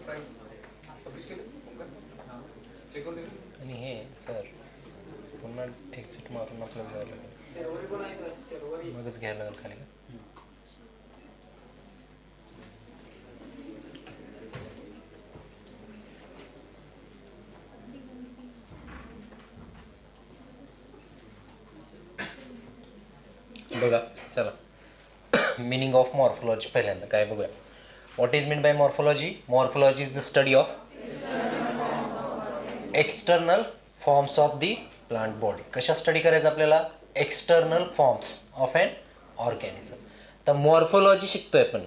आणि हे सर पुन्हा एक्झिट मारून आपल्याला जायला लागेल, मगच घ्यायला लागेल खाली. बघा चला, meaning of morphology पहिल्यांदा काय बघूया. What is meant by morphology? Morphology is the study of external forms of the plant body. कशा स्टडी करायचं आपल्याला? External forms of an organism. तर मॉर्फोलॉजी शिकतोय आपण.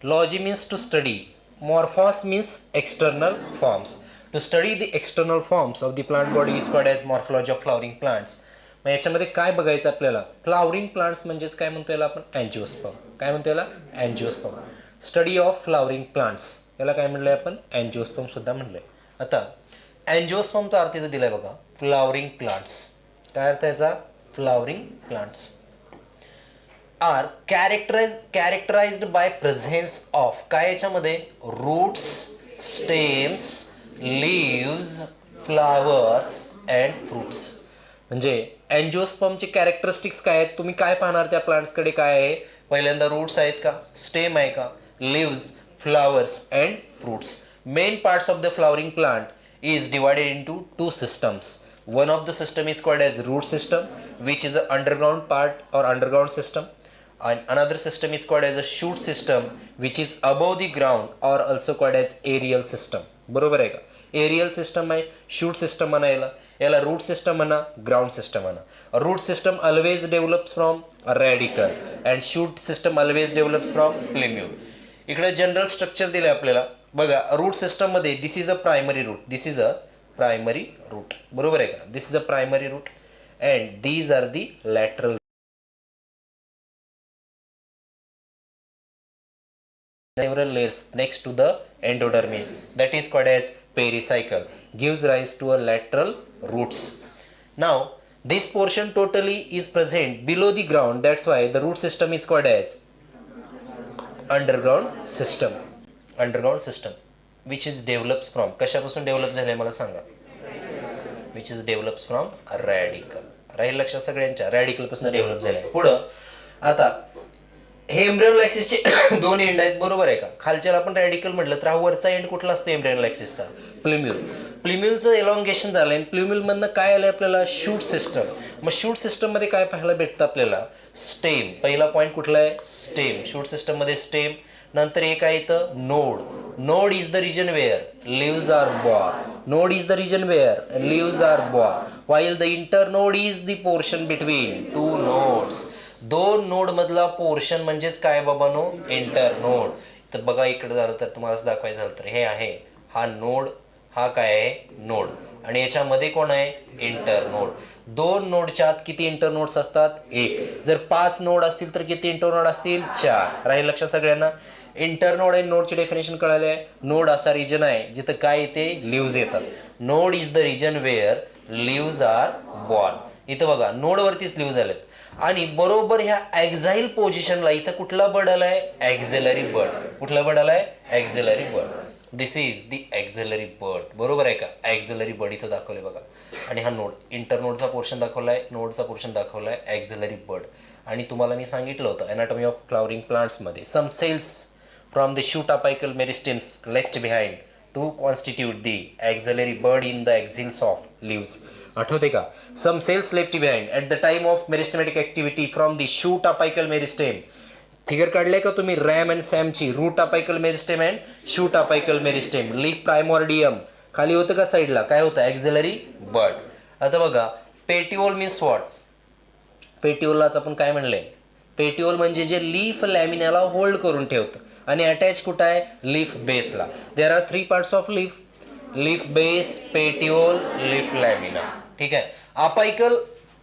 Logy means to study, morphos means external forms. To study the external forms of the plant body is called as morphology of flowering plants. मग याच्यामध्ये काय बघायचं आपल्याला? फ्लॉवरिंग प्लांट्स म्हणजेच काय म्हणतो याला आपण? अँजिओस्पर्म. काय म्हणतो याला? Angiosperm. Study of flowering plants याला काय म्हणलंय आपण? अँजिओस्पर्म सुद्धा म्हणलंय. आता अँजिओस्पर्मचा अर्थ इथं दिलाय बघा, फ्लॉवरिंग प्लांट्स. काय अर्थ याचा? Flowering plants are characterized by presence of काय याच्यामध्ये? Roots, stems, leaves, flowers and fruits. म्हणजे अँजिओस्पर्मचे कॅरेक्टरिस्टिक्स काय आहेत? तुम्ही काय पाहणार त्या प्लांट्सकडे? काय आहे? पहिल्यांदा रूट्स आहेत का? स्टेम आहे का? Leaves, flowers and fruits. Main parts of the flowering plant is divided into two systems. One of the system is called as root system, which is an underground part or underground system, and another system is called as a shoot system, which is above the ground or also called as aerial system. बरोबर आहे का? Aerial system आहे, shoot system म्हणा याला root system म्हणा, ground system म्हणा. Root system always develops from a radicle and shoot system always develops from plumule. इकडे general structure दिले आपल्याला बघा. रूट सिस्टम मध्ये this is a primary root, this is a primary root. बरोबर आहे का? This is a primary root and these are the lateral. Several layers next to the endodermis, that is called as pericycle, gives rise to a lateral roots. Now this portion totally is present below the ground, that's why the root system is called as underground system. Underground system which is develops from कशापासून develop झाले मला सांगा? Which is develops from radical. राहील लक्षात सगळ्यांच्या? Radical पासून develop झाले. पुढं आता हे एम्ब्रियोनल ॲक्सिसचे दोन एंड आहेत. बरोबर आहे का? खालच्याला आपण रॅडिकल म्हटलं तर हा वरचा एंड कुठला असतो एम्ब्रियोनल ॲक्सिसचा? प्ल्युम्यूल. प्ल्युम्यूलचं एलॉंगेशन झालंय आणि प्ल्युम्यूलमधनं काय आलंय आपल्याला? Shoot system. मग शूट सिस्टम मध्ये काय पाहायला भेटतं आपल्याला? स्टेम. पहिला पॉईंट कुठला आहे? स्टेम. शूट सिस्टम मध्ये स्टेम. नंतर एक आहे इथं node. Node is the region where leaves are born. Node is the region where leaves are born, while the internode is the portion between two nodes. दोन node मधला portion म्हणजेच काय बाबानो? इंटरनोड. तर बघा इकडे झालं तर तुम्हाला दाखवायचं झालं तर हे आहे हा नोड, हा काय आहे? नोड. आणि याच्यामध्ये कोण आहे? इंटरनोड. दोन नोडच्या आत किती इंटरनोड्स असतात? एक. जर 5 नोड असतील तर किती इंटरनोड असतील? 4. राहील लक्षात सगळ्यांना? इंटरनोड आणि नोडचे डेफिनेशन कळाले आहे. नोड असा रिजन आहे जिथं काय येते? लिव्ज येतात. Node is the region where leaves are born. इथं बघा नोडवरतीच लिव्ज आलेत. आणि बरोबर ह्या एक्झाईल पोझिशनला इथं कुठला बर्ड आलाय? Axillary bud. कुठला बर्ड आलाय? Axillary bud. This is the axillary bird. बरोबर आहे का? एक्झिलरी बर्ड इथं दाखवले बघा. आणि हा नोड, इंटरनोडचा पोर्शन दाखवलाय, नोडचा पोर्शन दाखवलाय, एक्झिलरी बर्ड. आणि तुम्हाला मी सांगितलं होतं अनाटॉमी ऑफ फ्लॉवरिंग प्लांट्समध्ये some cells from the shoot apical meristems left behind to constitute the axillary bud in the axils of leaves. आठवते का? Some cells left behind at the time of meristematic activity from the shoot apical meristem. Figure काढले का तुम्ही? RAM and सॅमची. Root apical meristem and shoot apical meristem. Leaf primordium खाली होतं का साईडला? काय होतं? Axillary bud. आता बघा पेटिओल मीन्स व्हॉट? पेटिओललाच आपण काय म्हणलंय? पेटिओल म्हणजे जे लीफ लॅमिनाला होल्ड करून ठेवतं. आणि अटॅच कुठं आहे? लीफ बेसला. There are 3 parts of leaf. Leaf base, petiole, leaf lamina. ठीक आहे. Apical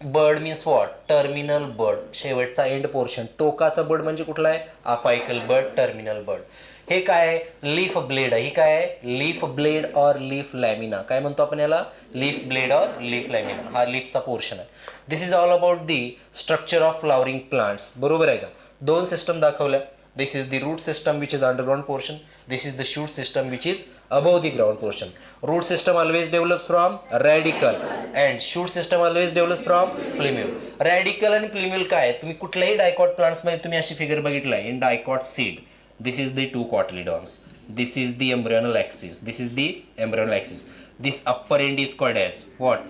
bud means what? Terminal bud. शेवटचा एंड पोर्शन. टोकाचा बर्ड म्हणजे कुठला आहे? Apical bud, terminal bud. हे काय आहे? लीफ ब्लेड आहे. ही काय आहे? Leaf blade or leaf lamina. काय म्हणतो आपण याला? Leaf blade or leaf lamina. हा लीफचा पोर्शन आहे. This is all about the structure of flowering plants. बरोबर आहे का? दोन सिस्टम दाखवल्या. This is the root system which is underground portion. This is the shoot system which is above the ground portion. Root system always develops from radicle and shoot system always develops from plumule. Radicle and plumule काय तुम्ही कुठल्याही dicot plants मध्ये तुम्ही अशी figure बघितलाय in dicot seed. This is the two cotyledons. This is the embryonal axis. This is the embryonal axis. This upper end is called as what?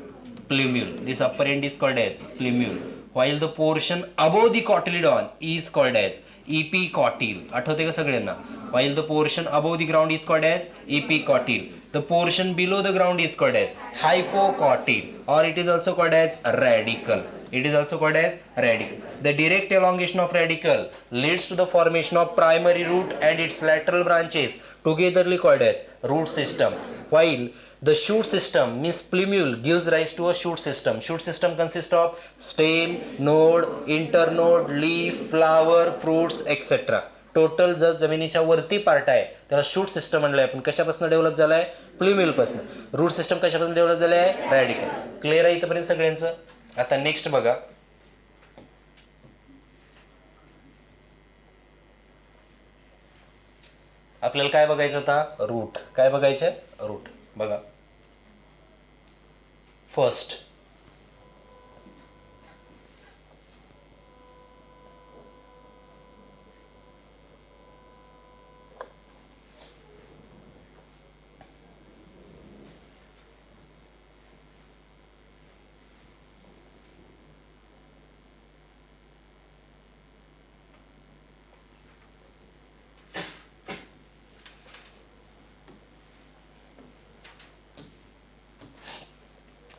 Plumule. This upper end is called as plumule. While the portion above the cotyledon is called as epicotyle. आठवते का सगळ्यांना? While the portion above the ground is called as epicotyle. The portion below the ground is called as hypocotyle, or it is also called as radicle. It is also called as radicle. The direct elongation of radicle leads to the formation of primary root and its lateral branches, togetherly called as root system. While the shoot system means plumule gives rise to a shoot system. Shoot system consists of stem, node, internode, leaf, flower, fruits, etc. Total जर जमिनीच्या वरती part आहे त्याला shoot system म्हणलंय आपण. कशापासून develop झालाय? प्लुम्यूल पासून. Route system कशापासून डेव्हलप झालाय? रॅडिकल. क्लिअर आहे इथपर्यंत सगळ्यांचं? आता नेक्स्ट बघा, आपल्याला काय बघायचं आता? रूट. काय बघायचं? रूट. बघा फर्स्ट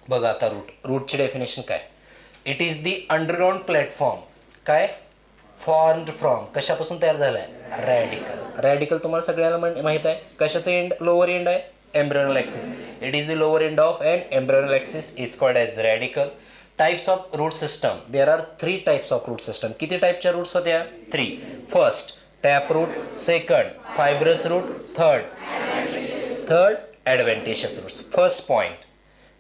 बघा आता रूट. रूटची डेफिनेशन काय? It is the underground platform. काय? Formed from. कशापासून तयार झालाय? रॅडिकल. रॅडिकल तुम्हाला सगळ्यांना माहित आहे. कशाचं एंड? लोअर एंड आहे embryonal axis. It is the lower end of an embryonal axis is called as radicle. Types of root system. There are 3 types of root system. किती टाइपच्या रूट्स होत्या? 3. First tap root, second fibrous root, third adventitious roots. First point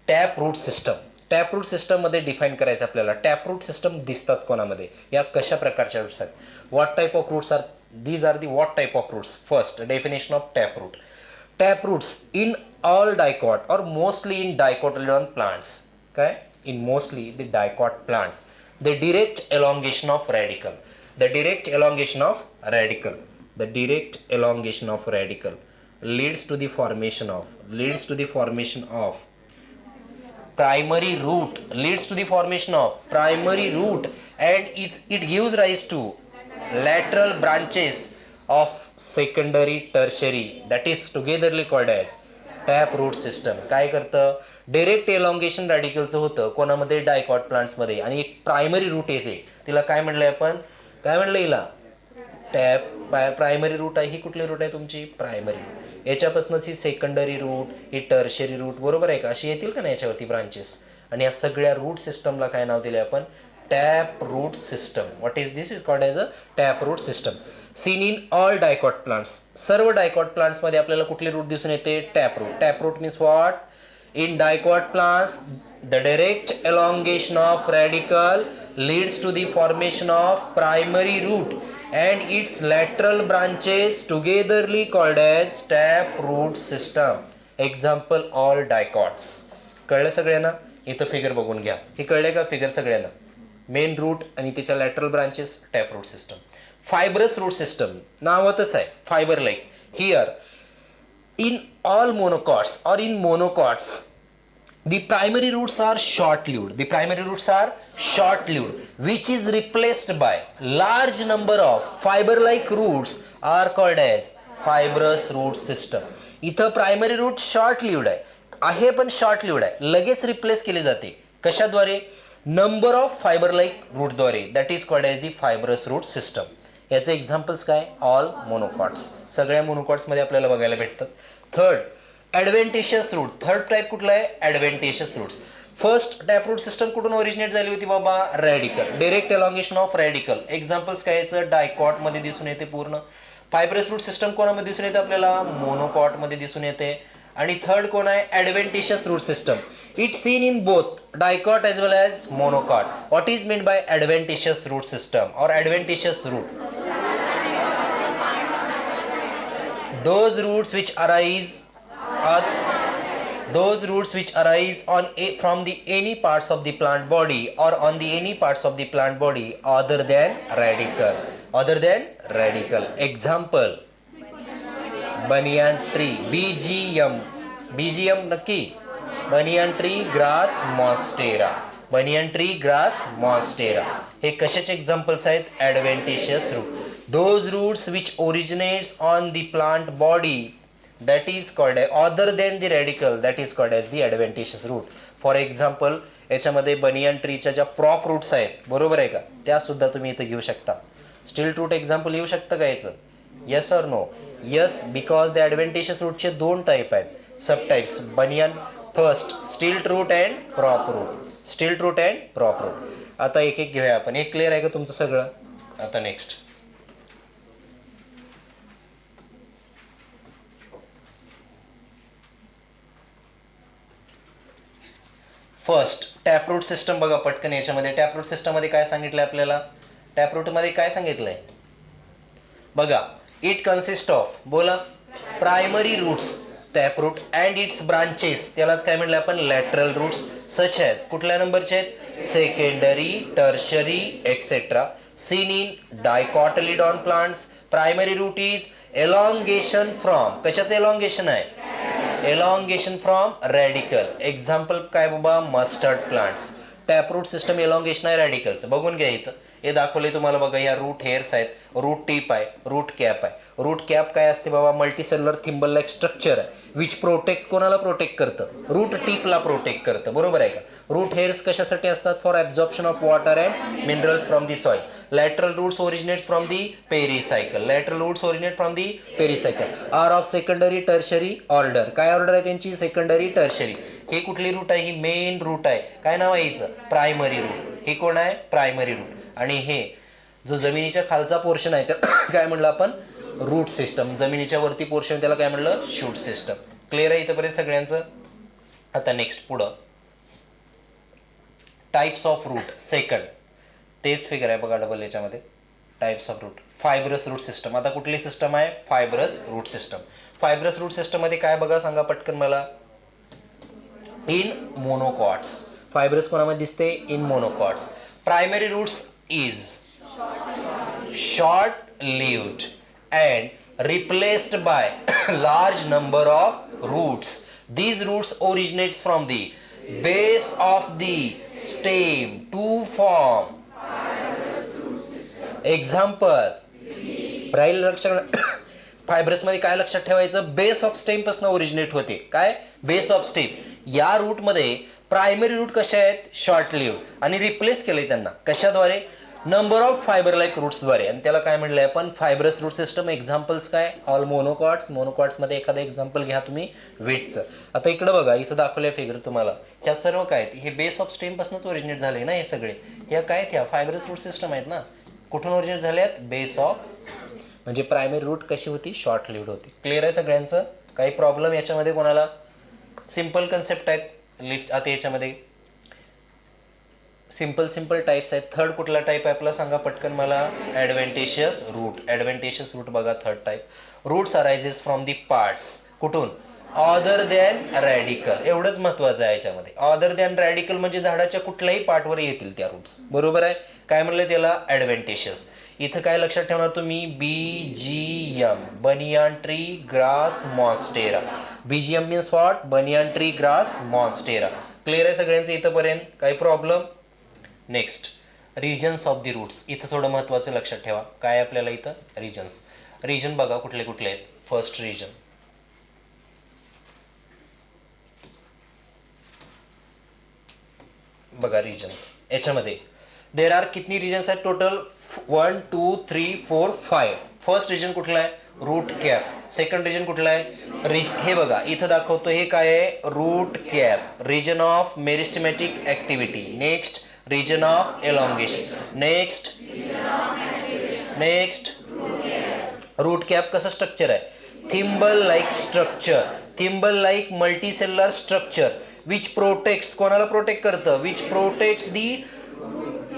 tap root system. Tap root system मध्ये define करायचं आपल्याला. Tap root system दिसतात कोणामध्ये? या कशा प्रकारच्या रूट्स आहेत? What type of roots are these are the what type of roots? First definition of tap root. Tap roots in all dicot और मोस्टली इन डायकोटिलेडॉन प्लांट्स. काय? In mostly the dicot plants the direct elongation of radicle. The direct elongation of radicle. The direct elongation of radicle leads to the formation of primary root. Leads to the formation of primary root and it gives rise to lateral branches of secondary tertiary, that is togetherly called as tap root system. काय करतं? Direct एलॉंगेशन रॅडिकलचं होतं कोणामध्ये? Dicot plants मध्ये. आणि एक primary route येते, तिला काय म्हणलंय आपण? काय म्हणलं हिला? टॅप. प्रायमरी रूट आहे. ही कुठली रूट आहे तुमची? प्रायमरी. याच्यापासूनच ही सेकंडरी रूट, ही टर्शरी रूट, बरोबर आहे का? अशी येतील का नाही याच्यावरती ब्रांचेस? आणि या सगळ्या रूट सिस्टमला काय नाव दिले आपण? Tap root system. What is this? Is called as a tap root system. Seen in all dicot plants. सर्व डायकॉट प्लांट्स मध्ये आपल्याला कुठली रूट दिसून येते? Tap root. Tap root means what? In dicot plants the direct elongation of radicle leads to the formation of primary root and its lateral branches togetherly called as tap root system. Example all dicots. कळलं सगळ्यांना? इथं figure बघून घ्या. हे कळले का figure सगळ्यांना? Main root आणि त्याच्या lateral branches, tap root system. Fibrous route system नावातच आहे fibre like. Here in all monocots or in monocots the primary roots are short-lived. The primary roots are short-lived, which is replaced by large number of fiber-like roots are called as fibrous root system. इथं primary root short lived आहे पण short lived आहे, लगेच replace केली जाते. कशाद्वारे? Number of fiber like रूटद्वारे. That is called as the fibrous route system. याचे एक्झाम्पल्स काय? All monocots. सगळ्या मोनोकॉट्स मध्ये आपल्याला बघायला भेटतात. Third adventitious root. Third type कुठला आहे? Adventitious roots. First tap root system कुठून ओरिजिनेट झाली होती बाबा? Radicle. Direct elongation of radicle. Examples काय याचं? डायकॉट मध्ये दिसून येते पूर्ण. फायब्रस रूट सिस्टम कोणामध्ये दिसून येते आपल्याला? मोनोकॉट मध्ये दिसून येते. आणि थर्ड कोण आहे? Adventitious root system. It's seen in both dicot as well as monocot. What is meant by adventitious root system or adventitious root? those roots which arise are those roots which arise on from the any parts of the plant body or on the any parts of the plant body other than radical. Example, banyan tree, BGM नक्की, banyan tree grass monstera, banyan tree grass monstera. हे कशाचे examples आहेत? ॲडव्हेंटिशियस route. those roots which originates on the plant body that is called other than the radical that is called as the adventitious root. For example, याच्यामध्ये बनियन ट्रीच्या ज्या prop roots आहेत, बरोबर आहे का, त्या सुद्धा तुम्ही इथं घेऊ शकता. स्टील रूट एक्झाम्पल येऊ शकतं का याचं? Yes or no? Yes, because the adventitious रूटचे 2 टाईप आहेत, sub types. Banyan first stilt root and prop root, stilt root and prop root. आता एक एक घेऊया आपण. एक क्लिअर आहे का तुमचं सगळं? आता नेक्स्ट, फर्स्ट टॅपरूट सिस्टम बघा पटकन. याच्यामध्ये टॅपरूट सिस्टम मध्ये काय सांगितलंय आपल्याला? टॅपरूट मध्ये काय सांगितलंय बघा? इट कन्सिस्ट ऑफ, बोला, primary roots taproot and its branches, त्यालाच काय म्हणलं आपण? लॅटरल रूट्स, सच ॲज कुठल्या नंबरचे आहेत? Secondary, tertiary etcetera, seen in dicotyledon plants. Primary root is elongation from, कशाचं एलॉंगेशन आहे? Elongation from radicle. एक्झाम्पल काय बाबा? Mustard plants. Taproot system elongation आहे रॅडिकलचं. बघून घ्या इथं, हे दाखवले तुम्हाला बघा. या रूट हेअर्स आहेत, रूट टीप आहे, रूट कॅप आहे. रूट कॅप काय असते बाबा? मल्टीसेल्युलर थिंबल लाईक स्ट्रक्चर आहे, विच प्रोटेक्ट, कोणाला प्रोटेक्ट करतं? रूट टीपला प्रोटेक्ट करतं, बरोबर आहे का? रूट हेअर्स कशासाठी असतात? For absorption of water and minerals from the soil. lateral roots originates from the pericycle, lateral roots originate from the pericycle, are of secondary tertiary order. काय order आहे त्यांची? Secondary, tertiary. हे कुठली route आहे? ही main route आहे. काय नाव आहे हिचं? Primary root. हे कोण आहे? Primary root. आणि हे जो जमिनीच्या खालचा पोर्शन आहे त्याला काय म्हणलं आपण? Root system. जमिनीच्या वरती पोर्शन त्याला काय म्हणलं? Shoot system. क्लिअर आहे इथपर्यंत सगळ्यांचं? आता नेक्स्ट पुढं, टाइप्स ऑफ रूट. सेकंड तेच फिगर आहे बघा डबल याच्यामध्ये. Types of root, fibrous route system. आता कुठली सिस्टम आहे? Fibrous route system. Fibrous route system मध्ये काय बघा सांगा पटकन मला? In monocots. फायब्रस कोणामध्ये दिसते? In monocots. Primary roots is short lived and replaced by large number of roots. These roots originates from the base of the stem to form. Example, राहील लक्षात. फायब्रस मध्ये काय लक्षात ठेवायचं? बेस ऑफ स्टेम पासून originate होते. काय? Base of stem. या रूट मध्ये प्रायमरी रूट कशा आहेत? शॉर्ट लिव्ड, आणि रिप्लेस केले त्यांना कशाद्वारे? Number of fiber like roots द्वारे. आणि त्याला काय म्हणलंय आपण? Fibrous route system. एक्झाम्पल्स काय? All monocots. मोनोकॉट्स मध्ये एखादं एक्झाम्पल घ्या तुम्ही वीटचं. आता इकडे बघा, इथं दाखवलंय फिगर तुम्हाला. ह्या सर्व काय? हे बेस ऑफ स्टेम पासूनच ओरिजिनेट झाले ना हे सगळे. ह्या काय? ह्या फायब्रस रूट सिस्टम आहेत ना. कुठून ओरिजिनेट झाले आहेत? Base of. म्हणजे प्रायमरी रूट कशी होती? शॉर्ट लिव्ड होती. क्लिअर आहे सगळ्यांचं? काही प्रॉब्लेम याच्यामध्ये कोणाला? सिंपल कन्सेप्ट आहेत. लिफ्ट आता याच्यामध्ये सिंपल टाइप्स आहेत. थर्ड कुठला टाइप आहे आपला सांगा पटकन मला? Adventitious root. ॲडव्हेंटिशियस रूट बघा third type. Roots arises from the parts. कुठून? Other than radicle. एवढंच महत्वाचं आहे याच्यामध्ये. ऑदर दॅन रॅडिकल म्हणजे झाडाच्या कुठल्याही पार्टवर येतील त्या रूट्स, बरोबर आहे? काय म्हणलं त्याला? ॲडव्हेंटिशियस. इथं काय लक्षात ठेवणार तुम्ही? BGM, banyan tree grass monstera. BGM means what? Banyan tree grass monstera. Clear आहे सगळ्यांचं इथंपर्यंत? काही problem? Next, regions of the roots. इथं थोडं महत्वाचं लक्षात ठेवा. काय आपल्याला इथं? रिजन्स. रिजन बघा कुठले कुठले आहेत. फर्स्ट रिजन बघा. रिजन्स याच्यामध्ये देर आर कितनी रिजन्स आहेत टोटल? 1 2 3 4 5. फर्स्ट रिजन कुठला आहे? Root cap. सेकंड रिजन कुठला आहे? हे बघा इथं दाखवतो. हे काय आहे? Root cap. Region of meristematic activity. Next, region of elongation. Next root cap कसं स्ट्रक्चर आहे? Thimble like structure. Thimble like multicellular structure which protects, कोणाला प्रोटेक्ट करतं? Which protects the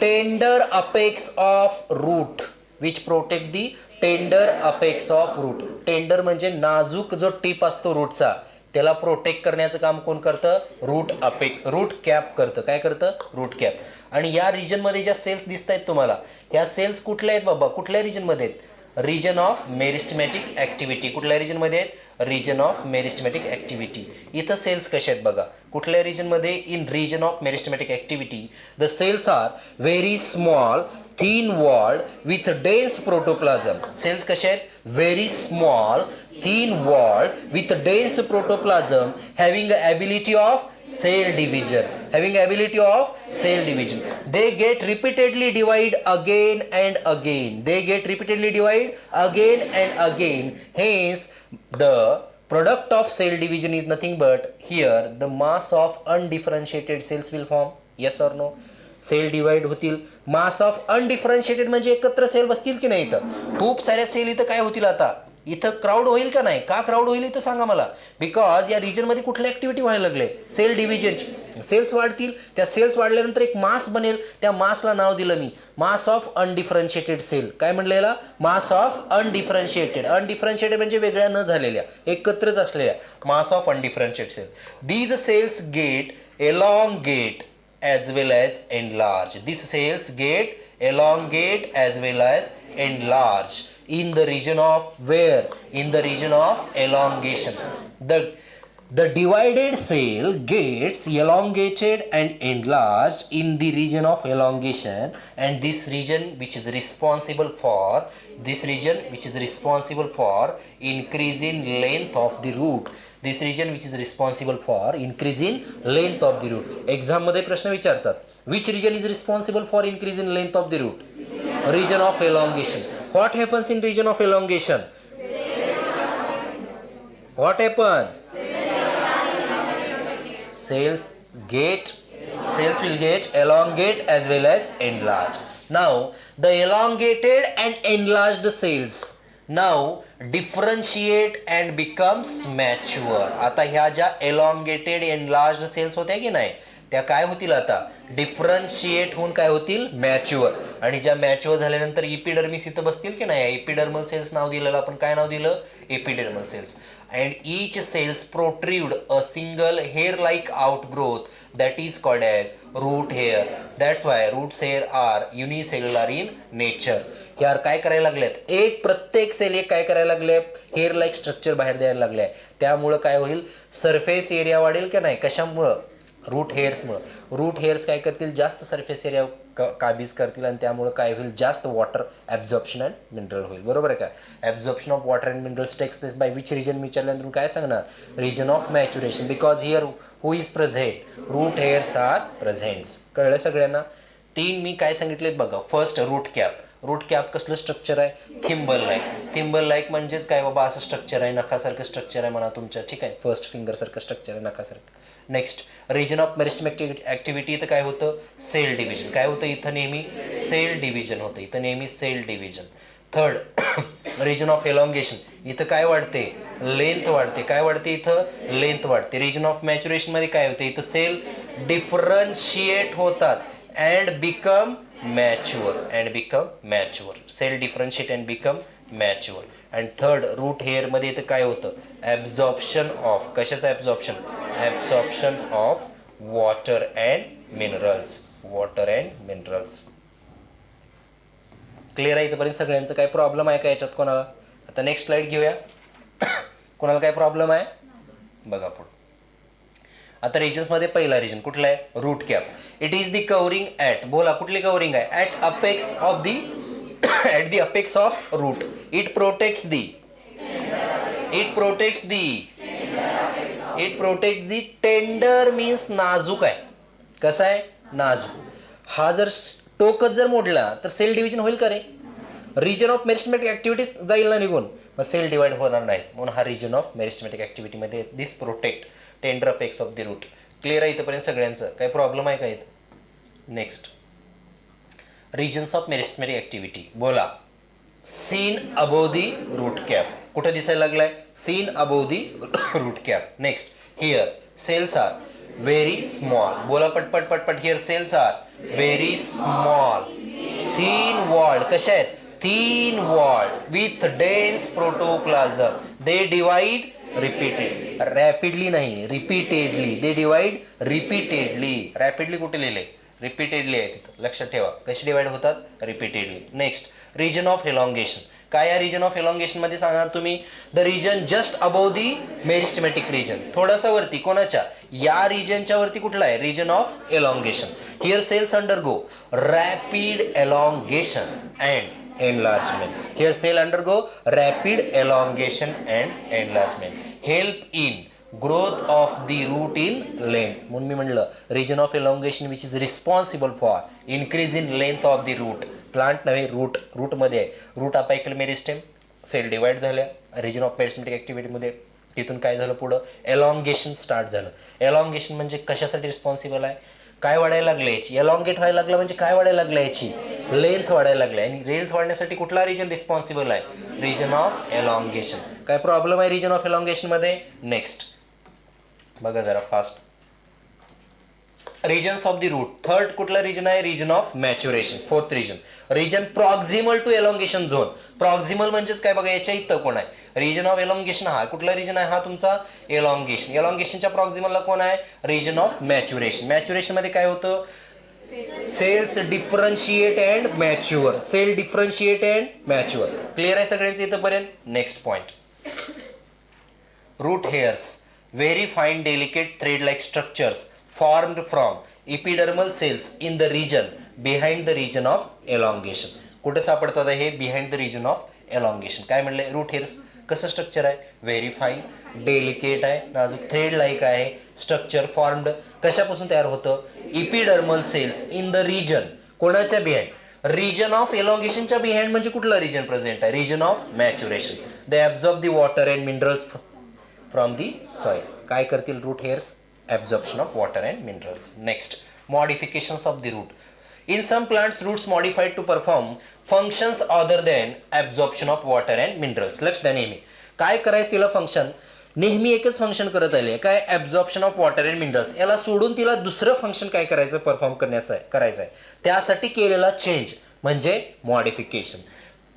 tender apex of root. Which protect the tender apex of root. Tender म्हणजे नाजूक जो टीप असतो रूटचा त्याला protect करण्याचं काम कोण करतं? रूट कॅप करतं. काय करतं? Root cap. आणि या रिजन मध्ये ज्या सेल्स दिसत आहेत तुम्हाला, या सेल्स कुठल्या आहेत बाबा? कुठल्या रिजन मध्ये आहेत? Region of meristematic activity. कुठल्या रिजन मध्ये आहेत? Region of meristematic activity. इथं सेल्स कशा आहेत बघा? कुठल्या रिजन मध्ये? In region of meristematic activity the cells are very small thin walled with dense protoplasm. Cells कशा आहेत? Very small, thin walled with dense protoplasm having ability of cell division. Having ability of cell division. They get repeatedly divide again and again. They get repeatedly divide again and again. Hence, the product of cell division is nothing but here the mass of undifferentiated cells will form. Yes or no? Cell divide होतील. Mass of अनडिफरन्शिएटेड म्हणजे एकत्र sale बसतील की नाही? इथं खूप साऱ्या sale इथं काय होतील? आता इथं क्राऊड होईल का नाही? का क्राऊड होईल इथं सांगा मला? बिकॉज या रिजन मध्ये कुठल्या ऍक्टिव्हिटी व्हायला लागले? सेल डिव्हिजनची. सेल्स वाढतील. त्या सेल्स वाढल्यानंतर एक मास बनेल. त्या मासला नाव दिलं मी मास ऑफ अनडिफरन्शिएटेड सेल. काय म्हणलेला? मास ऑफ अनडिफरन्शिएटेड. अनडिफरन्शिएटेड म्हणजे वेगळ्या न झालेल्या, एकत्रच असलेल्या. Mass of undifferentiated cell. These cells get elongate as well as enlarge. These cells get elongate as well as enlarge in the region of where? In the region of elongation. The divided cell gets elongated and enlarged in the region of elongation, and this region which is responsible for increasing length of the root. This region which is responsible for increasing length of the root. Exam मध्ये प्रश्न विचारतात, which region is responsible for increasing length of the root? Region of elongation. What happens in region of elongation? What happens? Cells will get elongate as well as enlarge. Now the elongated and enlarged cells now differentiate and becomes mature. आता ह्या ज्या elongated enlarged cells होत्या की नाही, त्या काय होतील? आता डिफरन्शिएट होऊन काय होतील? मॅच्युअर. आणि ज्या मॅच्युअर झाल्यानंतर इपिडर्मिस इथं बसतील की नाही? इपिडर्मल सेल्स नाव दिलेलं आपण. काय नाव दिलं? Epidermal cells. And each cells protrude a single hair-like outgrowth that is called as root hair. That's why root hair are unicellular in nature. यार काय करायला लागलेत? एक प्रत्येक सेल एक काय करायला लागले? हेअर लाईक स्ट्रक्चर बाहेर द्यायला लागले. त्यामुळं काय होईल? सरफेस एरिया वाढेल का नाही? कशामुळं? रूट हेअर्समुळं. रूट हेअर्स काय करतील? जास्त सरफेस एरिया काबीज करतील आणि त्यामुळे काय होईल? जास्त वॉटर ॲब्झॉर्प्शन अँड मिनरल होईल. बरोबर आहे का? Absorption of water and minerals takes place by which region विचारल्यानंतर काय सांगणार? Region of maturation. Because here who is present? Root hairs are presents. कळलं सगळ्यांना? 3 मी काय सांगितलेत बघा. First root cap. Root cap कसलं स्ट्रक्चर आहे? Thimble like. थिंबल लाईक म्हणजेच काय बाबा? असं स्ट्रक्चर आहे, नखासारखं स्ट्रक्चर आहे म्हणा तुमच्या. ठीक आहे, फर्स्ट फिंगर सारखं स्ट्रक्चर आहे, नखासारखं. Next region of meristematic activity. इथं काय होतं? Cell division. काय होतं इथं? नेहमी सेल डिव्हिजन होतं. इथं नेहमी cell division. Third region of elongation. इथं काय वाढते? लेंथ वाढते. काय वाढते इथं? लेंथ वाढते. रिजन ऑफ मॅच्युरेशन मध्ये काय होते? इथं सेल डिफरन्शिएट होतात and become mature. Cell differentiate and become mature. And third root hair मध्ये इथं काय होतं? Absorption of. कशाचं absorption? Absorption of water and minerals. Clear आहे इथपर्यंत सगळ्यांचं? काय प्रॉब्लेम आहे का याच्यात कोणाला? आता नेक्स्ट स्लाइड घेऊया. कोणाला काय प्रॉब्लेम आहे? बघा पुढे. आता रिजन्स मध्ये पहिला रिजन कुठला आहे? Root cap. It is the covering at. बोला कुठली कव्हरिंग आहे? At apex of the at the apex of root. It protects the tender means नाजूक आहे. कसा आहे? नाजूक. हा जर टोकच जर मोडला तर सेल डिव्हिजन होईल का रे? रिजन ऑफ मेरिस्टमॅटिक ऍक्टिव्हिटीज जाईल ना निघून, मग सेल डिवाइड होणार नाही. म्हणून हा रिजन ऑफ मेरिस्टमॅटिक ऍक्टिव्हिटी मध्ये this protect tender apex of the root. Clear आहे इथपर्यंत सगळ्यांचं? काही प्रॉब्लेम आहे का इथं? Next regions of meristematic activity. बोला. seen above the root cap. कुठे दिसायला लागलाय? seen above the root cap. next here cells are very small. बोला पटपट. here cells are very small, thin walled. कशा आहेत? thin wall with dense protoplasm. They divide repeated. Rapidly नाही, repeatedly. They divide repeatedly. Rapidly कुठे लिहिले? Repeatedly आहे तिथं. लक्षात ठेवा. कशी डिवाइड होतात? Repeatedly. Next, region of elongation. काय या रिजन ऑफ एलॉंगेशन मध्ये सांगणार तुम्ही? The region just above the meristematic region. थोडासा वरती कोणाच्या? या रिजनच्या वरती कुठला आहे? Region of elongation. Here cells undergo rapid elongation and enlargement. Here cell undergo rapid elongation and enlargement. Help in growth of the root in length. म्हणून मी म्हणलं region of elongation which is responsible for increase in length of the root. Plant नव्हे, root. रूटमध्ये आहे. Root apical meristem, cell divide झाल्या region of मेरिस्टेमॅटिक ॲक्टिव्हिटीमध्ये. तिथून काय झालं पुढं? एलॉंगेशन स्टार्ट झालं. एलॉंगेशन म्हणजे कशासाठी रिस्पॉन्सिबल आहे? काय वाढायला लागलं याची? एलॉंगेट व्हायला लागलं म्हणजे काय वाढायला लागलं याची? लेंथ वाढायला लागली. आणि लेंथ वाढण्यासाठी कुठला रिजन रिस्पॉन्सिबल आहे? Region of elongation. काय प्रॉब्लेम आहे रिजन ऑफ एलॉंगेशन मध्ये? नेक्स्ट बघा जरा fast. Regions of the root. Third कुठला रिजन आहे? Region of maturation. Fourth region region proximal to elongation zone. Proximal म्हणजेच काय बघा, याच्या इथं कोण आहे? Region of elongation. हा कुठला रिजन आहे? हा तुमचा एलॉंगेशन. एलॉंगेशनच्या प्रॉक्झिमलला कोण आहे? Region of maturation. मॅच्युरेशन मध्ये काय होतं? Cells differentiate and mature. Cell differentiate and mature. Clear आहे सगळ्यांचं इथंपर्यंत? Next point. Root hairs, very fine delicate thread like structures formed from epidermal cells in the region behind the region of elongation. कुठे सापडतात हे? Behind the region of elongation. काय म्हणले? Root hairs कसं structure आहे? व्हेरी फाईन डेलिकेट आहे, नाजूक thread like आहे. स्ट्रक्चर फॉर्म्ड कशापासून तयार होतं? Epidermal cells in the region. कोणाच्या बिहाइंड? रिजन ऑफ एलॉंगेशनच्या बिहाइंड म्हणजे कुठला रिजन प्रेझेंट आहे? Region of maturation. They absorb the water and minerals from the soil. काय करतील root hairs? Absorption of water and minerals. Next, modifications of the root. In some plants, roots modified to perform functions other than absorption of water and minerals. लक्ष द्या नेहमी. काय करायचं तिला function? नेहमी एकच फंक्शन करत आले. काय? Absorption of water and minerals. याला सोडून तिला दुसरं फंक्शन काय करायचं? परफॉर्म करण्याचं आहे, करायचं आहे. त्यासाठी केलेला चेंज म्हणजे modification.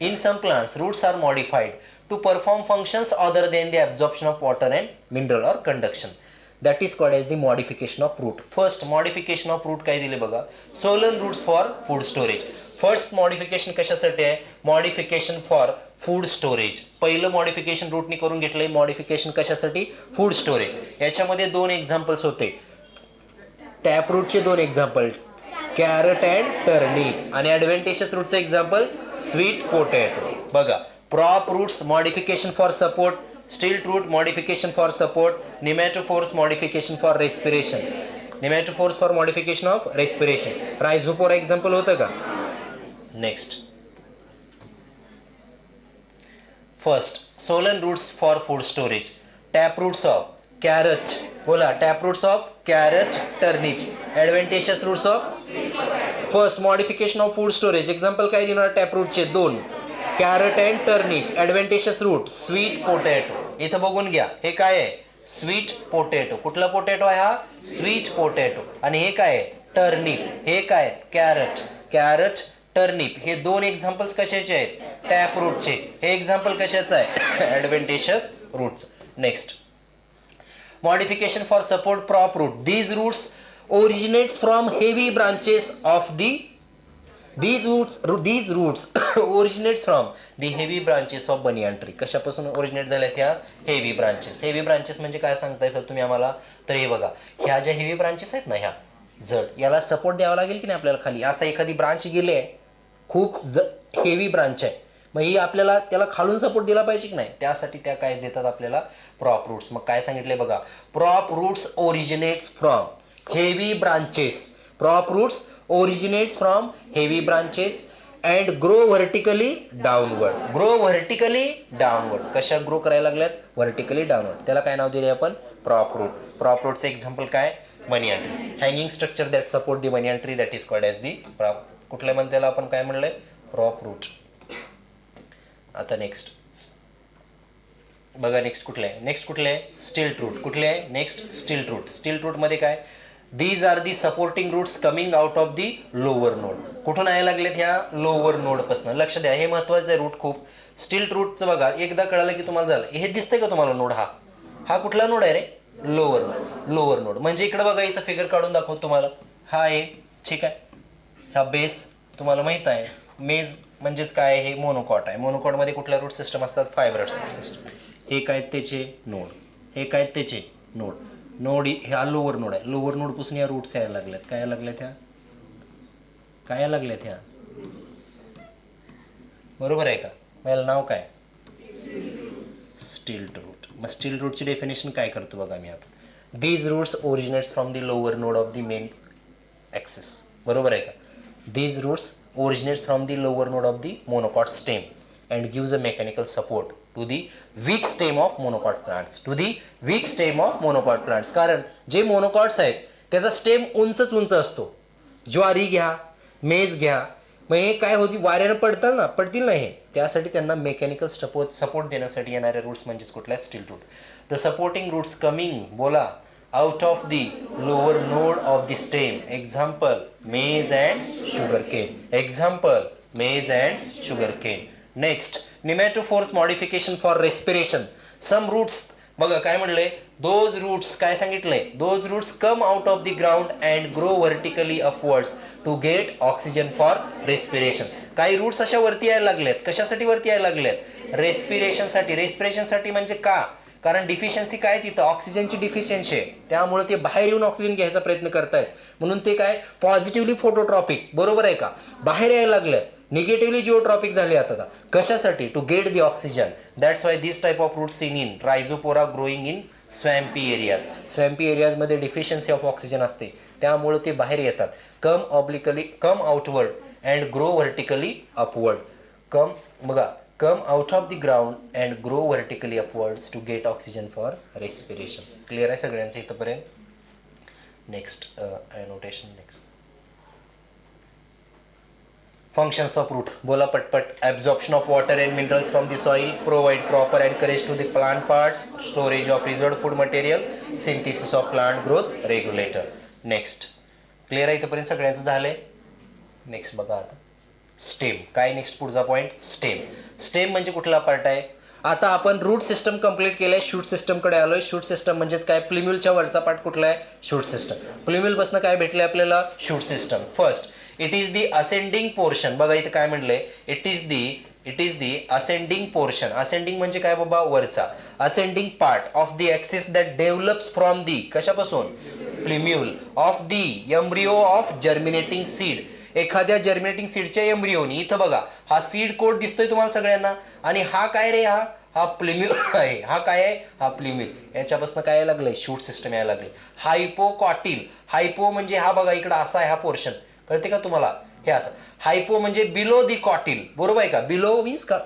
In some plants roots are modified to perform functions other than the absorption of water and mineral or conduction. That is called as the modification of root. First modification of root काय दिले बघा? Swollen roots for food storage. First modification कशासाठी आहे? Modification for food storage. पहिलं modification रूटनी करून घेतलंय. Modification कशासाठी? Food storage. याच्यामध्ये दोन एक्झाम्पल्स होते. टॅप रूटचे दोन एक्झाम्पल, कॅरट अँड टर्निप. आणि ॲडव्हेंटेशियस रूटचं एक्झाम्पल स्वीट पोटॅटो. बघा, prop roots modification for support, stilt root modification for support, nematophores modification for respiration. Nematophores for modification of respiration. Rhizopora example होतं का? Next. First, swollen roots for food storage. Tap roots of carrot. बोला, tap roots of carrot, turnips. Adventitious roots of first modification of food storage. Example काय देणार? Tap root चे दोन. Carrot and turnip. Adventitious root sweet potato. इथं बघून घ्या, हे काय आहे? Sweet potato. कुठला पोटॅटो आहे हा? Sweet potato. आणि हे काय आहे? टर्निप. हे काय? कॅरट. कॅरट, टर्निप हे दोन एक्झाम्पल्स कशाचे आहेत? टॅप रूटचे. हे एक्झाम्पल कशाचं आहे? Adventitious roots. Next, modification for support prop root. These roots originates from heavy branches of the These roots originates from the heavy branches of banyan tree. कशापासून originate झाल्या त्या? Heavy branches. हेवी ब्रांचेस म्हणजे काय सांगताय sir तुम्ही आम्हाला? तर हे बघा, ह्या ज्या हेवी ब्रांचेस आहेत ना, ह्या जड, याला सपोर्ट द्यावा लागेल की नाही आपल्याला खाली? असं एखादी ब्रांच गेली आहे, खूप हेवी ब्रांच आहे, मग ही आपल्याला त्याला खालून सपोर्ट दिला पाहिजे की नाही? त्यासाठी त्या काय देतात आपल्याला? Prop roots. मग काय सांगितले बघा? Prop roots originates from heavy branches. Prop roots originates from heavy branches and grow vertically downward. Grow vertically downward. कशा ग्रो करायला लागल्यात? Vertically downward. त्याला काय नाव दिले आपण? Prop root. Prop rootचे एक्झाम्पल काय? banyan tree. Hanging structure that support the banyan tree that is called as the prop. कुठल्या म्हणते त्याला आपण काय म्हणलंय? Prop root. आता नेक्स्ट बघा, नेक्स्ट कुठले आहे? नेक्स्ट कुठले आहे? स्टिल्ट रूट. कुठले आहे? नेक्स्ट स्टिल्ट रूट. स्टिल्ट रूट मध्ये काय? These are the supporting roots coming out of the lower node. कुठून यायला लागलेत ह्या लोअर नोड पासून. लक्ष द्या, हे महत्वाचं आहे रूट खूप. स्टिल्ट रूटचं बघा, एकदा कळालं की तुम्हाला झालं. हे दिसतंय का तुम्हाला नोड? हा कुठला नोड आहे रे? Lower node. लोअर नोड म्हणजे इकडे बघा, इथं फिगर काढून दाखवतो तुम्हाला. हा आहे, ठीक आहे. हा बेस तुम्हाला माहित आहे. मेज म्हणजेच काय? हे मोनोकॉट आहे. मोनोकॉट मध्ये कुठल्या रूट सिस्टम असतात? Fibre system. हे काय त्याचे नोड, हे काय त्याचे नोड. नोड हा लोअर नोड आहे. लोअर नोड पासून या रूट्स यायला लागल्यात. काय यायला लागल्यात? ह्या काय यायला लागल्यात? ह्या बरोबर आहे का? याला नाव काय? स्टिल्ट रूट. मग स्टिल्ट रूटची डेफिनेशन काय करतो बघा मी आता. These roots originates from the lower node of the main axis. बरोबर आहे का? These roots originates from the lower node of the monocot stem and gives a mechanical support to the weak stem of monocot plants. To the weak stem of monocot plants. कारण जे monocots आहेत त्याचा stem उंचच उंच असतो. ज्वारी घ्या, मेज घ्या, मग हे काय होती? वाऱ्यानं पडतील ना हे. त्यासाठी त्यांना मेकॅनिकल सपोर्ट देण्यासाठी येणारे रूट्स म्हणजेच कुठल्या? Stilt root. The supporting roots coming बोला out of the lower node of the stem. Example, maize and sugarcane. Example, maize and sugarcane. Next, nematophores modification for respiration. Some roots बघा काय म्हणले? Those roots काय सांगितले? Those roots come out of the ground and grow vertically upwards to get oxygen for respiration. काही roots अशा वरती यायला लागल्यात. कशासाठी वरती यायला लागल्यात? रेस्पिरेशन साठी. रेस्पिरेशन साठी म्हणजे का? कारण डिफिशियन्सी काय तिथं? ऑक्सिजनची डिफिशियन्सी आहे. त्यामुळे ते बाहेर येऊन ऑक्सिजन घ्यायचा प्रयत्न करतायत. म्हणून ते काय? Positively phototropic. बरोबर आहे का? बाहेर यायला लागलं. निगेटिव्हली जिओट्रॉपिक झाले आता. कशासाठी? To get the oxygen. That's why this type of root seen in Rhizophora growing in swampy areas. Swampy एरियाजमध्ये डिफिशियन्सी ऑफ ऑक्सिजन असते. त्यामुळे ते बाहेर येतात. Come outward and grow vertically upward. बघा, come out of the ground and grow vertically upwards to get oxygen for respiration. Clear आहे सगळ्यांचं इथपर्यंत? Next annotation next. Functions of root बोला पटपट. Absorption of water and minerals from the soil, provide proper anchorage to the plant parts, storage of reserved food material, synthesis of plant growth regulator. Next. Clear आहे इथपर्यंत सगळ्यांचं झालंय? Next बघा आता stem. काय next पुढचा पॉइंट? स्टेम. स्टेम म्हणजे कुठला पार्ट आहे? आता आपण रूट सिस्टम कंप्लीट केलंय. शूट सिस्टम कडे आलोय. शूट सिस्टम म्हणजेच काय? प्लिम्युलच्या वरचा पार्ट कुठला आहे? Shoot system. प्लिम्युल पासून काय भेटले आपल्याला? Shoot system. First, it is the ascending portion. बघा इथे काय म्हणलंय? It is the ascending portion. Ascending म्हणजे काय बाबा? वरचा. Ascending part of the axis that develops from the कशापासून? Plumule of the embryo of germinating seed. एखाद्या जर्मिनेटिंग सीडच्या एम्ब्रिओनी. इथं बघा हा सीड कोड दिसतोय तुम्हाला सगळ्यांना. आणि हा काय रे? हा प्लिम्युल आहे. हा काय आहे? हा प्लिम्युल. याच्यापासून काय यायला लागलंय? शूट सिस्टम यायला लागले. हायपोकॉटिल. हायपो म्हणजे हा बघा इकडं असा आहे हा पोर्शन. कळते का तुम्हाला? हे असं. हायपो म्हणजे बिलो दी कॉटिल. बरोबर आहे का? बिलो मीन्स का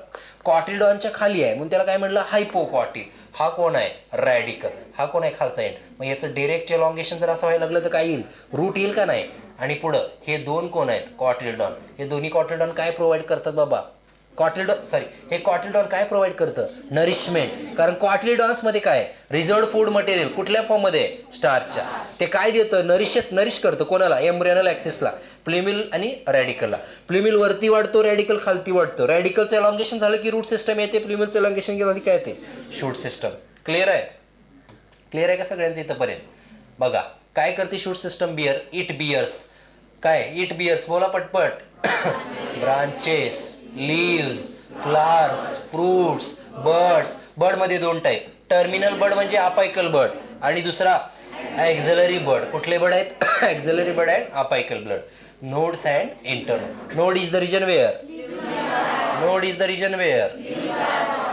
कॉटिलडॉनच्या खाली आहे म्हणून त्याला काय म्हणलं? हायपोकॉटिल. हा कोण आहे? रॅडिकल. हा कोण आहे? खालचा एंड. मग याचं डायरेक्ट एलॉंगेशन जर असं व्हायला लागलं तर काय येईल? रूट येईल का नाही? आणि पुढं हे दोन कोण आहेत? कॉटिलडॉन. हे दोन्ही कॉटिलडॉन काय प्रोव्हाइड करतात बाबा? हे कॉटिलडॉन काय प्रोव्हाइड करतं? नरिशमेंट. कारण कॉटिलडॉन्स मध्ये काय? Reserved food material. कुठल्या फॉर्म मध्ये? स्टार्चच्या. ते काय देतं? नरिश करतं. कोणाला? एम्ब्रियोनल ऍक्सिसला. प्लिम्युल आणि रॅडिकलला. प्लिम्युल वरती वाढतो, रॅडिकल खालती वाढतो. रॅडिकलचं एलॉंगेशन झालं की रूट सिस्टम येते. प्लिम्युलचं एलॉंगेशन झालं की काय येते? Shoot system. क्लिअर आहे? क्लिअर आहे का सगळ्यांचं इथंपर्यंत? बघा काय करते शूट सिस्टम? It bears. काय? इट बियर्स बोला पटपट. Branches, leaves, flowers, fruits, buds. Bud मध्ये दोन टाईप. टर्मिनल बर्ड म्हणजे अपायकल बर्ड आणि दुसरा एक्झिलरी बर्ड. कुठले बर्ड आहेत? Axillary bud and apical bud. Nodes and internode. Node is the region where? Node is the region where?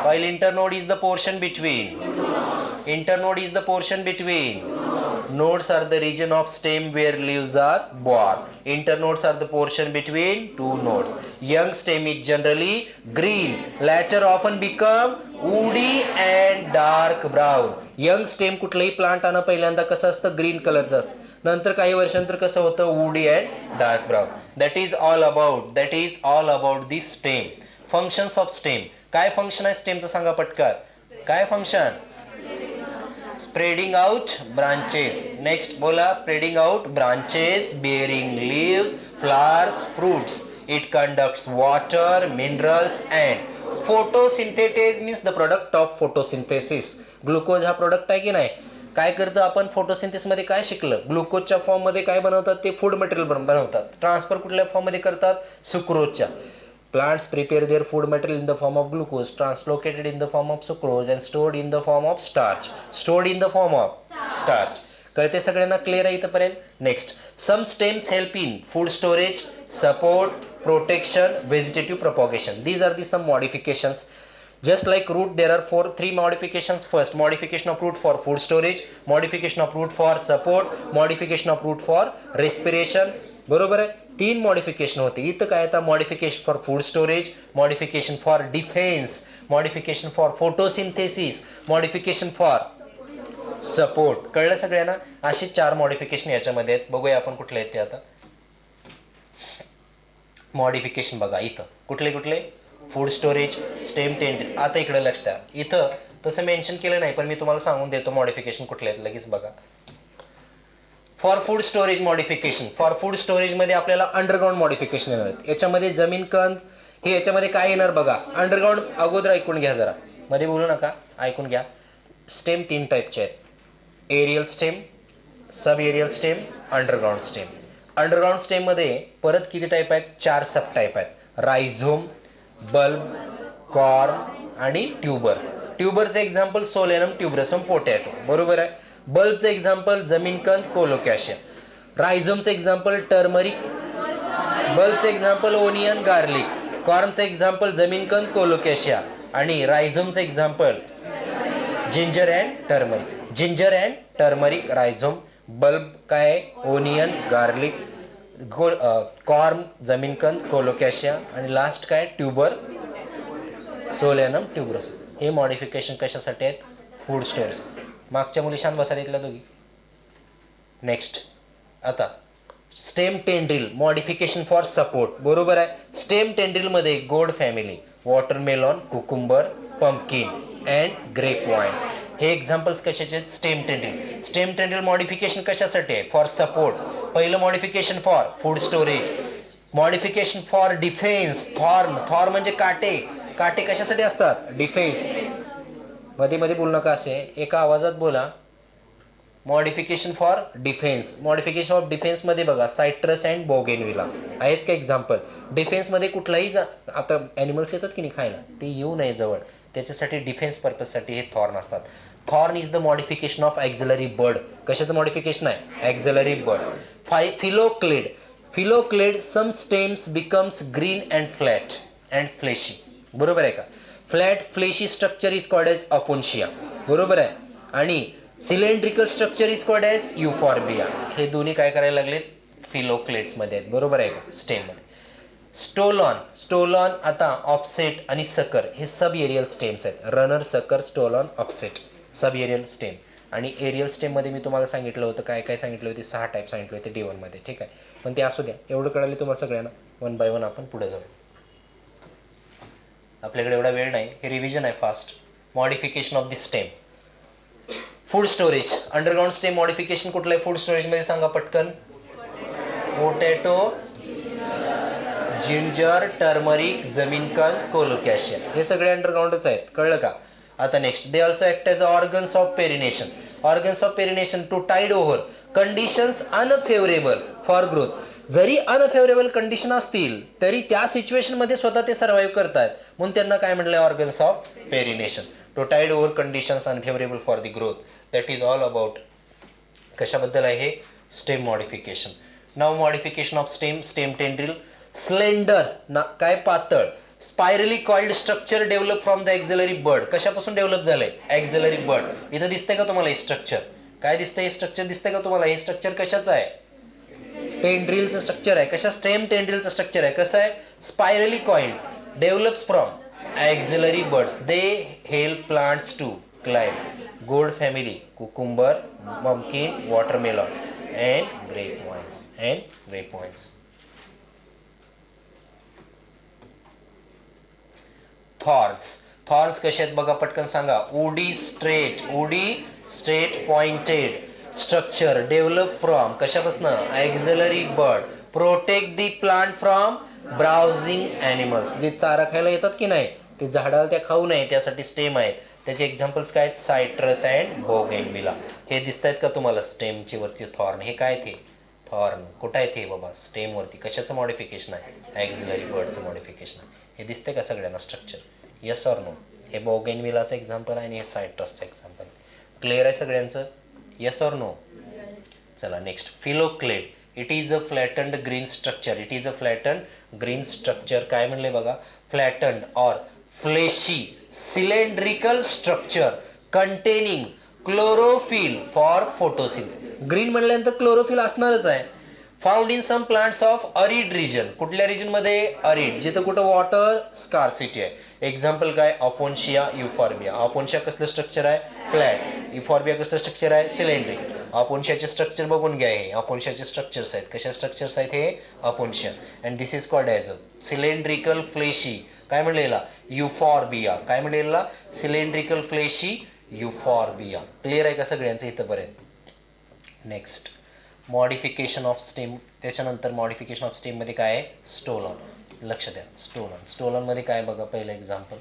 While internode is the portion between. Internode is the portion between. Nodes are the region of stem where leaves are born. Internodes are the portion between two nodes. Young stem is generally green. Later often become woody and dark brown. Young stem कुठलाही plant आणा पहिल्यांदा कसं असतं? Green कलरचं असतं. नंतर काही वर्षांतर कसं होतं? Woody and dark brown. That is all about the stem. Functions of stem. काय फंक्शन आहे स्टेमचं सांगा पटकन? काय function? Spreading out branches. Next बोला, spreading out branches bearing leaves, flowers, fruits. It conducts water, minerals and photosynthesis means the product of photosynthesis. Glucose हा product आहे की नाही. काय करतं आपण फोटोसिंथेसिस मध्ये काय शिकलं, ग्लुकोजच्या फॉर्म मध्ये काय बनवतात ते फूड मटेरियल बनवतात. ट्रान्सफर कुठल्या फॉर्म मध्ये करतात, सुक्रोजच्या. Plants prepare their food material in the form of glucose, translocated in the form of sucrose and stored in the form of starch. Stored in the form of starch. कळते सगळ्यांना, clear आहे इथपर्यंत. Next, some stems help in food storage, support, protection, vegetative propagation. These are the some modifications. Just like root, there are three modifications. First, modification of root for food storage, modification of root for support, modification of root for respiration. बरोबर आहे, 3 modification होते. इथं काय आता, modification for food storage, modification for defence, modification for photosynthesis, modification for support. कळलं सगळ्यांना. अशी 4 modification याच्यामध्ये आहेत. बघूया आपण कुठले आहेत ते आता. मॉडिफिकेशन बघा इथं कुठले कुठले, फूड स्टोरेज, स्टेम टेंड. आता इकडे लक्ष द्या, इथं तसं मेन्शन केलं नाही पण मी तुम्हाला सांगून देतो मॉडिफिकेशन कुठले आहेत लगेच बघा. For food storage modification, for food storage मध्ये आपल्याला अंडरग्राऊंड मॉडिफिकेशन येणार आहेत. याच्यामध्ये जमीन कंद हे याच्यामध्ये काय येणार बघा. अंडरग्राऊंड अगोदर ऐकून घ्या, जरा मध्ये बोलू नका, ऐकून घ्या. स्टेम 3 टाईपचे आहेत, aerial stem, sub aerial stem, underground stem. Underground stem मध्ये परत किती टाईप आहेत, 4 सब टाईप आहेत. रायझोम, बल्ब, कॉर्म आणि ट्यूबर. ट्यूबरचं एक्झाम्पल सोलेनम ट्यूबरसम पोटॅटो. बरोबर आहे. बल्बचं एक्झाम्पल जमीनकंद कोलोकॅशिया. रायझोमचं एक्झाम्पल टर्मरिक. बल्बचं एक्झाम्पल ओनियन गार्लिक. कॉर्मचं एक्झाम्पल जमीनकंद कोलोकॅशिया. आणि रायझोमचं example ginger and turmeric. Ginger and turmeric rhizome. Bulb काय, ओनियन गार्लिक. कॉर्म जमीनकंद कोलोकॅशिया. आणि लास्ट काय, ट्यूबर सोलेनम ट्यूबरस. हे मॉडिफिकेशन कशासाठी आहेत, फूड स्टोरेज. मागच्या मुली शांत बसा इथल्या दोघी. नेक्स्ट आता stem tendril modification for support. बरोबर आहे. स्टेम टेंड्रिल मध्ये gourd family, watermelon, cucumber, pumpkin and grape vines. हे एक्झाम्पल्स कशाचे आहेत, stem tendril. Stem tendril modification कशासाठी आहे, फॉर सपोर्ट. पहिलं modification for food storage. Modification for defence, thorn. Thorn म्हणजे काटे. काटे कशासाठी असतात, डिफेन्स. मध्ये मध्ये बोलू नका, असे एका आवाजात बोला. Modification for defence. Modification of defence मध्ये बघा, सायट्रस अँड बोगेनविला आहेत का एक्झाम्पल. डिफेन्स मध्ये कुठलाही आता ॲनिमल्स येतात की नाही खायला, ते येऊ नये जवळ, त्याच्यासाठी डिफेन्स पर्पजसाठी हे थॉर्न असतात. Thorn is the modification of axillary bud. कशाचं मॉडिफिकेशन आहे, axillary bud. Phylloclade. Phylloclade some stems becomes green and flat and fleshy. बरोबर आहे का. Flat fleshy structure is called as opuntia. बरोबर आहे. आणि cylindrical structure is called as euphorbia. हे दोन्ही काय करायला लागले, फिलोक्लेट्स मध्ये आहेत. बरोबर आहे का, स्टेम मध्ये. स्टोलॉन. स्टोलॉन आता ऑफसेट आणि सकर हे सब एरियल स्टेम्स आहेत. Runner, sucker, stolon, offset sub aerial stem. आणि एरियल स्टेम मध्ये मी तुम्हाला सांगितलं होतं, काय काय सांगितलं होते, 6 टाईप सांगितले होते D1 मध्ये. ठीक आहे, पण ते असू द्या, एवढं कळाले तुम्हाला सगळ्यांना. 1 बाय 1 आपण पुढे जाऊ. आपल्याकडे एवढा वेळ नाही, हे रिव्हिजन आहे fast. Modification of the stem. Food storage. Underground stem modification कुठलं आहे फूड स्टोरेज मध्ये सांगा पटकन. पोटॅटो, जिंजर, टर्मरिक, जमीनकंद, कोलोकॅशिया. हे सगळे अंडरग्राउंडच आहेत. कळलं का. आता next, they also act as organs of perennation. Organs of perennation to tide over conditions unfavourable for growth. जरी अनफेवरेबल कंडिशन असतील तरी त्या सिच्युएशन मध्ये स्वतः ते सर्व्हाइव्ह करतात, म्हणून त्यांना काय म्हटलंय, organs of perennation. To tide over conditions unfavourable for the growth. That is all about कशाबद्दल आहे हे, स्टेम मॉडिफिकेशन. नाव modification of stem. Stem tendril slender ना, काय पातळ, spirally coiled structure develop from the axillary bud. कशापासून develop झालंय, axillary bud. इथं दिसतंय का तुम्हाला हे स्ट्रक्चर, काय दिसतंय, हे स्ट्रक्चर दिसतंय का तुम्हाला. हे स्ट्रक्चर कशाचं आहे, टेंड्रिलचं स्ट्रक्चर आहे. कशा, स्टेम टेंड्रिलचं स्ट्रक्चर आहे. कसं आहे, spirally coiled, develops from axillary buds. They help plants to climb. Gourd family, cucumber, pumpkin, watermelon and grape vines. Thorns. Thorns कसे आहेत बघा पटकन सांगा. Woody straight. Woody straight pointed structure develop from कशापासून axillary bud protect the plant from browsing animals. जे चारा खायला येतात की नाही ते झाडाला त्या खाऊ नये त्यासाठी स्टेम आहेत. त्याचे एक्झाम्पल्स काय आहेत सायट्रस अँड बोगेनविला. हे दिसत आहेत का तुम्हाला स्टेमची वरती थॉर्न. हे काय ते थॉर्न कुठं आहे ते बाबा स्टेम वरती. कशाचं मॉडिफिकेशन आहे ॲक्झिलरी बर्डचं मॉडिफिकेशन आहे. हे दिसते का सगळ्यांना स्ट्रक्चर. Yes or no. हे बोगेनविलाचं एक्झाम्पल आहे आणि हे सायट्रसचं एक्झाम्पल. क्लिअर आहे सगळ्यांचं. Yes or no. चला next phylloclade. It is a flattened green structure. It is a flattened green structure. काय म्हणले बघा flattened or fleshy cylindrical structure containing chlorophyll for photosynthesis. Green म्हणल्यानंतर क्लोरोफिल असणारच आहे. Found in some plants of arid region. कुठल्या region मध्ये arid जिथं कुठं वॉटर स्कार्सिटी आहे. एक्झाम्पल काय अपोन्शिया युफॉर्बिया. अपोन्शिया कसलं स्ट्रक्चर आहे फ्लॅट. युफॉर्बिया कसलं स्ट्रक्चर आहे सिलेंड्रिकल. अपोन्शियाचे स्ट्रक्चर बघून घ्या. हे अपोन्शियाचे स्ट्रक्चर्स आहेत. कशा स्ट्रक्चर्स आहेत हे opuntia. And this is called as a cylindrical fleshy. काय म्हणलेला युफॉर्बिया. काय म्हणलेला सिलेंड्रिकल फ्लेशी युफॉर्बिया. क्लिअर आहे का सगळ्यांचं इथंपर्यंत. Next modification of stem. त्याच्यानंतर मॉडिफिकेशन ऑफ स्टेम मध्ये काय आहे स्टोलन. लक्ष द्या स्टोलन. स्टोलन मध्ये काय बघा पहिलं example.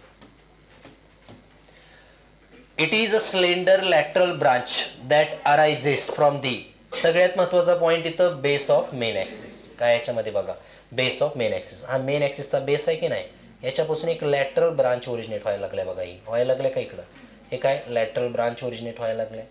It is a slender lateral branch that arises from दी. सगळ्यात महत्वाचा पॉईंट इथं बेस ऑफ मेन ॲक्सिस. काय याच्यामध्ये बघा बेस ऑफ मेन ॲक्सिस. हा मेन ॲक्सिसचा बेस आहे की नाही याच्यापासून एक लॅटरल ब्रांच ओरिजिनेट व्हायला लागल्या बघा. ही व्हायला लागल्या का इकडं. हे काय लॅटरल ब्रांच ओरिजिनेट व्हायला लागल्या.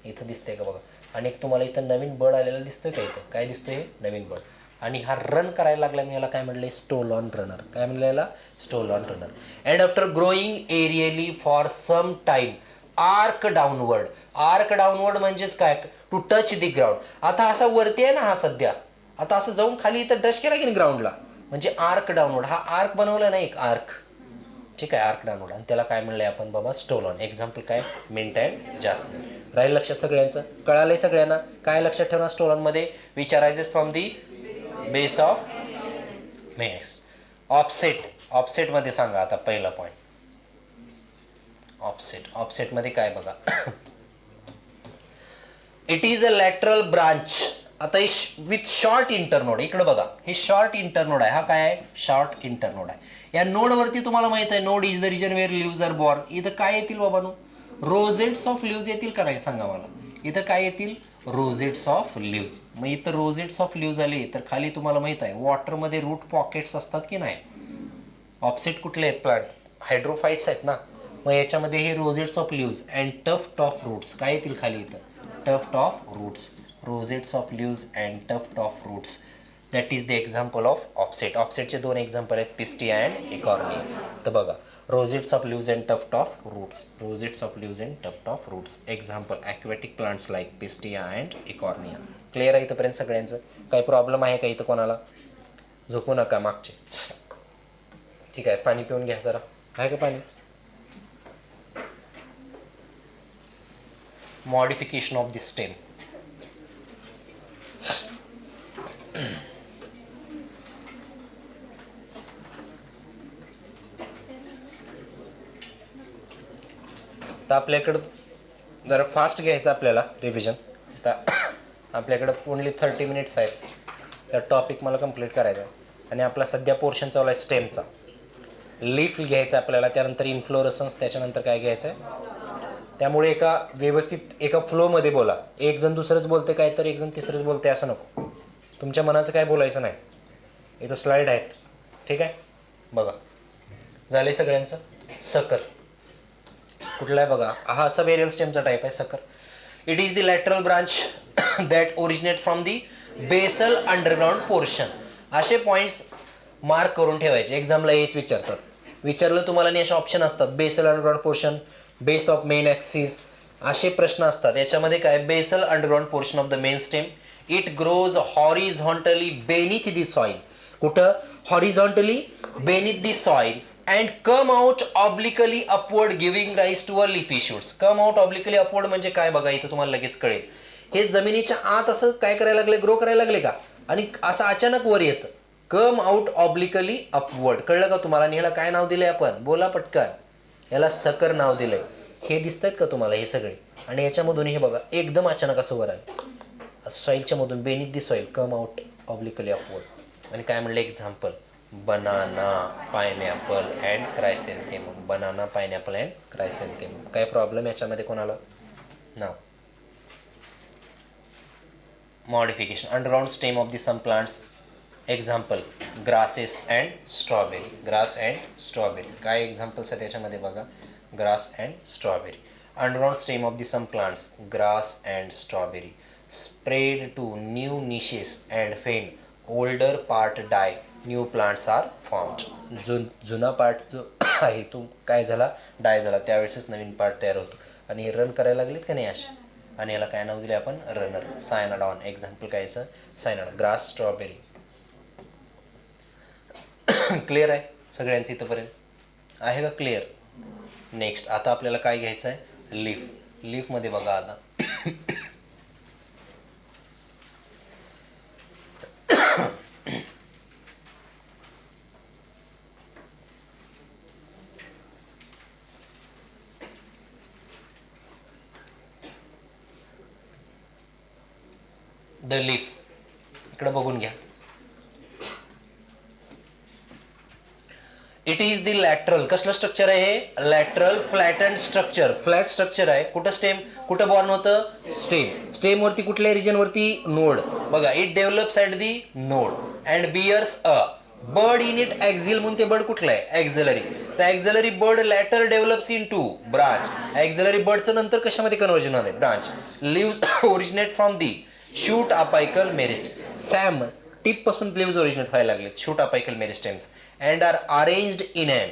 इथं दिसतंय का बघा. आणि एक तुम्हाला इथं नवीन बर्ड आलेला दिसतोय का इथं काय दिसतोय हे नवीन बर्ड. आणि हा रन करायला लागला मी याला काय म्हणले स्टोलॉन रनर. काय म्हणलं याला stolon runner. And after growing aerially for some time arch downward. Arch downward म्हणजेच काय टू टच दी ग्राउंड. आता असा वरती आहे ना हा सध्या. आता असं जाऊन खाली इथं टच केला की ग्राउंडला म्हणजे आर्क डाऊनवर्ड. हा आर्क बनवला नाही एक आर्क. ठीक आहे आर्क डाऊनवर्ड. आणि त्याला काय म्हणलंय आपण बाबा स्टोलॉन. एक्झाम्पल काय मिंट अँड जास्मिन. राहील लक्षात सगळ्यांचं. कळालंय सगळ्यांना. काय लक्षात ठेवणार स्टोलॉन मध्ये which arises from the base of mess. Offset. Offset मध्ये सांगा आता पहिला पॉईंट. ऑफसेट. ऑफसेट मध्ये काय बघा it is a lateral branch. आता हे विथ शॉर्ट इंटरनोड. इकडे बघा हे शॉर्ट इंटरनोड आहे. हा काय आहे शॉर्ट इंटरनोड आहे. या नोड वरती तुम्हाला माहित आहे node is the region where leaves are born. इथं काय येतील बाबांनो रोजेट्स ऑफ लिव्ज येतील का नाही सांगा मला. इथं काय येतील रोजेट्स ऑफ लिव्ज. मग इथं रोजेट्स ऑफ लिव्ज आले तर खाली तुम्हाला माहित आहे वॉटरमध्ये रूट पॉकेट्स असतात की नाही. ऑफसेट कुठले आहेत प्लांट हायड्रोफाइट्स आहेत ना. मग याच्यामध्ये हे rosettes of leaves and tuft of roots काय येतील खाली इथं tuft of roots. Rosettes of leaves and tuft of roots that is the example of offset. ऑफसेटचे दोन एक्झाम्पल आहेत पिस्टिया अँड इकॉर्निया. तर बघा rosettes of leaves and tuft of roots. Rosettes of leaves and tuft of roots. Example aquatic plants like pistia and eichhornia. Clear आहे इथंपर्यंत सगळ्यांचं. काही problem आहे का इथं कोणाला. झोपू नका मागचे. ठीक आहे पाणी पिऊन घ्या जरा. आहे का पाणी. Modification of the stem. तर आपल्याकडं जरा फास्ट घ्यायचं आपल्याला रिव्हिजन. तर आपल्याकडं ओनली 30 मिनिट्स आहेत. तर टॉपिक मला कंप्लीट करायचा आहे. आणि आपला सध्या पोर्शन चालू आहे स्टेमचा. लीफ घ्यायचा आपल्याला. त्यानंतर इन्फ्लोरसन्स. त्याच्यानंतर काय घ्यायचं आहे. त्यामुळे एका व्यवस्थित एका फ्लोमध्ये बोला. एक जण दुसरंच बोलते काय तर एक जण तिसरंच बोलते असं नको. तुमच्या मनाचं काय बोलायचं नाही. इथं स्लाईड आहेत. ठीक आहे बघा झाले सगळ्यांचं. सकर कुठला आहे बघा. हा असा वेरियल स्टेमचा टाईप आहे sucker. It is the lateral branch that originate from the basal underground portion. असे पॉईंट्स मार्क करून ठेवायचे. एक्झामला हेच विचारतात. विचारलं तुम्हाला आणि असे ऑप्शन असतात basal underground portion base of main axis असे प्रश्न असतात. याच्यामध्ये काय basal underground portion of the main stem. It grows horizontally beneath the soil. कुठं horizontally beneath the soil and come out obliquely upward giving rise to a leafy shoots. Come out obliquely upward म्हणजे काय बघा इथं तुम्हाला लगेच कळेल. हे जमिनीच्या आत असं काय करायला लागले ग्रो करायला लागले का आणि असं अचानक वर येतं. कम आउट ऑब्लिकली अपवर्ड. कळलं का तुम्हाला. आणि ह्याला काय नाव दिलंय आपण बोला पटकन. याला सकर नाव दिलंय. हे दिसत आहेत का तुम्हाला हे सगळे. आणि याच्यामधून हे बघा एकदम अचानक असं वर आहे, सॉईलच्या मधून beneath the soil come out obliquely upward. आणि काय म्हणलं example, banana, pineapple and chrysanthemum. Banana, pineapple and chrysanthemum. काय प्रॉब्लेम याच्यामध्ये कोणाला? नाव modification underground stem of the some plants. Example grasses and strawberry. Grass and strawberry. काय examples आहेत याच्यामध्ये बघा, grass and strawberry. Underground stem of the some plants, grass and strawberry. Spread to new niches and fend older part die, new plants R formed. जुना part जो आहे तो काय झाला, डाय झाला, त्यावेळेसच नवीन पार्ट तयार होतो. आणि रन करायला लागलेत का नाही असे, आणि याला काय नाव दिले आपण, रनर. सायनाडॉन. एक्झाम्पल काय याचं, सायनाडॉन. Grass, strawberry. क्लिअर आहे सगळ्यांचं इथंपर्यंत? आहे का क्लिअर? नेक्स्ट आता आपल्याला काय घ्यायचं आहे, लीफ. लीफमध्ये बघा आता द लीफ. इकडे बघून घ्या. It is the lateral. कसलं स्ट्रक्चर आहे हे, lateral flatten structure. Flat structure आहे. कुठं स्टेम, कुठं बॉर्न होतं, स्टेम. स्टेम वरती कुठल्या रिजन वरती, नोड. बघा it develops at the node and bears a bud in it axil. म्हणून ते बर्ड कुठलं आहे, ॲक्झिलरी. तर axillary bud later develops into branch. Axillary बर्डचं नंतर कशामध्ये कन्वर्जन होणार आहे, branch. Leaves originate from the shoot apical meristem. SAM tip पासून लिव्स ओरिजिनेट व्हायला लागले, shoot apical meristems. and are arranged in an.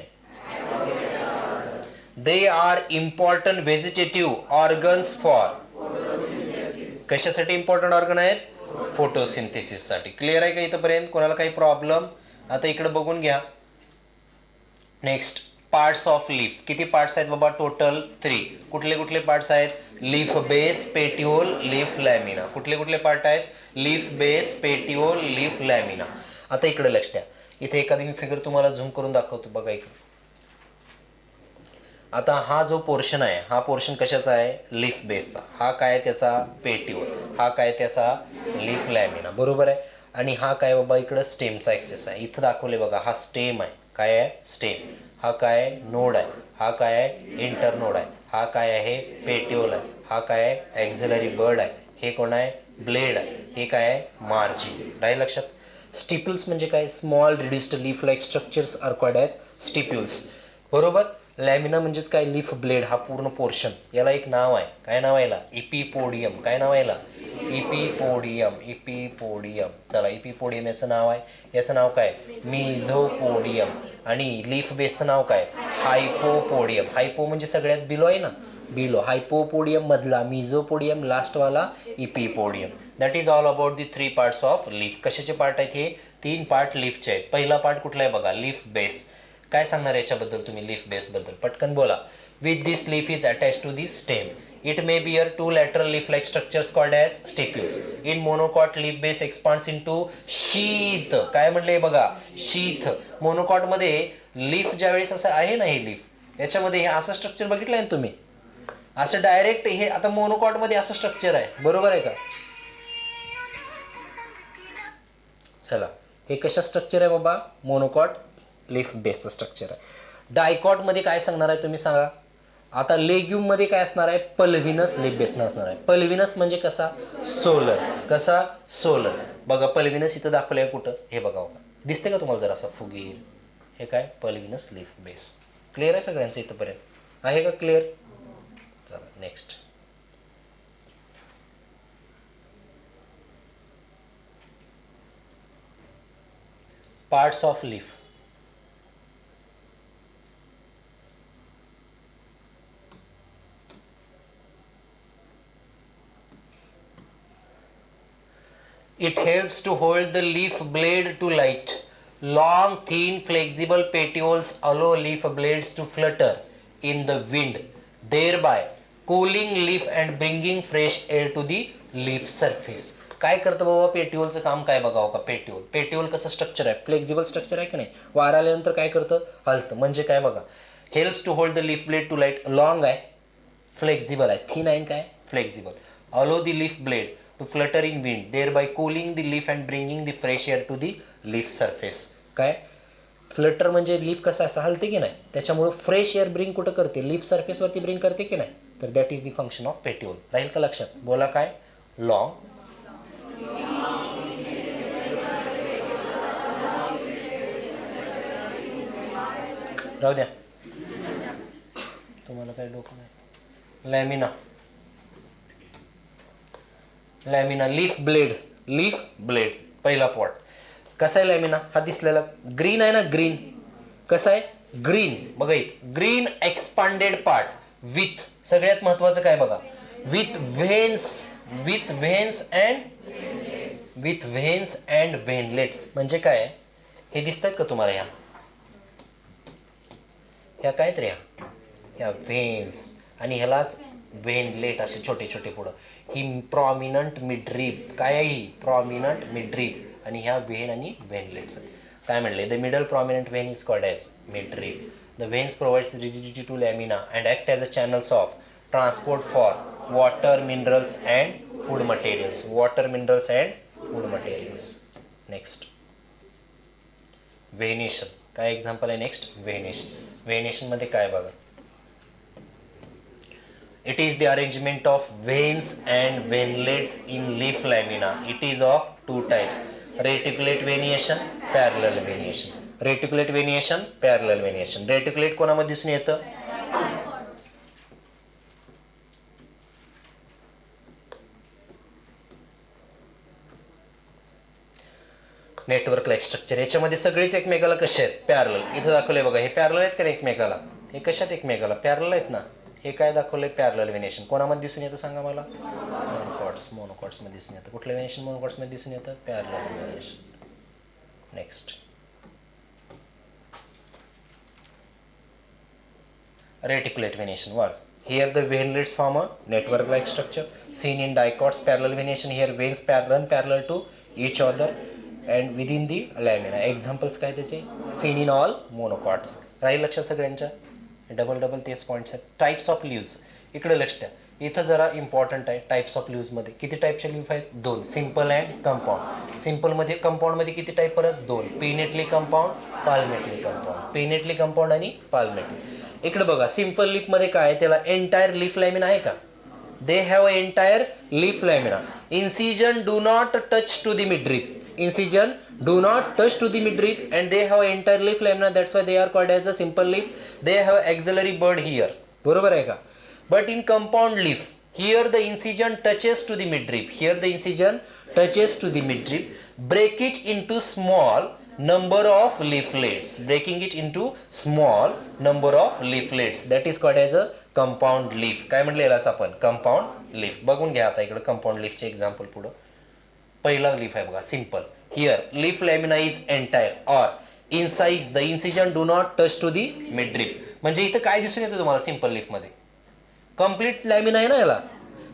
They are important vegetative organs for. कशासाठी important organ आहेत, फोटोसिंथेसिस साठी. क्लिअर आहे का इथपर्यंत? कोणाला काही प्रॉब्लेम? आता इकडे बघून घ्या. Next parts of leaf. किती पार्ट्स आहेत बाबा, टोटल 3. कुठले कुठले पार्ट्स आहेत, leaf base, petiole, leaf lamina. कुठले कुठले पार्ट आहेत, leaf base, petiole, leaf lamina. आता इकडे लक्ष द्या. इथे एखादी मी फिगर तुम्हाला झूम करून दाखवतो बघा इकडे. आता हा जो पोर्शन आहे, हा पोर्शन कशाचा आहे, लीफ बेसचा. हा काय त्याचा, पेटिओल. हा काय त्याचा, लीफ लॅमिना. बरोबर आहे. आणि हा काय बाबा इकडं स्टेमचा ऍक्सेस आहे. इथं दाखवले बघा, हा स्टेम आहे. काय आहे, स्टेम. हा काय नोड आहे. हा काय आहे, इंटरनोड आहे. हा काय आहे, पेटिओल आहे. हा काय आहे, ॲक्झिलरी बर्ड आहे. हे कोण आहे, ब्लेड आहे. हे काय आहे, मार्जिन. राहील लक्षात? स्टिप्युल्स म्हणजे काय, small reduced leaf like structures are called as stipules. बरोबर. लॅमिना म्हणजेच काय, लीफ ब्लेड. हा पूर्ण पोर्शन. याला एक नाव आहे. काय नाव आहे याला, इपिपोडियम. काय नाव आहे याला, इपिपोडियम. इपिपोडियम. चला इपिपोडियम याचं नाव आहे. याचं नाव काय, मिझोपोडियम. आणि लीफ बेसचं नाव काय, हायपोपोडियम. हायपो म्हणजे सगळ्यात बिलो आहे ना, बिलो. हायपोपोडियम मधला, मिझोपोडियम लास्टवाला, epipodium. That is all about the 3 parts of leaf. कशाचे पार्ट आहेत हे, 3 पार्ट लीफचे आहेत. पहिला पार्ट कुठला आहे बघा, लीफ बेस. काय सांगणार याच्याबद्दल तुम्ही, लीफ बेस बद्दल पटकन बोला. With this leaf is attach to the stem. It may bear 2 lateral leaf-like structures called as stipules. In monocot, leaf base expands into sheath. काय म्हणले बघा, शीथ. मोनोकॉट मध्ये लीफ ज्यावेळेस असं आहे ना, हे लीफ याच्यामध्ये हे असं स्ट्रक्चर बघितलंय ना तुम्ही, असं डायरेक्ट. हे आता मोनोकॉट मध्ये असं स्ट्रक्चर आहे. बरोबर आहे का? चला हे कशा स्ट्रक्चर आहे बाबा, मोनोकॉट लीफ बेसचं स्ट्रक्चर आहे. डायकॉट मध्ये काय सांगणार आहे तुम्ही सांगा. आता लेग्युम मध्ये काय असणार आहे, पल्विनस लीफ बेस असणार आहे. पल्विनस म्हणजे कसा, सोलर. कसा, सोलर. बघा पल्विनस इथं दाखवलंय कुठं, हे बघा दिसते का तुम्हाला जरा, असा फुगीर. हे काय, पल्विनस लीफ बेस. क्लिअर आहे सगळ्यांचं इथंपर्यंत? आहे का क्लिअर? चला next. Parts of leaf. It helps to hold the leaf blade to light. Long, thin, flexible petioles allow leaf blades to flutter in the wind, thereby cooling leaf and bringing fresh air to the leaf surface. काय करतं बाबा पेटिओलचं काम, काय बघावं का, petiole. Petiole कसं structure आहे, flexible structure आहे की नाही. वारा आल्यानंतर काय करतं, हलतं. म्हणजे काय बघा, helps to hold the leaf blade to light. Long आहे, फ्लेक्झिबल आहे. थिन आहे काय flexible. Allow the leaf blade to flutter in wind thereby cooling the leaf and bringing the fresh air to the leaf surface. काय flutter म्हणजे leaf कसं असं हलते की नाही, त्याच्यामुळे फ्रेश एअर ब्रिंग कुठं करते, लीफ सरफेसवरती ब्रिंग करते की नाही, तर that is the function of petiole. राहील का लक्षात. बोला काय लॉंग राहू द्या तुम्हाला काय डोकं नाही. लॅमिना लॅमिना लीफ ब्लेड पहिला पॉट कसा आहे लॅमिना. हा दिसलेला ग्रीन आहे ना, ग्रीन कसा आहे ग्रीन. बघा ग्रीन एक्सपांडेड पार्ट विथ सगळ्यात महत्वाचं काय बघा विथ व्हेन्स अँड व्हेनलेट्स. म्हणजे काय हे दिसतात का तुम्हाला. ह्या काय तर ह्या व्हेन्स आणि ह्यालाच व्हेनलेट असे छोटे छोटे पुढं. ही प्रॉमिनंट मिडरीप काय आहे ही प्रॉमिनंट मिडरीप आणि ह्या व्हेन आणि व्हेनलेट्स. काय म्हणले the middle prominent vein is called as midrib. The veins provides rigidity to lamina and act as a channels of transport for water minerals and food materials. Next venation. काय example आहे next venation मध्ये काय बघा. It is the arrangement of veins and venlets in leaf lamina. It is of two types: reticulate veniation, parallel veniation. Reticulate कोणामध्ये दिसून येतं. Network like structure. याच्यामध्ये सगळेच एकमेकाला कसे आहेत पॅरलल. इथं दाखवले बघा हे पॅरलल आहेत का एकमेकाला. हे कशात एकमेकाला पॅरलल आहेत ना. हे काय दाखवलंय पॅरलल व्हेनेशन. कोणामध्ये दिसून येतं सांगा मला. मोनोकॉट्स मध्ये दिसून येतं. कुठलं व्हेनेशन मोनोकॉट्स मध्ये दिसून येतं parallel venation. Next reticulate venation was here the venlets form a network like structure seen in dicots. Parallel venation here veins run parallel to each other and within the lamina. Examples काय त्याचे seen in all monocots. राहील लक्षात सगळ्यांच्या. Double तेच points आहेत. Types of leaves इकडे लक्ष द्या. इथं जरा इम्पॉर्टंट आहे. टाइप्स ऑफ लीव्स मध्ये किती टाइपचे लीव्ह आहेत दोन. Simple and compound. सिंपल मध्ये कंपाऊंड मध्ये किती टाइप परत दोन. पिनेटली कंपाऊंड पिनेटली कंपाऊंड आणि पाल्मेटली. इकडे बघा सिंपल लीफ मध्ये काय त्याला एंटायर लीफ लॅमिना आहे का. They have a entire leaf lamina. Incision do not touch to the midrib. Incision do not touch to the midrib and they have entire leaf lamina. That's why they are called as a simple leaf. They have axillary bud here. बरोबर आहे का. But in compound leaf here the incision touches to the midrib. Break it into small number of leaflets. That is called as a compound leaf. काय म्हटलं यालाच आपण compound leaf. बघून घ्या आता इकडे कंपाऊंड लीफचे एक्झाम्पल पुढं. पहिला लीफ आहे बघा simple. Here leaf lamina is entire or incise the incision do not touch to the midrib. म्हणजे इथं काय दिसून येतं तुम्हाला सिंपल लीफ मध्ये कम्प्लीट लॅमिना आहे ना याला.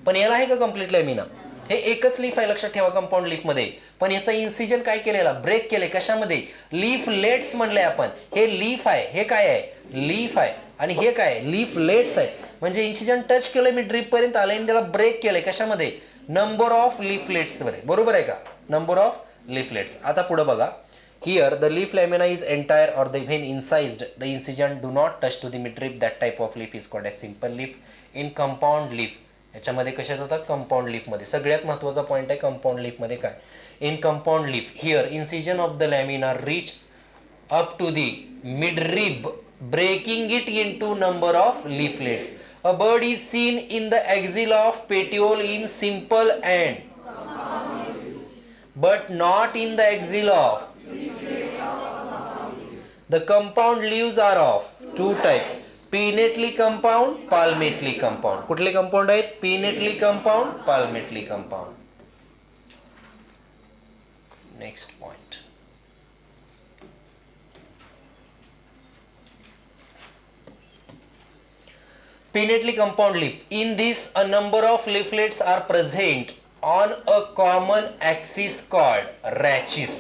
पण याला आहे का कम्प्लीट लॅमिना. हे एकच लीफ आहे लक्षात ठेवा कंपाऊंड लीफ मध्ये. पण याचा इन्सिजन काय केलेला ब्रेक केले कशामध्ये लीफ लेट्स म्हणले आपण. हे लीफ आहे हे काय आहे लीफ आहे आणि हे काय लीफ लेट्स आहे. म्हणजे इन्सिजन टच केलं मिडरीप पर्यंत आलं आणि त्याला ब्रेक केलंय कशामध्ये नंबर ऑफ लीफलेट्स मध्ये. बरोबर आहे का नंबर ऑफ लीफलेट्स. आता पुढे बघा. Here the leaf lamina is entire or the vein incised the incision do not touch to the midrib. That type of leaf is called as simple leaf. In compound leaf याच्यामध्ये कशात होतात compound leaf मध्ये. सगळ्यात महत्वाचा point आहे compound leaf मध्ये काय. In compound leaf here incision of the lamina reach up to the midrib breaking it into number of leaflets. A bird is seen in the axilla of petiole in simple and but not in the axilla of. The compound leaves are of two types: pinnately compound, palmately compound. कुठले compound आहेत pinnately compound, palmately compound. Next point. Pinnately compound leaf. In this, a number of leaflets are present on a common axis called rachis,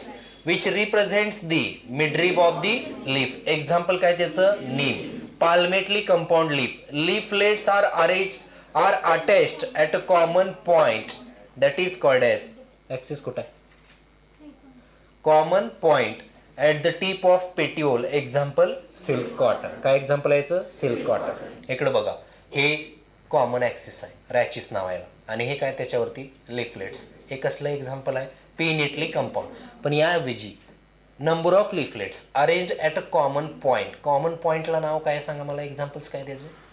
which represents the midrib of the leaf. Example काय त्याचं neem. Palmately compound leaf. Leaflets are are attached at a common point that is called as axis कुठं आहे common point at the tip of petiole example silk cotton. काय example आहे याचं silk cotton. इकडे बघा हे कॉमन ॲक्सिस आहे रॅचिस नावाला आणि हे काय त्याच्यावरती लिफलेट्स. हे कसलं एक्झाम्पल आहे पी नेटली कंपाऊंड. पण याऐवजी number of leaflets arrange at a common point. Common पॉईंटला नाव काय सांगा मला एक्झाम्पल्स काय त्याचे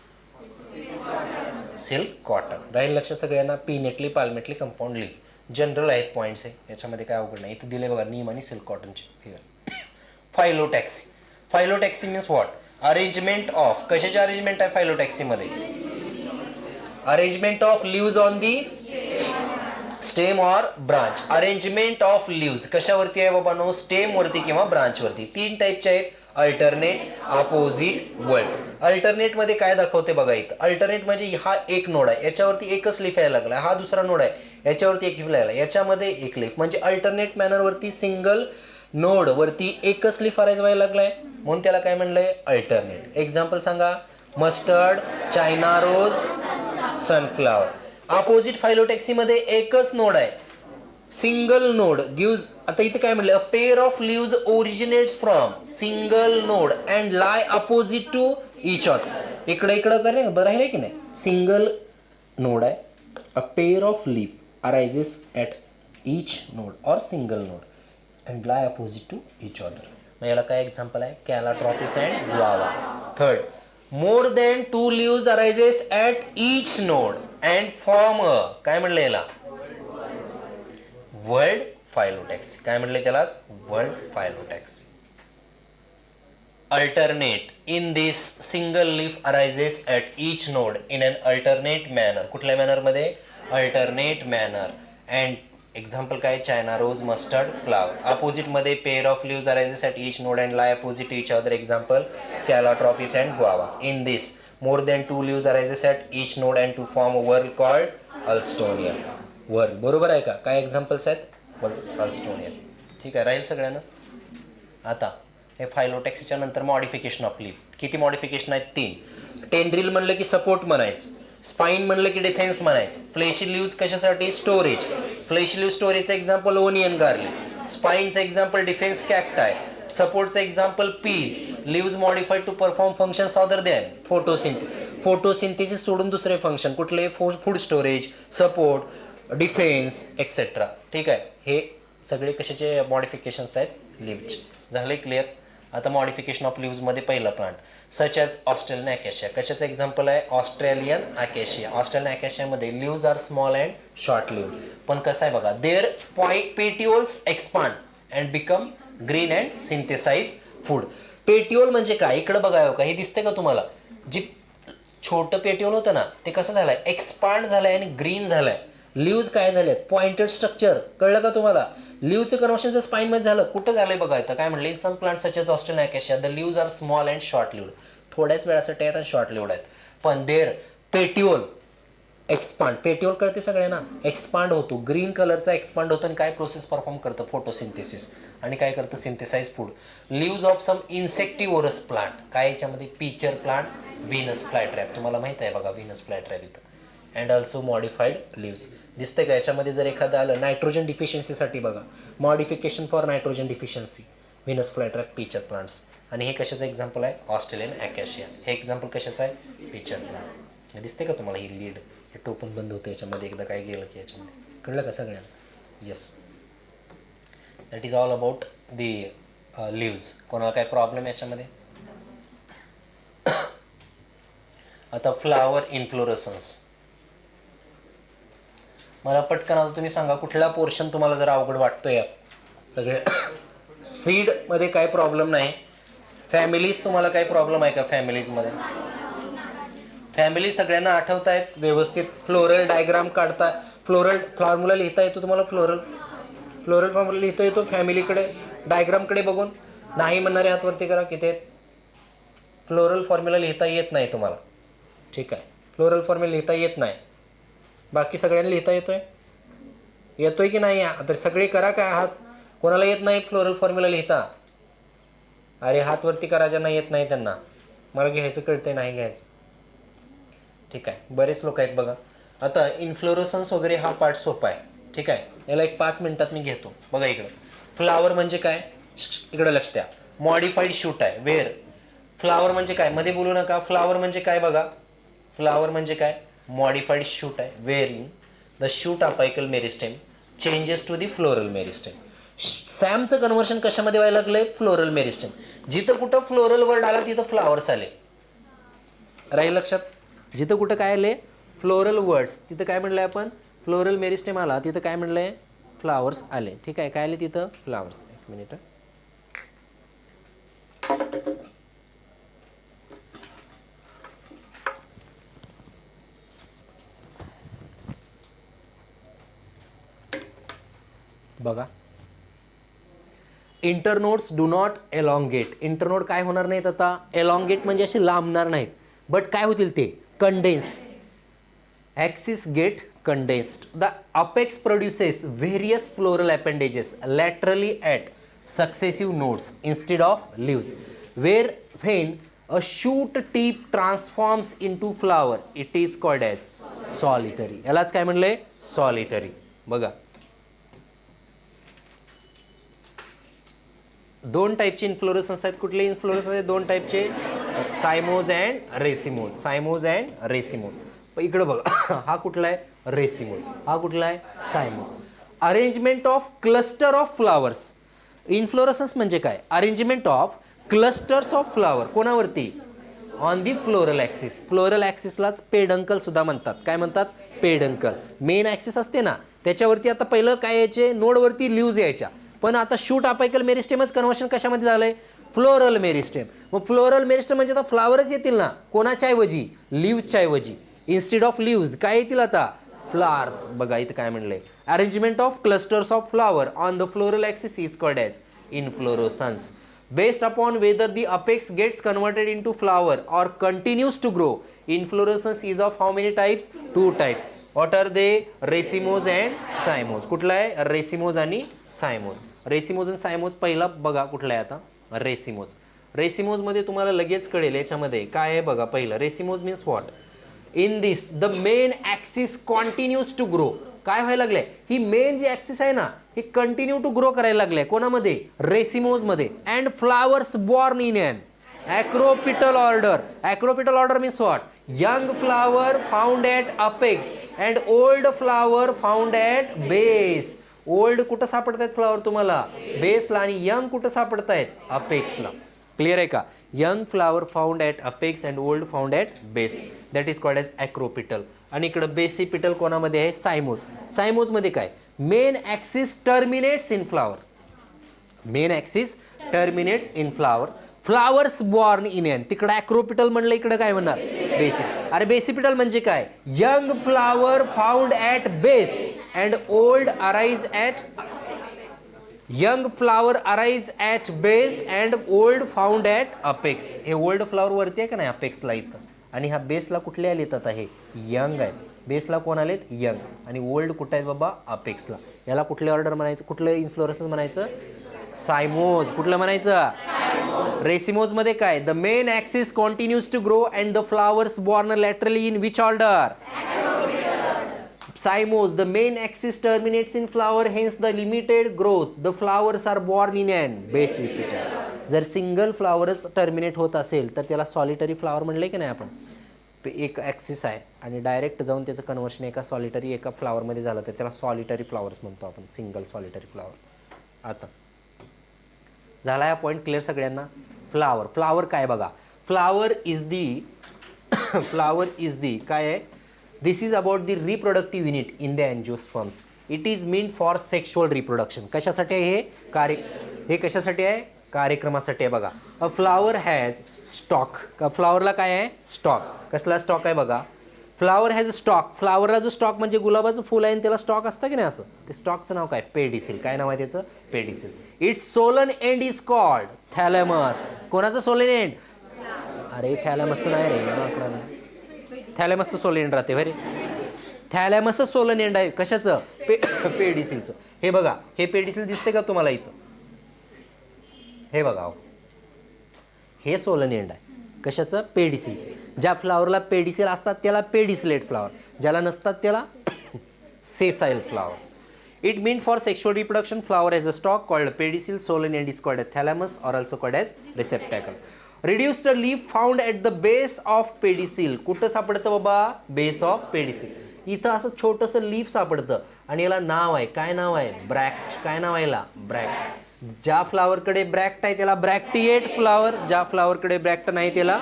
सिल्क कॉटन. राहील लक्षात सगळ्यांना pinnately palmately compound leaf general आहेत पॉईंट्स आहे याच्यामध्ये काय अवघड नाही. इथे दिले बघा नीम आणि सिल्क कॉटनची figure. Phyllotaxy. Phyllotaxy means what arrangement of कशाची अरेंजमेंट आहे फायलोटॅक्सी मध्ये arrangement of leaves on the stem or branch. Arrangement of leaves कशावरती आहे बाबा स्टेम वरती किंवा ब्रांच वरती. तीन टाईपचे आहेत अल्टरनेट अपोजिट वर्ड. अल्टरनेट मध्ये काय दाखवते बघा इथं अल्टरनेट म्हणजे हा एक नोड आहे याच्यावरती एकच लीफ यायला लागला हा दुसरा नोड आहे याच्यावरती एक लीफ यायला याच्यामध्ये एक लीफ म्हणजे अल्टरनेट मॅनर वरती सिंगल नोड वरती एकच लीफ अरेंज व्हायला लागलाय म्हणून त्याला काय म्हणलंय अल्टरनेट. एक्झाम्पल सांगा मस्टर्ड चायना रोज सनफ्लावर. अपोजिट फायलोटॅक्सी मध्ये एकच नोड आहे सिंगल नोड गिव्स. आता इथे काय म्हणलं a pair of leaves originates from single node and lie opposite to each other. इकडे इकडं राहिले की नाही सिंगल नोड आहे a pair of leaf arises at each node or single node and lie opposite to each other. मग याला काय example आहे calotropis and guava. Third more than two leaves arises at each node and form a काय म्हणलं याला world फायलोटॅक्सी. काय म्हणलं त्यालाच world फायलोटॅक्सी. alternate in this single leaf arises at each node in an alternate manner. कुठल्या manner मध्ये alternate manner and example काय China rose mustard flower. Opposite मध्ये pair of leaves arises at each node and lie opposite to each other. Example calotropis and guava. In this more than two leaves arises at each node and to form a whorl called alstonia. Whorl बरोबर आहे का काय examples आहेत अल्स्टोनिया. ठीक आहे राहील सगळ्यांना. आता हे फायलोटॅक्सीच्या नंतर मॉडिफिकेशन ऑफ लिव्ह. किती मॉडिफिकेशन आहेत तीन. टेंड्रिल म्हणलं की सपोर्ट म्हणायचं स्पाइन म्हणलं की डिफेन्स म्हणायचं. फ्लेशी लिव्ज कशासाठी स्टोरेज. फ्लेशी लिव्ह स्टोरेजचं एक्झाम्पल ओनियन गार्लिक. स्पाइनचं एक्झाम्पल डिफेन्स कॅक्टाय. सपोर्टचं example peas. Leaves modified to perform functions other than photosynthesis. Photosynthesis सोडून दुसरे फंक्शन कुठले food storage support defence etcetera. ठीक आहे हे सगळे कशाचे मॉडिफिकेशन्स आहेत लिव्हचे. झाले क्लिअर. आता मॉडिफिकेशन ऑफ लिव्ज मध्ये पहिला plant such as Australian acacia. कशाचं एक्झाम्पल आहे ऑस्ट्रेलियन अकॅशिया. ऑस्ट्रेलियन अकॅशियामध्ये leaves are small and short live. पण कसं आहे बघा there petioles expand and become green and synthesise food. Petiole म्हणजे काय इकडे बघा का हे दिसतंय का तुम्हाला जी छोटं पेटिओल होतं ना ते कसं झालंय एक्सपांड झालंय आणि ग्रीन झालंय. लिव्ज काय झालेत पॉइंटेड स्ट्रक्चर कळलं का तुम्हाला. लिव्हचं कन्व्हर्शन स्पाइन मध्ये झालं कुठं झालंय बघा इथं काय म्हणलं some plant such as Australian acacia the leaves are small and short lived. थोड्याच वेळासाठी आहेत आणि शॉर्ट लिव्ड आहेत. पण देअर पेटिओल एक्सपांड. पेटिओल कळते सगळ्यांना एक्सपांड होतो ग्रीन कलरचा एक्सपांड होतो आणि काय प्रोसेस परफॉर्म करतं फोटोसिंथेसिस आणि काय करतं synthesise food. Leaves of some insectivorous plant काय याच्यामध्ये पीचर प्लांट व्हीनस फ्लायट्रॅप. तुम्हाला माहित आहे बघा व्हीनस फ्लायट्रॅप इथं. अँड ऑल्सो मॉडिफाईड लिव्ज दिसते का याच्यामध्ये जर एखादं आलं नायट्रोजन डिफिशियन्सीसाठी बघा modification for nitrogen deficiency Venus flytrap pitcher plants. आणि हे कशाचं एक्झाम्पल आहे ऑस्ट्रेलियन अकॅशिया. हे एक्झाम्पल कशाचं आहे पीचर प्लांट. दिसते का तुम्हाला ही लीड हे टोपन बंद होतं याच्यामध्ये एकदा काय गेलं की याच्यामध्ये कळलं का सगळ्यांना. Yes that is all about the leaves. कोणाला काय प्रॉब्लेम याच्यामध्ये. आता फ्लावर इन्फ्लोरसन्स. मला पटकन आता तुम्ही सांगा कुठला पोर्शन तुम्हाला जरा अवघड वाटतोय. सगळे सीड मध्ये काय प्रॉब्लेम नाही. फॅमिलीज तुम्हाला काय प्रॉब्लेम आहे का फॅमिलीजमध्ये. फॅमिली सगळ्यांना आठवत आहेत व्यवस्थित. फ्लोरल डायग्राम काढता फ्लोरल फॉर्म्युला लिहिता येतो तुम्हाला. फ्लोरल फॉर्म्युला लिहिता येतो फॅमिलीकडे डायग्रामकडे बघून. नाही म्हणणारे हातवरती करा किती आहेत. फ्लोरल फॉर्म्युला लिहिता येत नाही तुम्हाला. ठीक आहे फ्लोरल फॉर्म्युला लिहिता येत नाही. बाकी सगळ्यांना लिहिता येतोय की नाही. आता सगळे करा काय हात. कोणाला येत नाही फ्लोरल फॉर्म्युला लिहिता. अरे हात वरती करा ज्यांना येत नाही त्यांना. मला घ्यायचं कळतंय नाही घ्यायचं. ठीक आहे, बरेच लोक आहेत बघा. आता इन्फ्लोरोसन्स वगैरे हा पार्ट सोपा आहे. ठीक आहे, याला एक 5 मिनिटात मी घेतो. बघा इकडं फ्लावर म्हणजे काय, इकडं लक्ष द्या. मॉडिफाईड शूट आहे. वेअर फ्लावर म्हणजे काय, मध्ये बोलू नका. फ्लावर म्हणजे काय बघा, फ्लावर म्हणजे काय, मॉडिफाईड शूट आहे. Where in the shoot apical meristem changes to the floral meristem. सॅमचं कन्व्हर्शन कशामध्ये व्हायला लागलंय, फ्लोरल मेरिस्टेम. जिथं कुठं फ्लोरल वर्ड आला तिथं फ्लावर्स आले. राहील लक्षात. जिथं कुठं काय आले, फ्लोरल वर्ड्स, तिथं काय म्हणलंय आपण, फ्लोरल मेरिस्टेम आला तिथं काय म्हणलंय, फ्लावर्स आले. ठीक आहे, काय आले तिथं, फ्लावर्स. एक मिनिट. बघा, इंटरनोड्स डू नॉट एलॉंगेट. इंटरनोड काय होणार नाहीत आता, एलॉंगेट म्हणजे असे लांबणार नाहीत, बट काय होतील ते, condense. Axis get condensed. The apex produces various floral appendages laterally at successive nodes instead of leaves. Where when a shoot tip transforms into flower, it is called as solitary. यालाच काय म्हणलंय, solitary. बघा, दोन टाईपचे inflorescence आहेत. कुठले inflorescence आहेत, दोन टाईपचे, cymose and racemose. Cymose and racemose. इकडे बघा, हा कुठला आहे, रेसिमोज. हा कुठला आहे, cymose. Arrangement of cluster of flowers. Inflorescence म्हणजे काय, arrangement of clusters of flower. कोणावरती, on the floral axis. Floral ॲक्सिसलाच पेडंकल सुद्धा म्हणतात. काय म्हणतात, पेडंकल. मेन ॲक्सिस असते ना त्याच्यावरती आता पहिलं काय यायचे, नोडवरती लिव्ज यायच्या, पण आता शूट अपायकल मेरिस्टेमच कन्व्हर्शन कशामध्ये झालंय, फ्लोरल मेरिस्टेम. मग फ्लोरल मेरिस्टेम म्हणजे आता फ्लावरच येतील ना, कोणाच्या ऐवजी, लिव्हच्या ऐवजी. इन्स्टेड ऑफ लिव्ज काय येतील आता, फ्लावर्स. बघा इथं काय म्हणलंय, arrangement of clusters of flower on the floral axis is called as inflorescence. Based upon whether the apex gets converted into flower or continues to grow, inflorescence is of how many types, 2 types. What are they, racemose and cymose. कुठला आहे, racemose आणि सायमोज. Racemose आणि सायमोज पहिला बघा कुठला आहे आता, racemose. Racemose मध्ये तुम्हाला लगेच कळेल याच्यामध्ये काय आहे बघा. पहिलं racemose means what, in this the main axis continues to grow. काय व्हायला लागलंय, ही मेन जी ॲक्सिस आहे ना ही कंटिन्यू टू ग्रो करायला लागले. कोणामध्ये, रेसिमोज मध्ये. And flowers born in an acropetal order. Acropetal order means what, young flower found at apex and old flower found at base. Old कुठं सापडत आहेत फ्लावर तुम्हाला, बेसला, आणि यंग कुठं सापडत आहेत, अपेक्सला. क्लिअर आहे का, young flower found at apex and old found at base, that is called as acropetal. आणि इकडं बेसिपिटल कोणामध्ये आहे, सायमोज. सायमोज मध्ये काय, main axis terminates in flower. Main axis terminates in flower. Flowers born in an. तिकडं acropetal म्हणलं, इकडं काय म्हणणार, बेसिक. अरे बेसिपिटल म्हणजे काय, young flower found at base and old arise at, young flower arise at base and old found at apex. हे old flower वरती आहे का नाही, अपेक्सला इथं, आणि ह्या बेसला कुठले आलेत आता, हे यंग आहेत. बेसला कोण आलेत, यंग. आणि ओल्ड कुठं आहेत बाबा, अपेक्सला. याला कुठले ऑर्डर म्हणायचं, कुठलं इन्फ्लोरेसन्स म्हणायचं, सायमोज. कुठलं म्हणायचं, रेसिमोज मध्ये काय, the main axis continues to grow and the flowers born laterally in which order, cymose. The main axis terminates in flower, hence the limited growth. The flowers are born in and basipetal. जर single फ्लावरच terminate होत असेल तर त्याला solitary flower म्हणले की नाही आपण. एक ॲक्सिस आहे आणि डायरेक्ट जाऊन त्याचं कन्व्हर्शन एका सॉलिटरी एका फ्लावरमध्ये झालं तर त्याला सॉलिटरी फ्लावर्स म्हणतो आपण, सिंगल सॉलिटरी फ्लावर. आता झाला या पॉईंट क्लिअर सगळ्यांना. फ्लावर, फ्लावर काय बघा, flower is the flower is the काय आहे, this is about the reproductive unit in the angiosperms. It is mean for sexual reproduction. कशासाठी आहे हे हे कशासाठी आहे, कार्यक्रमासाठी आहे बघा. A flower has stalk. का फ्लावरला काय आहे, स्टॉक. कसला स्टॉक आहे बघा, फ्लावर हॅज स्टॉक. फ्लावरला जो स्टॉक म्हणजे गुलाबाचं फुल आहे त्याला स्टॉक असतं की नाही, असं ते स्टॉकचं नाव काय, पेडिसिल. काय नाव आहे त्याचं, pedicel. It's Solan end is called thalamus. कोणाचं सोलन एंड, अरे थॅलेमसचं नाही रे, थॅलेमसचं सोलन एंड राहते बरे. थॅलेमसचं सोलन एंड आहे कशाचं, पेडिसिलचं. हे बघा, हे पेडिसिल दिसते का तुम्हाला इथं, हे बघा, हे सोलन एंड आहे. कशाचं? पेडिसिलचं. ज्या फ्लावरला पेडिसिल असतात त्याला पेडिसिलेट फ्लावर, ज्याला नसतात त्याला sessile flower. It means for sexual reproduction, flower has a stalk called pedicel, solen end is called as thalamus or also called as receptacle. Reduced leaf found at the base of pedicel. कुठं सापडतं बाबा? Base of pedicel. इथं असं छोटंसं leaf सापडतं आणि याला नाव आहे. काय नाव आहे? ब्रॅक्ट. काय नाव आहे याला? ब्रॅक्ट. ज्या फ्लावरकडे ब्रॅक्ट आहे त्याला ब्रॅक्टिएट फ्लावर, ज्या फ्लावरकडे ब्रॅक्ट नाही त्याला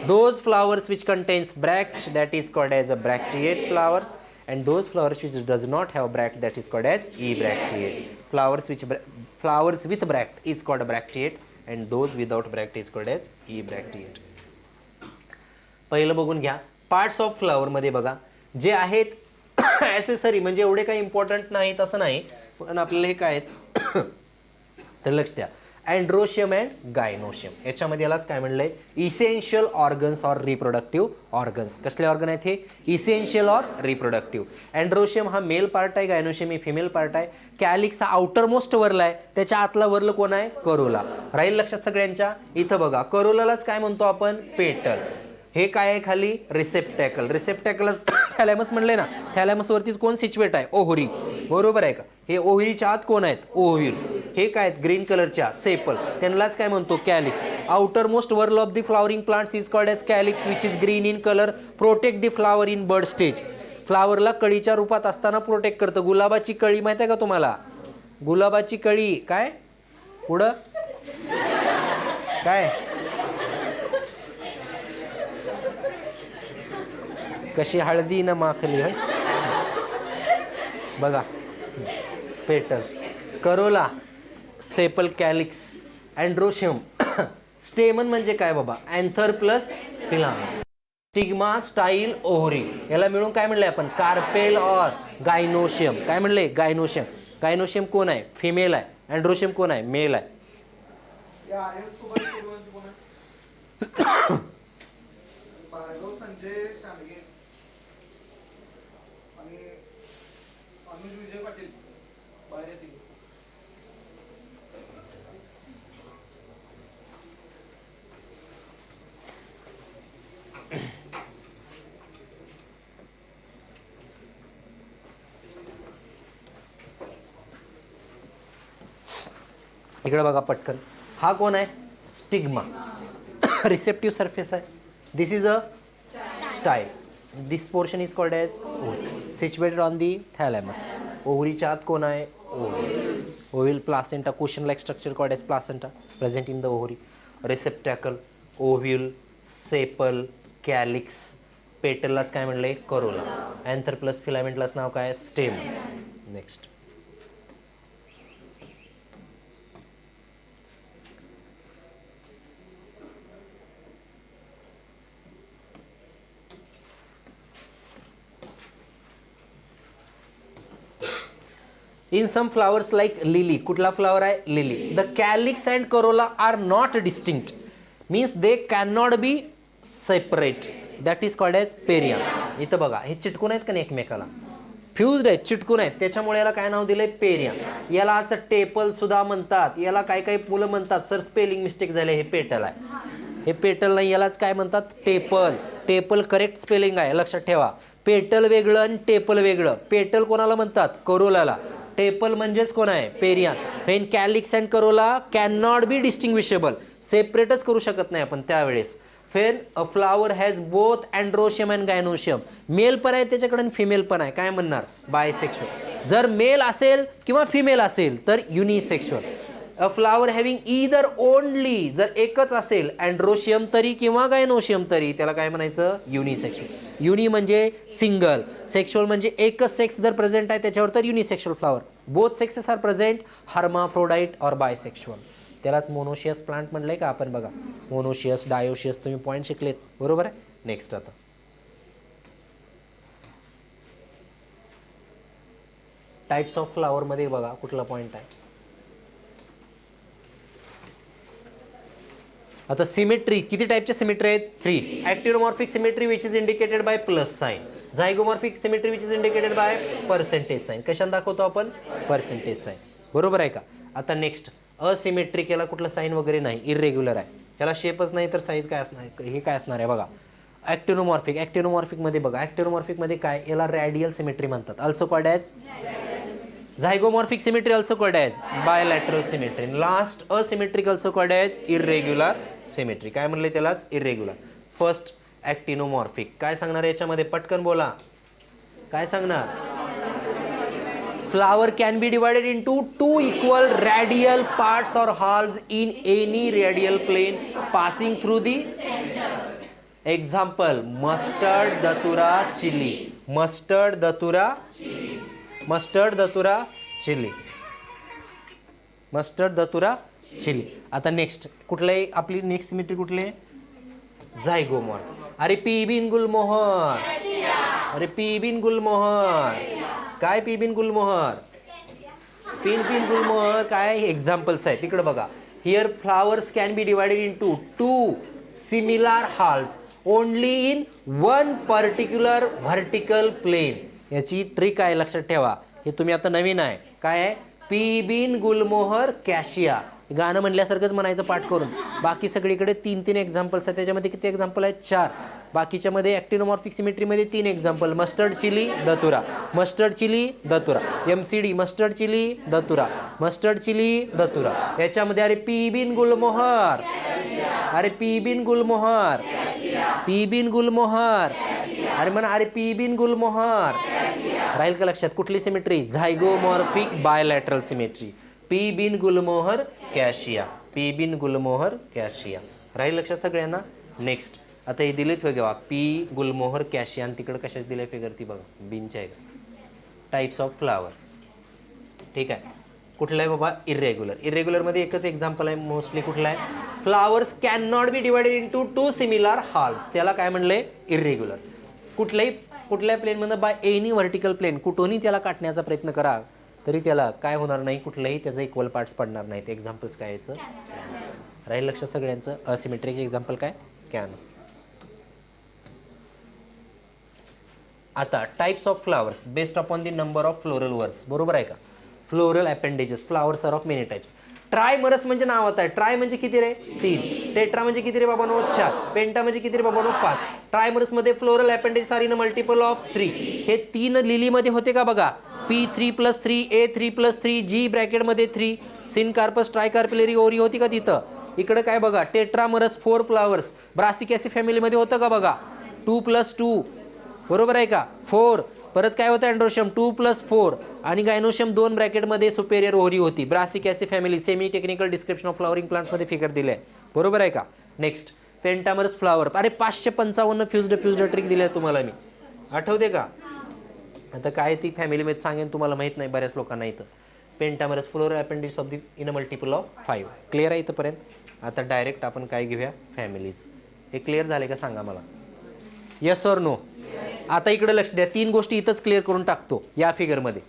those flowers which contains bract, that is called as a bracteate flowers, and those flowers which does not have bract, that is called as ebracteate. Flowers with bract is called a bracteate, and those without bract is called as ebracteate. पहिलं बघून घ्या. Parts of flower मध्ये बघा जे आहेत accessory, म्हणजे एवढे काही इम्पॉर्टंट नाहीत असं नाही, पण आपल्याला हे काय आहेत तर लक्ष द्या. अँड्रोशियम अँड गायनोशियम, याच्यामध्ये यालाच काय म्हणलंय? Essential organs or reproductive organs. कसले ऑर्गन आहेत हे? Essential or reproductive. अँड्रोशियम हा मेल पार्ट आहे, गायनोशियम ही फिमेल पार्ट आहे. कॅलिक्स हा आउटर मोस्ट वरला आहे, त्याच्या आतला वरलं कोण आहे? करोला. राहील लक्षात सगळ्यांच्या? इथं बघा करोलालाच काय म्हणतो आपण? पेटल. हे काय आहे खाली? रिसेप्टॅकल. रिसेप्टॅकलच थॅलॅमस म्हणले ना, थॅलॅमस वरतीच कोण सिच्युएट आहे? ओव्हरी. बरोबर आहे का? हे ओव्हरीच्या आत कोण आहेत? ओव्ह्यूल. हे काय आहेत? ग्रीन कलरच्या सेपल, त्यांनाच काय म्हणतो? Calyx. Outer most whorl of the flowering plants is called as calyx which is green in colour, protect the flower in bud stage. फ्लावरला कळीच्या रूपात असताना प्रोटेक्ट करतं. गुलाबाची कळी माहिती आहे का तुम्हाला? गुलाबाची कळी काय पुढं काय कशी हळदी न माखली है बघा. पेटल, करोला, सेपल, कॅलिक्स, अँड्रोशियम. स्टेमन म्हणजे काय बाबा? Anther plus filament. Stigma, style, ovary, याला मिळून काय म्हणलंय आपण? Carpel or gynoecium. काय म्हणले? गायनोशियम. गायनोशियम कोण आहे? फिमेल आहे. अँड्रोशियम कोण आहे? मेल आहे. इकडे बघा पटकन. हा कोण आहे? स्टिग्मा. रिसेप्टिव्ह सरफेस आहे. This is a style. This portion is called as ovary, situated on the thalamus. ओव्हरीच्या आत कोण आहे? Ovary. Ovule, placenta, cushion like structure called as placenta present in the ovary. Receptacle, ovule, sepal, calyx. पेटललाच काय म्हणलंय? Corolla. Anther plus फिलामेंटलाच नाव काय? Stem. Next. In some flowers like lily, कुठला फ्लावर आहे? Lily. The calyx and corolla are not distinct, means they cannot be separate. That is called as perianth. इथं बघा हे चिटकून आहेत का नाही एकमेकाला? फ्युज्ड आहेत, चिटकून आहेत, त्याच्यामुळे याला काय नाव दिलंय? पेरियांथ. याला आज टेपल सुद्धा म्हणतात. याला काही काही मुलं म्हणतात सर स्पेलिंग मिस्टेक झाले, हे पेटल आहे. हे पेटल नाही, यालाच काय म्हणतात? टेपल. टेपल करेक्ट स्पेलिंग आहे, लक्षात ठेवा. पेटल वेगळं आणि टेपल वेगळं. पेटल कोणाला म्हणतात? करोलाला. टेपल म्हणजेच कोण आहे? Perianth. When calyx and corolla can not be distinguishable, सेपरेटच करू शकत नाही आपण त्यावेळेस. When a flower has both androecium and gynoecium, male पण आहे त्याच्याकडे आणि फिमेल पण आहे, काय म्हणणार? बायसेक्शुअल. जर मेल असेल किंवा फिमेल असेल तर unisexual. A flower having either only, जर एकच असेल अँड्रोशियम तरी किंवा गायनोशियम तरी त्याला काय म्हणायचं? युनिसेक्शुअल. युनी म्हणजे सिंगल, सेक्शुअल म्हणजे एकच सेक्स जर प्रेझेंट आहे त्याच्यावर तर unisexual flower. Both sexes are present, hermaphrodite और बायसेक्शुअल. त्यालाच मोनोशियस प्लांट म्हणलंय का आपण? बघा मोनोशियस, डायोशियस तुम्ही पॉईंट शिकलेत, बरोबर आहे. नेक्स्ट आता टाइप्स ऑफ फ्लावर मध्ये बघा कुठला पॉईंट आहे? आता सिमेट्री, किती टाइपचे सिमेट्री आहेत? 3. Actinomorphic symmetry which is indicated by plus sign. Zygomorphic symmetry which is indicated by percentage sign. कशाने दाखवतो आपण? पर्सेंटेज साइन, बरोबर आहे का? आता नेक्स्ट असिमेट्रिक, याला कुठला साइन वगैरे नाही, इरेग्युलर आहे. ह्याला शेपच नाही तर साईज काय असणार, हे काय असणार आहे बघा. ॲक्टिनोमॉर्फिक, ॲक्टिनोमॉर्फिकमध्ये बघा, ॲक्टिनोमॉर्फिकमध्ये काय, याला रॅडियल सिमेट्री म्हणतात, also called as zygomorphic symmetry, also called as bilateral symmetry. Last asymmetric, also called as irregular symmetry. काय म्हणले त्यालाच, इरेग्युलर. फर्स्ट ॲक्टिनोमॉर्फिक, काय सांगणार याच्यामध्ये, पटकन बोला, काय सांगणार. Flower can be divided into two equal radial parts or halves in any radial plane passing through the example mustard, datura, chili. Mustard, datura, mustard, datura, chili. Mustard, datura, chili. आता next कुठले, आपली next symmetry कुठले, झायगोमॉर. अरे P बिन गुलमोहर, अरे P बिन गुलमोहर, काय P बिन गुलमोहर, पिन पिन गुलमोहर काय एक्झाम्पल्स आहेत तिकडे बघा. Here flowers can be divided in two similar halves only in one particular vertical plane. याची ट्रिक आहे, लक्षात ठेवा, हे तुम्ही आता नवीन आहे, काय आहे, पी बिन गुलमोहर कॅशिया. गाणं म्हणल्यासारखंच म्हणायचं पाठ करून. बाकी सगळीकडे 3-3 एक्झाम्पल्स आहेत, त्याच्यामध्ये किती एक्झाम्पल आहेत, 4. बाकीच्यामध्ये ॲक्टिनोमॉर्फिक सिमेट्रीमध्ये 3 example, mustard chilli datura, mustard chilli datura, MCD mustard chilli datura, mustard chilli datura. याच्यामध्ये अरे पी बिन गुलमोहर, अरे पी बिन गुलमोहर, पी बिन गुलमोहर, अरे म्हणा अरे पी बिन गुलमोहर. राहील का लक्षात, कुठली सिमेट्री, झायगोमॉर्फिक बायलॅटरल सिमेट्री. पी बिन गुलमोहर कॅशिया, पी बिन गुलमोहर कॅशिया. राहील लक्षात सगळ्यांना. नेक्स्ट आता हे दिलेत बघा, पी गुलमोहर कॅशिया, आणि तिकडे कशाच दिले फिगर ती बघा, बीनच्या आहे. टाईप्स ऑफ फ्लावर, ठीक आहे. कुठला आहे बाबा, इरेग्युलर. इरेग्युलरमध्ये एकच एक्झाम्पल आहे मोस्टली, कुठला आहे, flowers can not be divided into two similar halves, त्याला काय म्हणलंय, इरेग्युलर. कुठल्याही प्लेनमधून बाय एनी व्हर्टिकल प्लेन कुठूनही त्याला काटण्याचा प्रयत्न करा तरी त्याला काय होणार नाही, कुठलाही त्याचा इक्वल पार्ट्स पडणार नाहीत. एक्झाम्पल्स काय याचं, राहील लक्षात सगळ्यांचं. असिमेट्रिक एक्झाम्पल काय, कॅन. आता types of flowers based upon the number of floral whorls, बरोबर आहे का. Floral appendages, flowers are of many types. Trimerous म्हणजे नावात आहे, ट्राय म्हणजे किती रे, 3. टेट्रा म्हणजे किती रे बाबानो, 4. पेंटा म्हणजे किती रे बाबानो, 5. ट्रायमरस मध्ये floral appendages are in a multiple of 3. हे 3 लिलीमध्ये होते का बघा, P3+3, A3+3, G ब्रॅकेटमध्ये 3. सिनकार्पस, ट्रायकार्पिलरी, ओरी होती का तिथं. इकडे काय बघा, टेट्रामरस 4 फ्लावर्स, ब्रासिकॅसी फॅमिलीमध्ये होतं का बघा, 2+2, बरोबर आहे का, 4. परत काय होतं, अँड्रोशियम 2+4, आणि गायनोशियम 2 ब्रॅकेटमध्ये सुपेरियर ओरी होती. Brassicaceae family, semi technical description of flowering प्लांट्समध्ये फिगर दिले आहे, बरोबर आहे का. नेक्स्ट पेंटामरस फ्लावर, अरे 555 फ्युज्ड ट्रिक दिल्या तुम्हाला मी, आठवते का. आता काय ती फॅमिलीमध्ये सांगेन तुम्हाला माहित नाही बऱ्याच लोकांना. इथं pentamerous floral appendix of the in a multiple of 5. Clear आहे इथंपर्यंत. आता डायरेक्ट आपण काय घेऊया, फॅमिलीज. हे क्लिअर झाले का सांगा मला, येस ऑर नो. आता इकडे लक्ष द्या, 3 गोष्टी इथंच क्लिअर करून टाकतो या फिगरमध्ये.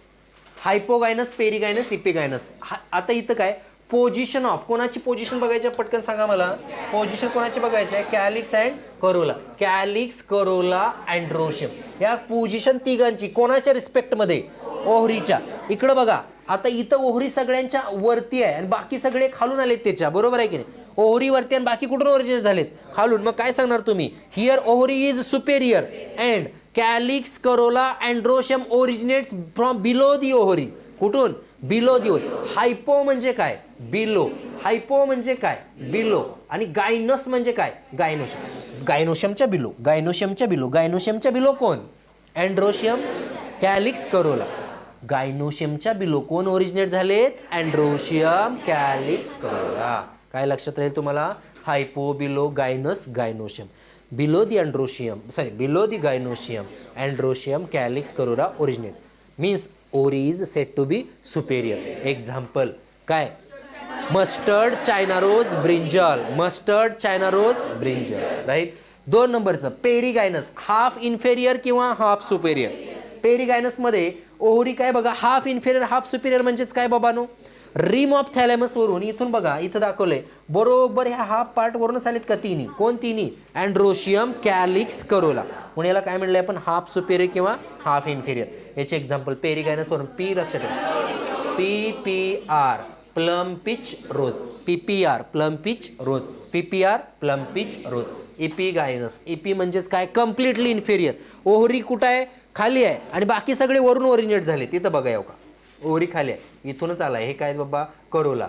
हायपोगायनस, पेरिगायनस, इपिगायनस. आता इथं काय, पोझिशन ऑफ, कोणाची पोझिशन बघायची पटकन सांगा मला. पोझिशन कोणाची बघायची आहे, calyx and Corolla. Calyx, corolla, androecium, या पोझिशन तिघांची कोणाच्या रिस्पेक्टमध्ये, ओहरीच्या. इकडं बघा, आता इथं ओहरी सगळ्यांच्या वरती आहे आणि बाकी सगळे खालून आलेत त्याच्या, बरोबर आहे की नाही. ओहरी वरती आणि बाकी कुठून ओरिजिनेट झालेत, खालून. मग काय सांगणार तुम्ही, here Ohri is superior and calyx, corolla, androecium originates from below the Ohri. कुठून, बिलो दी ओहरी. हायपो म्हणजे काय, बिलो. हायपो म्हणजे काय, बिलो. आणि गायनस म्हणजे काय, गायनोशियम. गायनोशियमच्या बिलो, गायनोशियमच्या बिलो. गायनोशियमच्या बिलो कोण, अँड्रोशियम, कॅलिक्स, करोला. गायनोशियमच्या बिलो कोण ओरिजिनेट झालेत, अँड्रोशियम, कॅलिक्स, करोला. काय लक्षात राहील तुम्हाला, hypo, below, gynous, gynoecium. Below the androecium, sorry, below the gynoecium, androecium, calyx, corolla originate. Means ovary is set to be superior. Example काय, mustard, China rose, brinjal. Mustard, China rose, brinjal. Right. 2 नंबरचं perigynous, half inferior किंवा half superior. Perigynous मध्ये ओहरी काय बघा, half inferior, half superior म्हणजेच काय बाबानो, रिम of thalamus वरून, इथून बघा, इथं दाखवलंय बरोबर ह्या हाफ पार्ट वरूनच आलेत का तिन्ही. कोण तिन्ही, अँड्रोशियम, कॅलिक्स, करोला. म्हणून याला काय म्हणलंय आपण, हाफ सुपेरियर किंवा हाफ इन्फेरियर. याचे एक्झाम्पल पेरिगायनस वरून, पी लक्षात ठेवा, PPR, प्लम पिच रोज, PPR प्लम पिच रोज, PPR प्लम पिच रोज. इपिगायनस, इपी म्हणजेच काय, कम्प्लिटली इन्फेरियर. ओहरी कुठं आहे, खाली आहे, आणि बाकी सगळे वरून ओरिजिनेट झाले. तिथं बघा येऊ का, ओहरी खाली आहे, इथूनच आलाय. हे काय बाबा, करोला.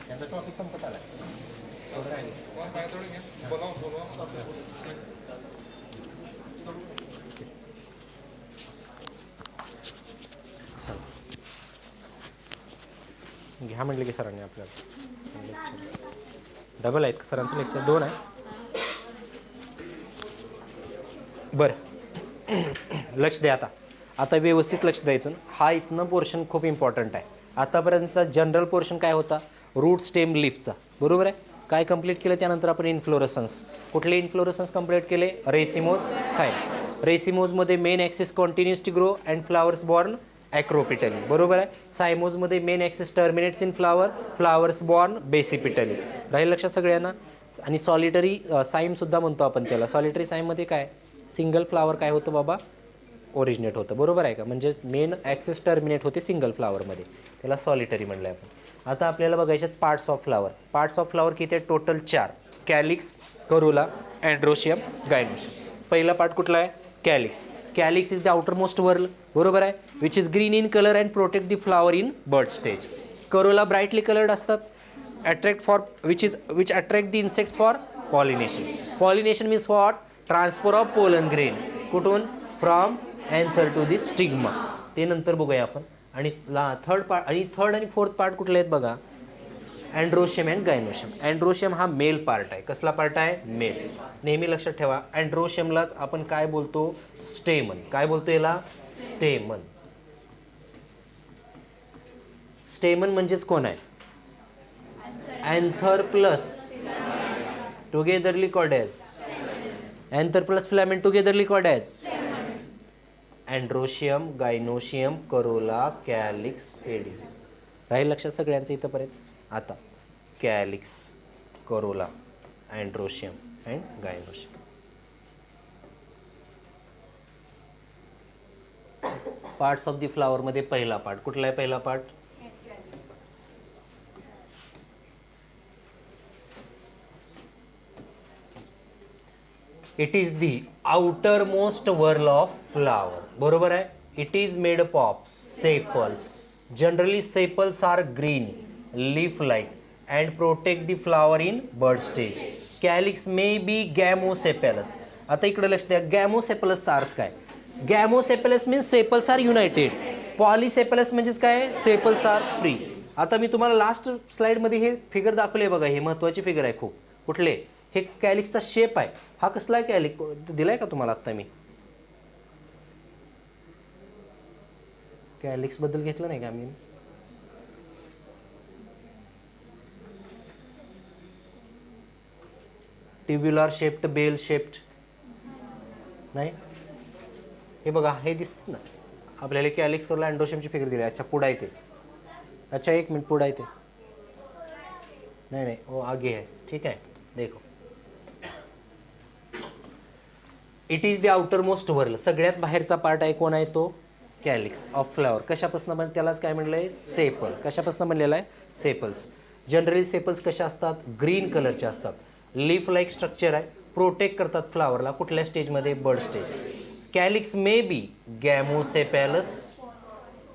त्यांचा टॉपिक संपत आला. घ्या म्हटलं की सरांनी आपल्याला डबल आहेत सरांचं लेक्चर 2 आहे. बरं लक्ष द्या आता व्यवस्थित लक्ष द्या. इथून हा इथनं पोर्शन खूप इम्पॉर्टंट आहे. आतापर्यंतचा जनरल पोर्शन काय होता, रूट स्टेम लीफचा, बरोबर आहे. काय कंप्लीट केलं त्यानंतर आपण इन्फ्लोरसन्स, कुठले इन्फ्लोरसन्स कंप्लीट केले, रेसिमोज साईन. रेसिमोजमध्ये main axis continues to grow and flowers born acropetally, बरोबर आहे. सायमोजमध्ये main axis terminates in flowers born basipetally. राहील लक्षात सगळ्यांना. आणि सॉलिटरी साईमसुद्धा म्हणतो आपण त्याला. सॉलिटरी साईममध्ये काय सिंगल फ्लावर काय होतं बाबा ओरिजिनेट होतं, बरोबर आहे का. म्हणजे मेन ॲक्सिस टर्मिनेट होते सिंगल फ्लावरमध्ये, त्याला सॉलिटरी म्हणलं आहे आपण. आता आपल्याला बघायचे parts of flower. Parts of flower किती आहेत total 4. Calyx, corolla, androecium, gynoecium. पहिला पार्ट कुठला आहे, calyx. Calyx is the outer most whorl, बरोबर आहे, which is green in colour and protect the flower in bud stage. Corolla brightly coloured असतात, attract for which attract the insects for pollination. Pollination means what, transfer of pollen grain, कुठून, from anther to the stigma. ते नंतर बघूया आपण. आणि third आणि fourth part कुठले आहेत बघा, अँड्रोशियम अँड गायनोशियम. अँड्रोशियम हा मेल पार्ट आहे. कसला पार्ट आहे, मेल. नेहमी लक्षात ठेवा अँड्रोशियमलाच आपण काय बोलतो, स्टेमन. काय बोलतो याला, स्टेमन. स्टेमन म्हणजेच कोण आहे, anther plus togetherly called as, anther plus filament togetherly called as androecium, gynoecium, corolla, calyx, फेडिझम. राहील लक्षात सगळ्यांचं इथंपर्यंत. आता calyx, corolla, androecium and gynoecium. Parts of the फ्लावरमध्ये पहिला पार्ट कुठला आहे, पहिला part it is the outer most whorl of flower, बरोबर आहे. It is made up of sepals. Generally sepals are green leaf like and protect the flower in bud stage. Calyx may be gamosepalous. आता इकडे लक्ष द्या, गॅमोसेपॅलसचा अर्थ काय, gamosepalous means sepals are united. Polysepalous म्हणजेच काय, सेपल्स आर फ्री. आता मी तुम्हाला लास्ट स्लाइडमध्ये हे फिगर दाखवले बघा, हे महत्त्वाची फिगर आहे खूप. कुठले, हे कॅलिक्सचा शेप आहे. हा कसला आहे कॅलिक दिलाय का तुम्हाला आत्ता मी, कॅलिक्स बद्दल घेतलं नाही का मी. ट्युब्युलर शेप्ड, बेल शेप्ड नाही. हे बघा हे दिसत ना आपल्याला, कॅलिक्स करोला अँड्रोशियमची फिगर दिली. अच्छा पुढं आहे ते, अच्छा एक मिनिट पुढं आहे ते, नाही वो आगे है, ठीक आहे. देखो it is the outer most whorl. सगळ्यात बाहेरचा पार्ट आहे, कोण आहे तो, कॅलिक्स ऑफ फ्लावर. कशापासून बन, त्यालाच काय म्हणलंय, सेपल. कशापासून बनलेला आहे, सेपल्स. जनरली सेपल्स कशा असतात, ग्रीन कलरचे असतात. लीफ लाईक स्ट्रक्चर आहे, प्रोटेक्ट करतात फ्लावरला. कुठल्या स्टेजमध्ये, bud stage. Calyx may be gamosepalous.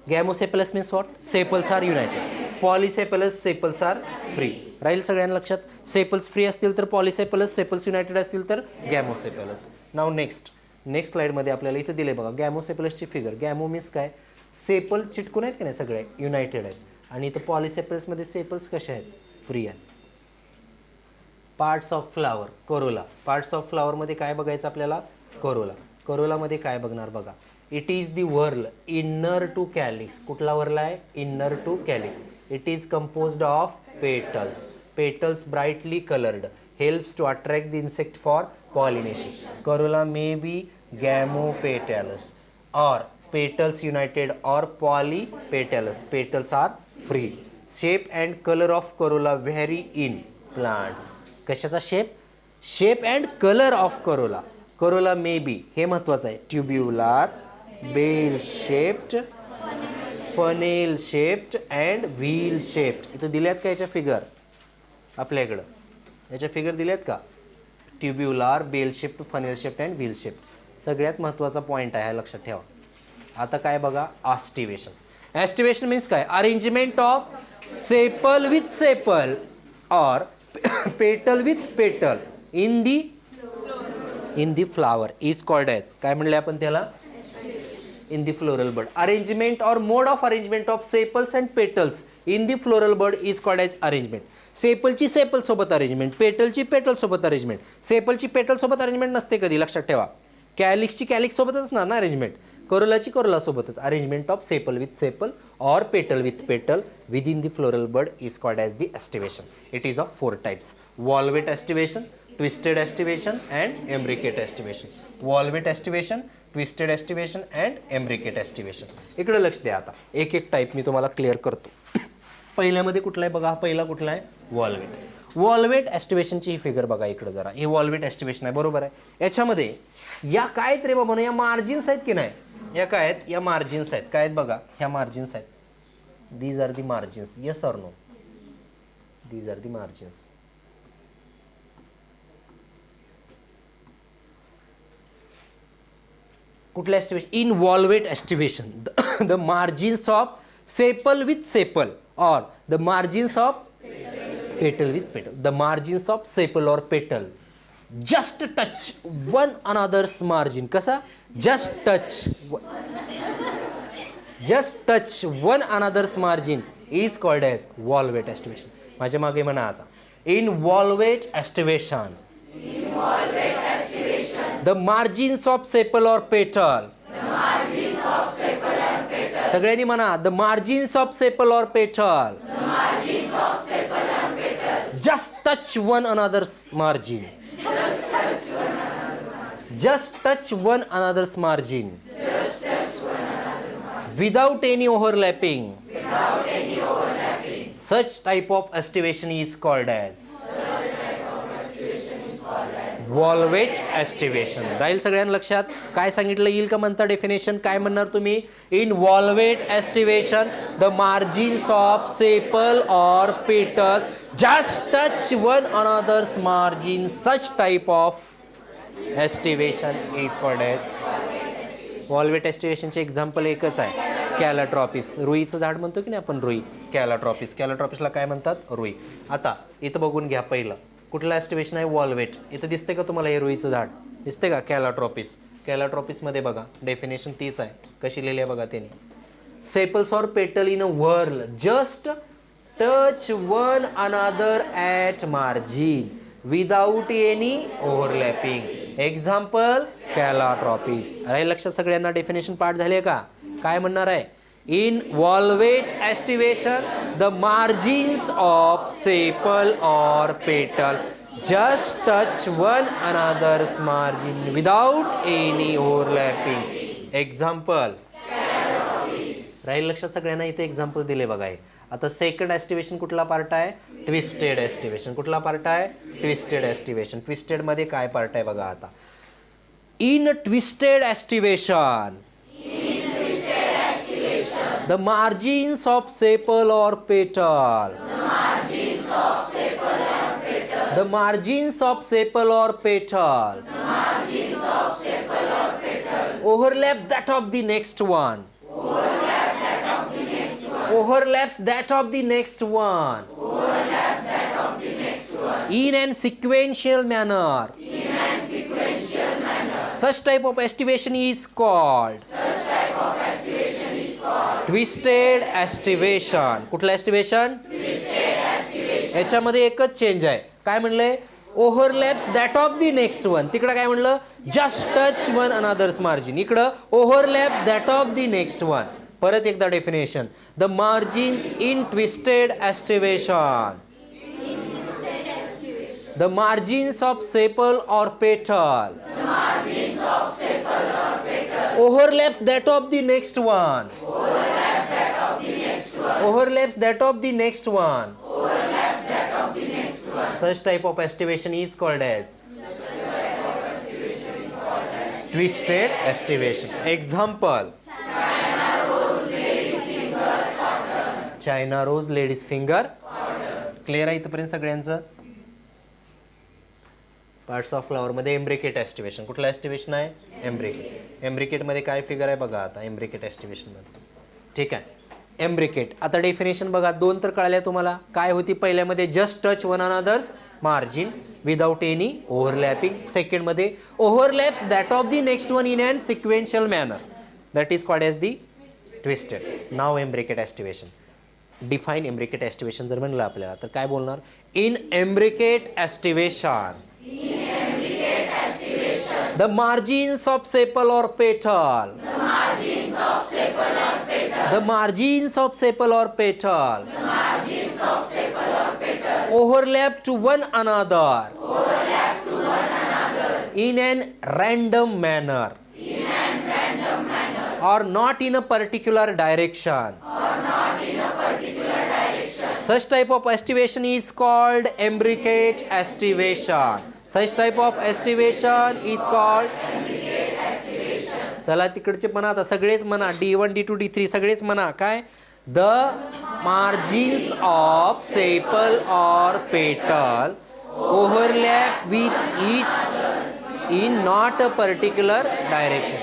Gamosepalous means what, sepals are united. Polysepalous, sepals are free. राहील सगळ्यांना लक्षात. सेपल्स फ्री असतील तर पॉलिसेपॅलस, सेपल्स युनायटेड असतील तर गॅमोसेपॅलस. नाव नेक्स्ट स्लाइडमध्ये आपल्याला इथं दिले बघा गॅमोसेपॅलसची फिगर. गॅमो मीन्स काय, सेपल चिटकून आहेत की नाही, सगळे युनायटेड आहेत. आणि इथं पॉलिसेपॅलसमध्ये सेपल्स कशा आहेत, फ्री आहेत. Parts of flower, corolla. Parts of फ्लावरमध्ये काय बघायचं आपल्याला, करोला. करोलामध्ये काय बघणार बघा, it is the whorl inner to calyx. कुठला वर्ल आहे, inner to calyx. It is composed of petals. Petals brightly coloured, helps to attract the insect for pollination. Corolla may be gamopetalous or petals united or polypetalous. Petals are free. Shape and color of corolla vary in plants. कशाचा shape, shape and colour of corolla. Corolla may be, हे महत्वाचं आहे, tubular, bell shaped, funnel shaped and wheel shaped. इथं दिल्यात का याच्या figure, आपल्याकडं याच्या फिगर दिल्यात का? Tubular, bell shaped, funnel shaped and wheel shaped. सगळ्यात महत्त्वाचा पॉईंट आहे, लक्षात ठेवा. आता काय बघा, ऑस्टिवेशन. एस्टिवेशन मीन्स काय? Arrangement of sepal with sepal और petal with petal in the flower is called as, काय म्हणले आपण त्याला? In the floral bud. Arrangement और mode of arrangement of sepals and petals in the floral bud is called as arrangement. सेपलची sepal सोबत arrangement, पेटलची पेटल सोबत arrangement. सेपलची पेटल सोबत अरेंजमेंट नसते कधी, लक्षात ठेवा. कॅलिक्सची कॅलिक्स सोबतच असणार ना अरेंजमेंट. कोरोलाची कोरोला सोबतच. Arrangement of sepal with sepal और petal with petal with in the floral bud is called as the aestivation. It is of 4 types: valvate aestivation, twisted aestivation and imbricate aestivation. Valvate aestivation, twisted aestivation and imbricate aestivation. इकडे लक्ष द्या. आता एक एक type मी तुम्हाला clear करतो. पहिल्यामध्ये कुठला आहे बघा, पहिला कुठला आहे? वॉल्वेट. वॉल्वेट एस्टिवेशनची ही फिगर बघा इकडे जरा. हे वॉल्वेट एस्टिवेशन आहे, बरोबर आहे. याच्यामध्ये या काय आहेत रे बाबा, या मार्जिन्स आहेत की नाही? या काय आहेत? या मार्जिन्स आहेत. काय आहेत बघा, ह्या मार्जिन्स आहेत. These are the margins. Yes or no? These are the margins. कुठल्या aestivation? In valvate aestivation the margins of sepal with sepal और the margins of petal with petal. The margins of sepal और petal just touch one another's margin. कसा? just touch one another's margin is called as volvate estivation. माझ्या मागे म्हणा आता. in volvate estivation the margins of sepal or petal. सगळ्यांनी म्हणा, the margins of sepal or petal just touch one another's margin. Just touch one another's margin. Without any overlapping. Such type of estivation is called as volvate estivation. राहील सगळ्यांना लक्षात? काय सांगितलं येईल का म्हणता डेफिनेशन? काय म्हणणार तुम्ही? In volvate estivation the margins of sepal or petal just touch one another's margin. Such type of estivation is called as volvate estivation. चे एक्झाम्पल एकच आहे, कॅलाट्रॉपिस. रुईचं झाड म्हणतो की नाही आपण, रुई. कॅलाट्रॉपिस. कॅलाट्रॉपिसला काय म्हणतात? रुई. आता इथं बघून घ्या. पहिलं कुठलं एस्टिवेशन आहे? वॉल्वेट. इथं दिसते का तुम्हाला हे रुईचं झाड? दिसते का? कॅलाट्रॉपिस. कॅलाट्रॉपिसमध्ये बघा डेफिनेशन तीच आहे. कशी लिहिली आहे बघा त्यांनी. सेपल्स और petal in a whorl just touch one another at margin without any overlapping. Example calotropis. राहील लक्षात सगळ्यांना? डेफिनेशन पाठ झाले का? काय म्हणणार आहे? In valvate aestivation the margins of sepal और petal just touch one another's margin without any overlapping. Example. राहील लक्षात सगळ्यांना? इथे एक्झाम्पल दिले बघा. आता सेकंड एस्टिवेशन कुठला पार्ट आहे? Twisted aestivation. कुठला पार्ट आहे? Twisted aestivation. ट्विस्टेड मध्ये काय पार्ट आहे बघा आता. In twisted aestivation the margins of sepal or petal. The margins of sepal or petal overlap that of the next one. Overlaps that of the next one. In an sequential manner. Such type of estivation is called twisted aestivation. कुठलं aestivation? याच्यामध्ये एकच change आहे. काय म्हणलंय? Overlaps that of the next one. तिकडं काय म्हणलं? Just touch one another's margin. इकडं overlap that of the next one. परत एकदा definition. The margins in twisted aestivation the margins of sepal और petal overlaps that of the next one. Overlaps that of the next one. Such type of estivation is called as twisted estivation. Example. China rose, lady's finger. Clear आहे इथपर्यंत सगळ्यांचं? Parts of flower मध्ये एम्ब्रिकेट aestivation. कुठलं aestivation आहे? एम्ब्रिकेट. एम्ब्रिकेट मध्ये काय figure आहे बघा आता एम्ब्रिकेट एस्टिवेशन मध्ये. ठीक आहे. एम्ब्रिकेट आता डेफिनेशन बघा, दोन तर कळाल्या तुम्हाला. काय होती पहिल्यामध्ये? Just touch one another's margin without any overlapping. Second मध्ये overlaps that of the next one in and sequential manner, that is called as the twisted. नाव imbricate aestivation. Define imbricate aestivation जर म्हणलं आपल्याला तर काय बोलणार? In imbricate aestivation the margins of sepal or petal, overlap to one another in an random manner or not in a particular direction. Such type of estivation is called imbricate estivation. Such type of estivation is called imbricate estivation. चला तिकडचे म्हणा आता सगळेच म्हणा. D1 D2 D3 सगळेच म्हणा. काय? The margins of sepal or petal overlap with each in not a particular direction.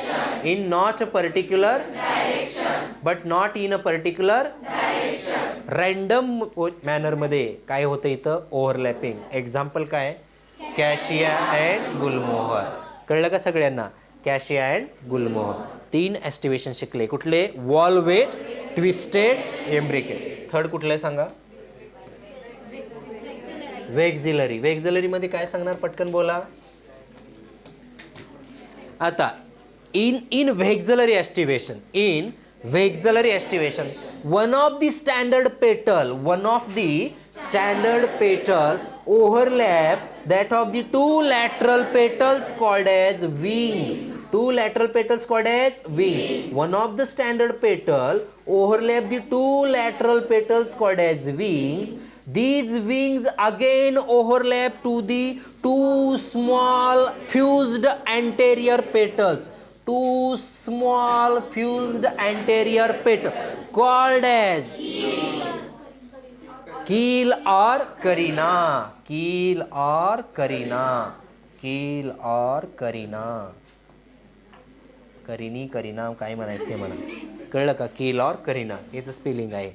In not a particular direction. But not in a particular direction. Random manner मध्ये काय होतं इथं? ओव्हरलॅपिंग. एक्झाम्पल काय? कॅशिया and गुलमोहर. कळलं का सगळ्यांना? कॅशिया अँड गुलमोहर. 3 एस्टिवेशन शिकले. कुठले? Valvate, twisted, एम्ब्रिकेट. थर्ड कुठलं सांगा? वेक्झिलरी. वेक्झिलरी मध्ये काय सांगणार? पटकन बोला. आता in vexillary aestivation, in vexillary aestivation one of the standard petal overlap that of the two lateral petals called as wing. Two lateral petals called as wing. One of the standard petal overlap the two lateral petals called as wings. These wings again overlap to the two small fused anterior petals. Two small fused anterior petals called as keel or carina. Keel or carina. Keel or carina. करिनी करीना काय म्हणायचं ते म्हणा. कळलं का? कील और करीना याचं spelling आहे.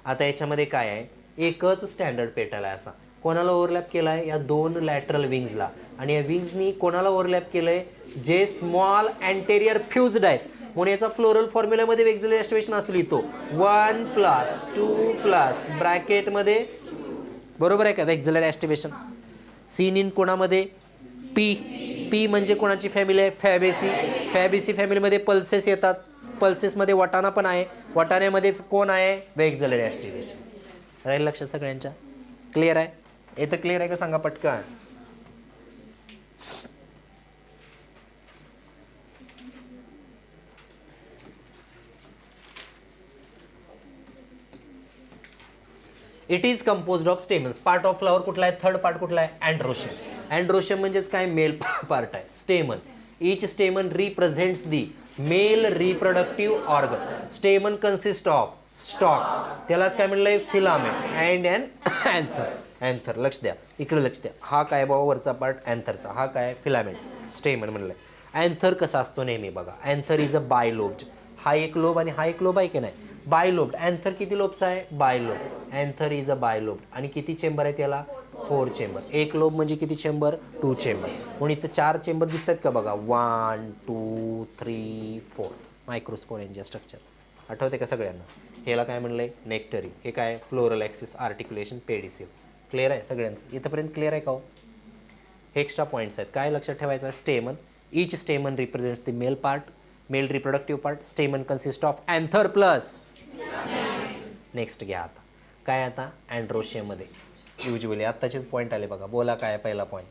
आता याच्यामध्ये काय आहे? एकच स्टँडर्ड पेटल आहे असा. कोणाला ओव्हरलॅप केलाय? या दोन लॅटरल विंग्सला. आणि या विंग्सनी कोणाला ओव्हरलॅप केलंय? जे स्मॉल अँटेरियर फ्युज्ड आहेत. म्हणून याचा फ्लोरल फॉर्म्युलामध्ये वेक्झिलरी एस्टिवेशन असं लिहितो 1 + 2 ब्रॅकेटमध्ये. बरोबर आहे का? वेक्झिलरी एस्टिवेशन. सीन इन कोणामध्ये? पी. पी म्हणजे कोणाची फॅमिली आहे? फॅबेसी. फॅबेसी फॅमिलीमध्ये पल्सेस येतात. पल्सेसमध्ये वटाणा पण आहे. वटाण्यामध्ये कोण आहे? वेक्झिलरी एस्टिवेशन. राहील लक्षात सगळ्यांच्या? क्लिअर आहे? येतं क्लिअर आहे का सांगा पटकन? It is composed of stamens. Part of flower कुठला आहे? थर्ड पार्ट कुठला आहे? अँड्रोशियम. अँड्रोशियम म्हणजेच काय? मेल पार्ट आहे. Stamen. Each stamen represents the male reproductive organ. Stamen consist of stalk. त्यालाच काय म्हणलंय? Filament and and anther. Anther. लक्ष द्या इकडे, लक्ष द्या. हा काय बाबा? वरचा पार्ट अँथरचा. हा काय? फिलामेंट. स्टेमन म्हणलंय. अँथर कसा असतो नेहमी बघा? Anther is a bilobed. हा एक लोब आणि हा एक लोब आहे की नाही? बायलोब्ड. अँथर किती लोब्स आहे? Bilobed. Anther is a bilobed. आणि किती चेंबर आहे त्याला? 4 चेंबर. एक लोब म्हणजे किती चेंबर? 2 चेंबर. म्हणून इथं 4 चेंबर दिसतात का बघा? 1 2 3 4. Microsporangia structure. आठवते का सगळ्यांना? ह्याला काय म्हणलंय? नेक्टरी. हे काय? Floral axis articulation pedicel. Clear आहे सगळ्यांचं? इथंपर्यंत क्लिअर आहे का हो? एक्स्ट्रा पॉईंट्स आहेत. काय लक्षात ठेवायचं? स्टेमन. Each stamen represents the male part, male reproductive part. स्टेमन consist of anther plus. Next घ्या आता. काय आता? अँड्रोशियम मध्ये युजली आत्ताचेच पॉईंट आले बघा. बोला काय पहिला point?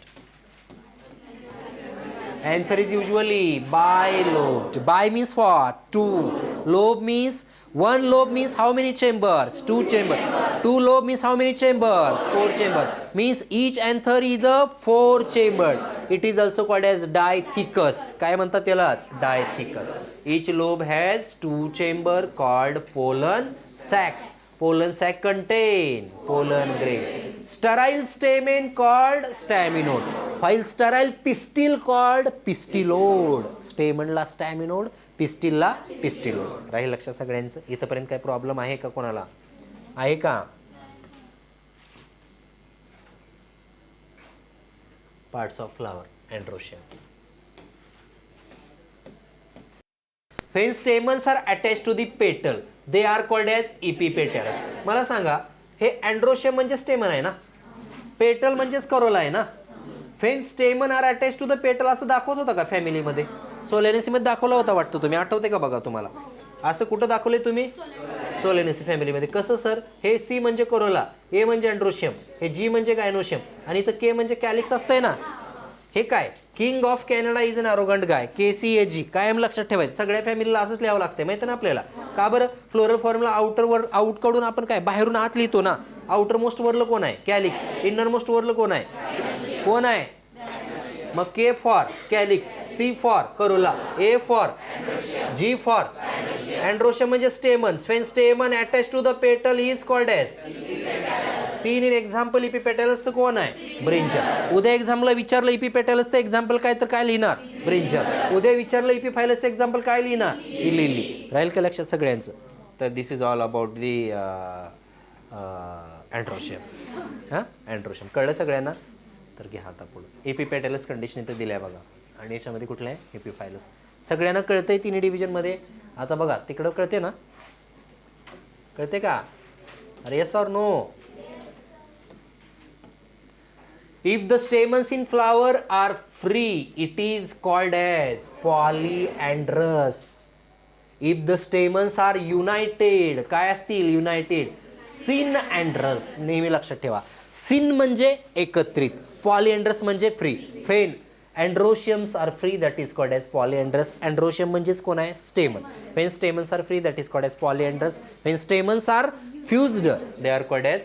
Anther is usually bilobed. Bi means what? 2. Lobe means 1 lobe means how many chambers? 2 chambers. 2 lobe means how many chambers? 4 chambers. Means each anther is a 4 chambered. It is also called as dithecus. काय म्हणतात त्यालाच? Dithecus. Each lobe has 2 chamber called pollen sacs. pollen sac contain pollen grains. Sterile stamen called staminode, while sterile pistil called pistillode. स्टेमनला स्टॅमिनोड, पिस्टिलला पिस्टिलोड. राहील लक्षात सगळ्यांचं? इथपर्यंत काय problem आहे का कोणाला? आहे का? Parts of flower androecium. When stamens are attached to the petal, they are called as epipetalous. मला सांगा, हे एंड्रोशियम म्हणजे स्टेमन आहे ना, पेटल म्हणजेच करोला आहे ना. When stamen are attached to the petal असं दाखवत होता का फॅमिलीमध्ये? सोलेनेसी मध्ये दाखवला होता वाटतं, तुम्ही आठवते का बघा तुम्हाला? असं कुठं दाखवले तुम्ही? सोलेनेसी फॅमिलीमध्ये. कसं सर? हे सी म्हणजे करोला, ए म्हणजे एंड्रोशियम, हे जी म्हणजे गायनोशियम, आणि इथं के म्हणजे कॅलिक्स असतंय ना. हे काय? King of Canada is an arrogant guy, KCAG. कायम लक्षात ठेवायचं, सगळ्या फॅमिलीला असंच लिहावं लागतंय, माहिती ना आपल्याला. का बरं? फ्लोरल फॉर्म्युला आउट कडून आपण काय बाहेरून आत लिहितो ना. आउटर मोस्ट वरलं कोण आहे? कॅलिक्स. इनर मोस्ट वरलं कोण आहे? कोण आहे? मग K for calyx, C for corolla, A for, G for androecium म्हणजे stamens. When stamen attach to the petal is called as. Seen in example इपिपेटलसचं कोण आहे? ब्रिंजल. उद्या एक्झाम्पलला विचारलं इपिपेटलसचं एक्झाम्पल काय, तर काय लिहिणार? ब्रिंजल. उद्या विचारलं इपिफायलसचं एक्झाम्पल काय लिहिणार? लिली. राहील का लक्षात सगळ्यांचं? तर this is all about the androecium. हां, अँड्रोशियम कळलं सगळ्यांना? तर घ्या आता पुढं. एपिपेटलस कंडिशन इथं दिल्या बघा, आणि याच्यामध्ये कुठलं आहे? एपिफायलस. सगळ्यांना कळतंय तिन्ही डिव्हिजनमध्ये? आता बघा तिकडं कळते ना? कळते का? अरे yes or no? If the stamens in flower are free, it is called as polyandrous. If the stamens are united, काय असतील? United, synandrous. नेहमी लक्षात ठेवा, सिन म्हणजे एकत्रित, पॉलिएंड्रस म्हणजे free. When androeciums are free, that is called as polyandrous. Androecium म्हणजेच कोण आहे? Stamen. When stamens are free, that is called as polyandrous. When stamens are fused, they are called as,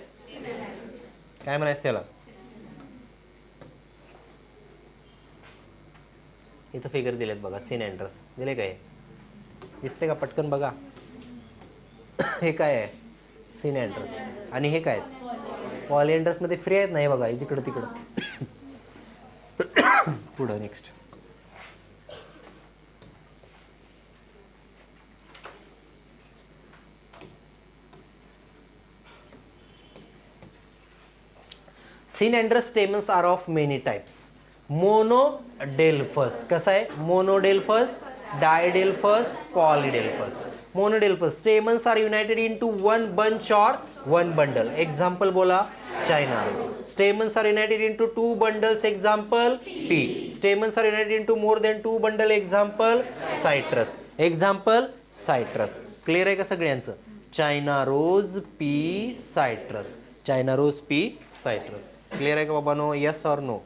काय म्हणायचं त्याला? इथं फिगर दिलेत बघा, सिनॅन्ड्रस दिले काय? दिसते का? पटकन बघा. हे काय आहे? सिनॅन्ड्रस. आणि हे काय? पॉलिएंड्रस मध्ये फ्री आहेत नाही बघा, जिकडं तिकडं. पुढं next. Synandrous stamens are of many types. Monodelphous. कसं आहे? Monodelphous, diadelphous, polydelphous. Monodelphous stamens are united into one bunch or one bundle. Example बोला, China. Stamens are united into two bundles. Example, pea. Stamens are united into more than two bundle. Example, citrus. Example, citrus. Clear आहे का सगळ्यांचं? China rose, pea, citrus. China rose, pea, citrus. Clear आहे का बाबांनो? Yes or no?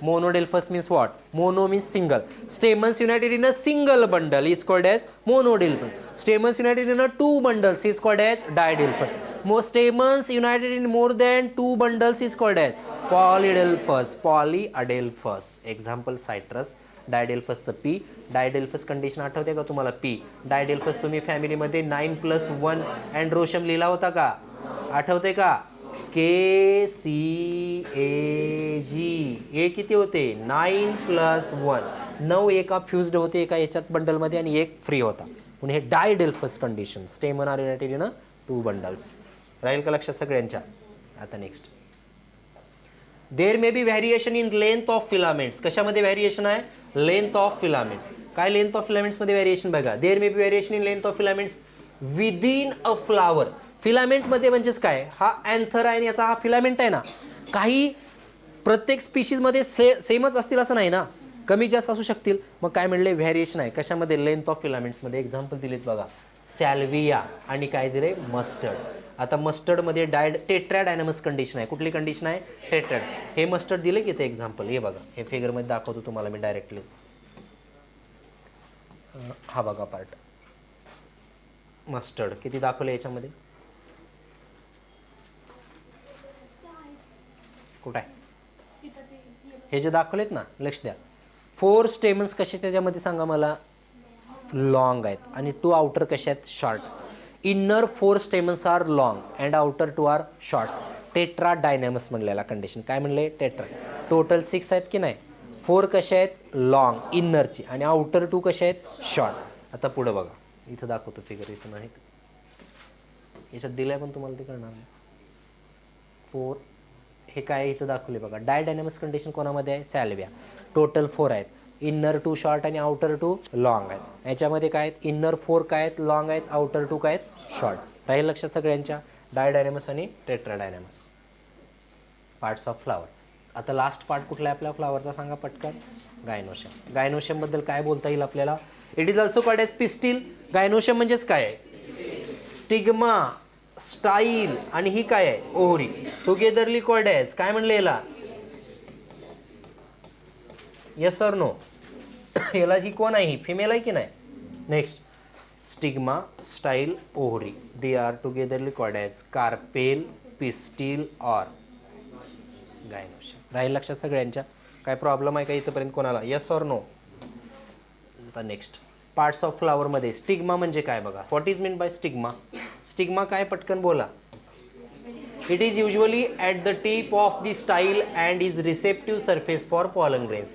Monodelphous means what? Mono means single. Stamens united in a single bundle is called as monodelphous. Stamens united in a two bundles is called as didelphous. More stamens united in more than two bundles is called as polydelphous. Polyadelphous. Example, citrus. डायडेल्फसचं pea. Diadelphous condition आठवते का तुम्हाला? P. डायडेल्फस तुम्ही फॅमिलीमध्ये 9+1 androecium लिहिला होता का? आठवते का? KCAG. ए किती होते? 9+1. 9 एका फ्युज्ड होते एका याच्यात बंडलमध्ये, आणि एक फ्री होता. म्हणून हे diadelphous condition. Stamen are united in two bundles. राहील का लक्षात सगळ्यांच्या? आता next. There may be variation in length of filaments. कशामध्ये व्हॅरिएशन आहे? Length of filaments. काय लेंथ ऑफ फिलामेंट्स मध्ये व्हॅरिएशन बघा. There may be variation in length of filaments within a flower. Filament मध्ये म्हणजेच काय? हा अँथर आहे आणि याचा हा फिलामेंट आहे ना. काही प्रत्येक स्पीशीजमध्ये सेमच असतील असं नाही ना, कमी जास्त असू शकतील. मग काय म्हणले? व्हॅरिएशन आहे. कशामध्ये? Length of फिलामेंट्समध्ये. एक्झाम्पल दिलेत बघा, सॅल्विया आणि काय दिले? मस्टर्ड. आता मस्टर्डमध्ये टेट्राडायनमस कंडिशन आहे. कुठली कंडिशन आहे? टेट्राड. हे मस्टर्ड दिले की ते एक्झाम्पल हे बघा, हे फिगरमध्ये दाखवतो तुम्हाला मी डायरेक्टली. हा बघा पार्ट मस्टर्ड किती दाखवले याच्यामध्ये? कुठं आहे? हे जे दाखवलेत ना, लक्ष द्या. 4 स्टेमन्स कसे त्याच्यामध्ये सांगा मला? लॉंग आहेत, आणि 2 आउटर कसे आहेत? Short. Inner 4 stamens are long and outer 2 are shorts. Tetradynamous म्हणलेला कंडिशन. काय म्हणले? टेट्रा. टोटल 6 आहेत की नाही. 4 कसे आहेत? लॉंग इन्नरची, आणि आउटर 2 कसे आहेत? शॉर्ट. आता पुढं बघा, इथं दाखवतो फिगर. इथं नाही याच्यात दिलंय पण तुम्हाला ते कळणार नाही. 4 हे काय इथं दाखवले बघा. डायडायनॅमस कंडिशन कोणामध्ये आहे? सॅल्विया. टोटल 4 आहेत. इन्नर 2 शॉर्ट आणि आउटर 2 लॉंग आहेत. याच्यामध्ये काय आहेत? इन्नर 4 काय आहेत? लॉंग आहेत. आउटर 2 काय आहेत? शॉर्ट. राहील लक्षात सगळ्यांच्या? डायडायनॅमस आणि टेट्राडायनॅमस. Parts of flower. आता लास्ट पार्ट कुठला आहे आपल्या फ्लावरचा सांगा पटकन? गायनोशियम. गायनोशियम बद्दल काय बोलता येईल आपल्याला? It is also called as pistil. Gynoecium म्हणजेच काय आहे? स्टिग्मा, स्टाईल, आणि ही काय आहे? ओहरी. टुगेदरली कॉल्ड एज काय म्हणले याला? Yes or no? याला ही कोण आहे? ही फिमेल आहे की नाही? Next, stigma, style, ovary. They are togetherly called as carpel, pistil or gynoecium. राहील लक्षात सगळ्यांच्या? काय प्रॉब्लेम आहे का इथपर्यंत कोणाला? Yes or no? आता नेक्स्ट, पार्ट्स ऑफ फ्लावरमध्ये स्टिग्मा म्हणजे काय बघा. What is mean by stigma? Stigma काय? पटकन बोला. It is usually at the tip of the style and is receptive surface for pollen grains.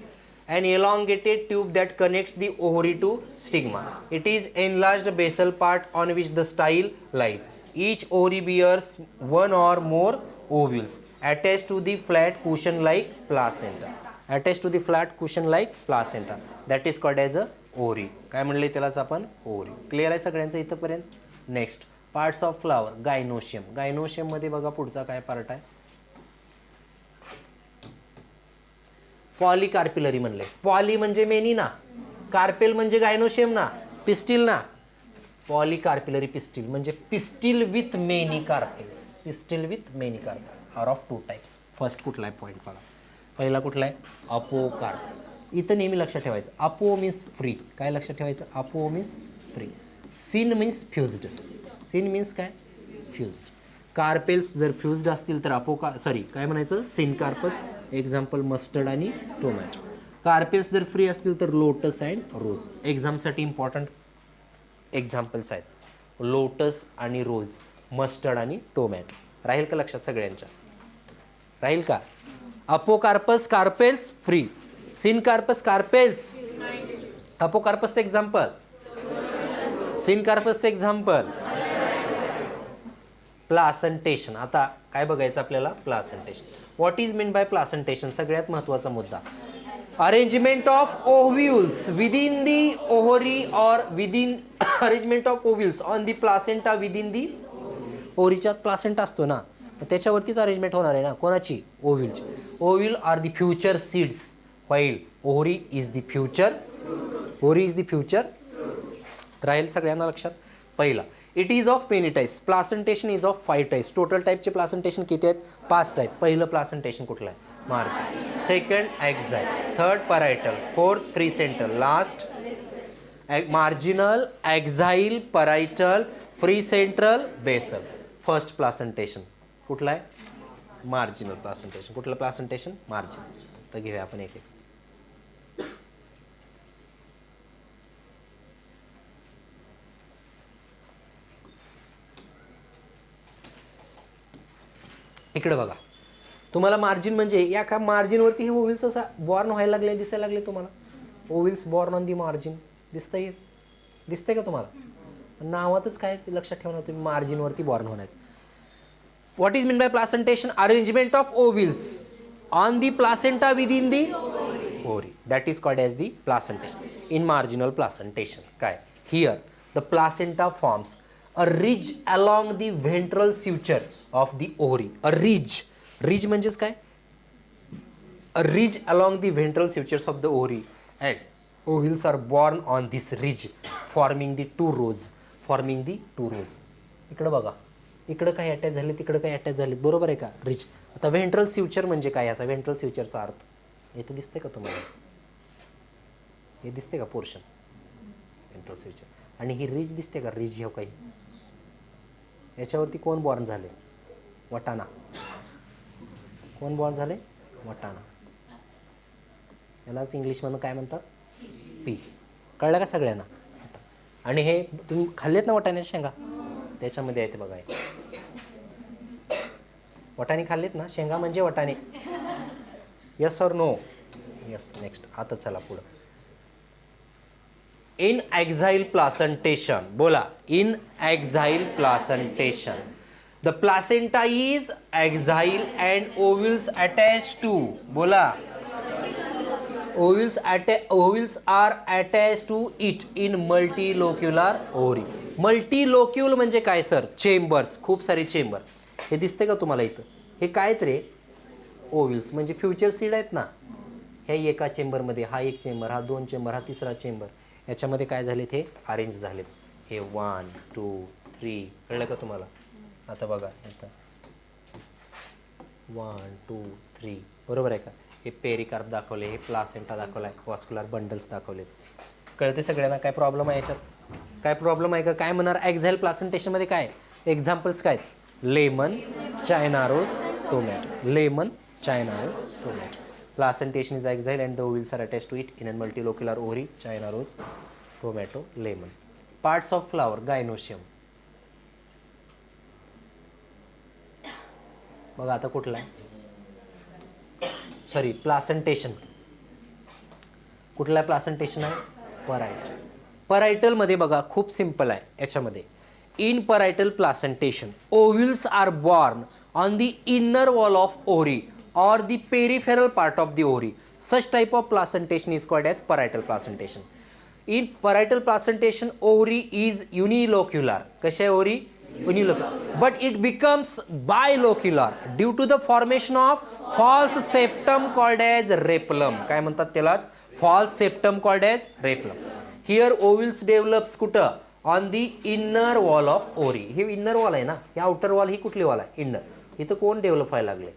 An elongated tube that connects the ovary to stigma. It is enlarged basal part on which the style lies. Each ovary bears one or more ovules attached to the flat cushion-like placenta. Attached to the flat cushion-like placenta. That is called as a ovary. काय म्हणले त्यालाच आपण? ovary. Clear आहे सगळ्यांचं इथंपर्यंत? Next, parts of flower. Gynoecium. Gynoecium मध्ये बघा पुढचा काय पार्ट आहे? पॉलीकार्पिलरी म्हणले. पॉली म्हणजे मेनी ना, कार्पेल म्हणजे गायनोशियम ना, पिस्टिल ना. पॉलीकार्पिलरी पिस्टिल म्हणजे pistil with many carpels. Pistil with many carpels are of 2 types. First कुठला आहे पॉईंट बघा. पहिला कुठला आहे? अपोकार्प. इथं नेहमी लक्षात ठेवायचं. Apo means free. काय लक्षात ठेवायचं? Apo means free. Syn means fused. Syn means काय? फ्युज्ड. कार्पेल्स जर फ्युज्ड असतील तर काय म्हणायचं? सिनकार्पस. एक्झाम्पल मस्टर्ड आणि टोमॅटो. कार्पेल्स जर फ्री असतील तर लोटस अँड रोज. एक्झामसाठी इम्पॉर्टंट एक्झाम्पल्स आहेत. लोटस आणि रोज, मस्टर्ड आणि टोमॅटो. राहील का लक्षात सगळ्यांच्या? राहील का? Apocarpous carpels free. Syncarpous carpels. Apocarpous example. Syncarpous example. Placentation. आता काय बघायचं आपल्याला? Placentation. What is mean by placentation? सगळ्यात महत्त्वाचा मुद्दा. Arrangement of ovules within the ovary or within arrangement of ovules on the placenta within the. ओव्हरीच्यात placenta असतो ना, त्याच्यावरतीच अरेंजमेंट होणार आहे ना. कोणाची? ओव्ह्यूलची. Ovule are the future seeds while ovary is the future. Ovary is the future. राहील सगळ्यांना लक्षात? पहिला, it is of many types. Placentation is of 5 types. Total टाइपचे प्लासंटेशन किती आहेत? 5 टाइप. पहिलं प्लासंटेशन कुठलं आहे? Margin. Second axile. Third parietal. Fourth free central. Last marginal, axile, parietal, free central, basal. First placentation कुठलं आहे? Marginal placentation. कुठलं placentation? Marginal. तर घेऊया आपण एक एक. इकडे बघा, तुम्हाला मार्जिन म्हणजे या का मार्जिनवरती हे ओव्हिल्स असा बॉर्न व्हायला लागले, दिसायला लागले तुम्हाला. Ovules borne on the margin दिसतंय का तुम्हाला? नावातच काय ते लक्षात ठेवणार तुम्ही, मार्जिनवरती बॉर्न होणार. What is mean by placentation? Arrangement of ovules on the placenta within the ovary. That is called as the placentation. In marginal placentation काय? Here the placenta forms a ridge along the ventral suture of the ovary. A ridge म्हणजेच काय? A ridge along the ventral sutures of the ovary and ovules are born on this ridge forming the two rows. इकडे बघा, इकडे काय attach झाले, तिकडे काय attach झाले, बरोबर आहे का? रिज. आता व्हेंट्रल फ्युचर म्हणजे काय? याचा व्हेंट्रल फ्युचरचा अर्थ इथे दिसते का तुम्हाला? हे दिसते का पोर्शन? Ventral future. आणि ही रिज दिसते का? रिज हे काही याच्यावरती कोण बॉर्न झाले? वटाणा. कोण बॉर्न झाले? वटाणा. यालाच इंग्लिशमधून काय म्हणतात? पी. कळलं का सगळ्यांना? आणि हे तुम्ही खाल्लेत ना वटाण्याच्या शेंगा? त्याच्यामध्ये आहे ते बघा. वटाणे खाल्लेत ना, शेंगा म्हणजे वटाणे. Yes or no? Yes. Next. आता चला पुढं. In axile placentation. बोला. In axile placentation the placenta is axile and ovules attach to. बोला. Ovules are attach to it in multilocular ovary. Multilocule म्हणजे काय सर? चेंबर्स. खूप सारे चेंबर. हे दिसते का तुम्हाला इथं? हे काय रे? ओव्ह्यूल्स म्हणजे फ्युचर सीड आहेत ना. ह्या एका चेंबरमध्ये हा एक चेंबर, हा दोन चेंबर, हा तिसरा चेंबर. याच्यामध्ये काय झालेत? हे अरेंज झालेत. हे 1 2 3. कळलं का तुम्हाला? आता बघा इथं 1 2 3. बरोबर आहे का? हे पेरिकार्प दाखवले, हे प्लासेंटा दाखवलाय, वॉस्क्युलर बंडल्स दाखवलेत. कळते सगळ्यांना? काय प्रॉब्लेम आहे याच्यात? काय प्रॉब्लेम आहे का? काय म्हणणार? एक्झाइल प्लासेंटेशनमध्ये काय एक्झाम्पल्स काय? Lemon, China rose, tomato. Lemon, China rose, tomato. Placentation is exile and the ovules are attached to it in a multilocular ovary. China rose, tomato, lemon. Parts of flower. Gynoecium. बघा आता कुठला आहे? Sorry, placentation. कुठला placentation आहे? Parietal. Parietal मध्ये बघा खूप simple आहे. याच्यामध्ये in parietal placentation ovules are borne on the inner wall of ovary or the peripheral part of the ovary. Such type of placentation is called as parietal placentation. In parietal placentation, ovary is unilocular. कशी आहे ovary? Unilocular. But it becomes bilocular due to the formation of false septum called as repulum. काय म्हणतात त्यालाच? False septum called as repulum. Here ovules develops कुठं? On the inner wall of ovary. हे inner wall आहे ना. हे outer wall ही कुठली wall आहे? Inner. इथं कोण डेव्हलप व्हायला लागले?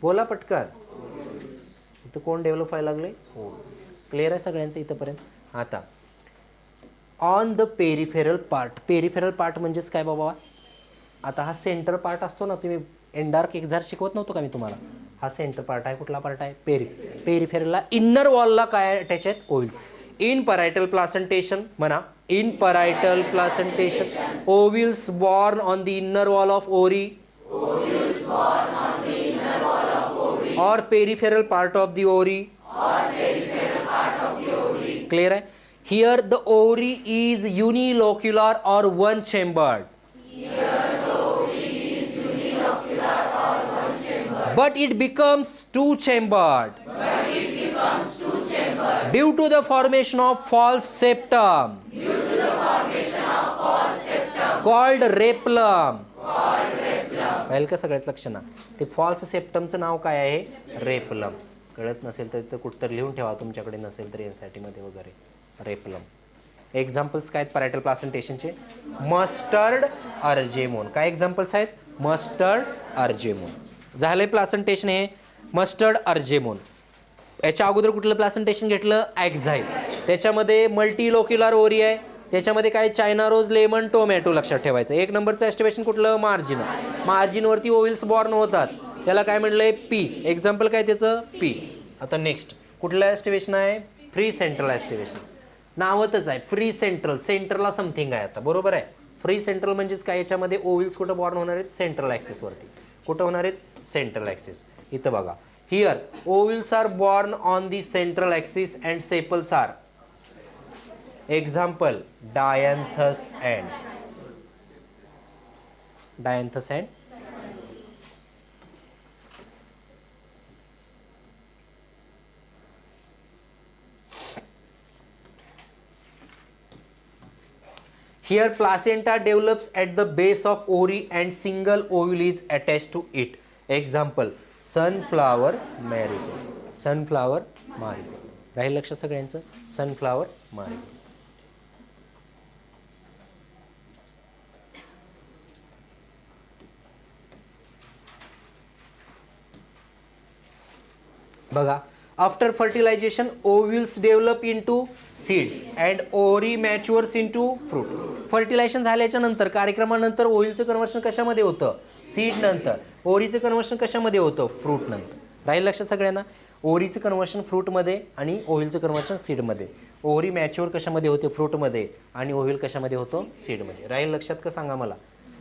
बोला पटकन. इथं कोण डेव्हलप व्हायला लागले? ओव्ह्यूल्स. क्लिअर आहे सगळ्यांचं इथंपर्यंत? आता on the peripheral part. Peripheral part म्हणजेच काय बाबा? आता हा सेंटर पार्ट असतो ना, तुम्ही एंडार्क एक्झार शिकवत नव्हतो का मी तुम्हाला? हा सेंटर पार्ट आहे. कुठला पार्ट आहे? पेरिफेरलला इनर वॉलला काय अटॅच आहेत? ओव्ह्यूल्स. इन परायटल प्लासेंटेशन म्हणा. In parietal placentation ovules borne on the inner wall of ovary or peripheral part of the ovary. Clear है? Here the ovary is unilocular or one chambered. But it becomes two chambered. Due to the formation of false septum. Called repulum. पाहिलं का सगळ्यात लक्ष ना? ते false सेप्टमचं नाव काय आहे? रेपलम. कळत नसेल तर कुठतर लिहून ठेवा, तुमच्याकडे नसेल तर एनसीईआरटी मध्ये वगैरे. रेपलम. एक्झाम्पल्स काय आहेत परायटल प्लासेंटेशनचे? मस्टर्ड, अर्जेमोन. काय एक्झाम्पल्स आहेत? मस्टर्ड, अर्जेमोन. झालंय प्लासेंटेशन हे मस्टर्ड, अर्जेमोन. याच्या अगोदर कुठलं प्लासेंटेशन घेतलं? एक्झाइल. त्याच्यामध्ये मल्टीलोक्युलर ओव्हरी आहे. त्याच्यामध्ये काय? चायना रोज, लेमन, टोमॅटो. लक्षात ठेवायचं. एक नंबरचं एस्टिमेशन कुठलं? मार्जिन. मार्जिनवरती ओव्ह्यूल्स बॉर्न होतात. त्याला काय म्हटलंय? पी. एक्झाम्पल काय त्याचं? पी. आता नेक्स्ट कुठलं एस्टिमेशन आहे? Free central estimation. नावतच आहे फ्री सेंट्रल. सेंटरला समथिंग आहे. आता बरोबर आहे. फ्री सेंट्रल म्हणजेच काय? याच्यामध्ये ओव्ह्यूल्स कुठं बॉर्न होणार आहेत? सेंट्रल ॲक्सिसवरती. कुठं होणार आहेत? Central axis. इथं बघा. Here ovules are borne on the central axis and sepals are. Example, dianthus and here placenta develops at the base of ovary and single ovule is attached to it. Example, sunflower marigold. Sunflower marigold. राहील लक्षात सगळ्यांचं? Sunflower marigold. बघा. After fertilisation ovules develop into seeds and ovary matures into fruit. Fertilisation झाल्याच्या नंतर, कार्यक्रमानंतर ओव्ह्यूलचं conversion कशामध्ये होतं? Seed नंतर. ओव्हरीचं कन्व्हर्शन कशामध्ये होतं? फ्रूट नंतर. राहील लक्षात सगळ्यांना? ओव्हरीचं कन्व्हर्शन फ्रूटमध्ये आणि ओव्ह्यूलचं कन्व्हर्शन सीडमध्ये. ओव्हरी मॅच्युअर कशामध्ये होते, फ्रूटमध्ये, आणि ओव्ह्यूल कशामध्ये होतो, सीडमध्ये. राहील लक्षात का सांगा मला.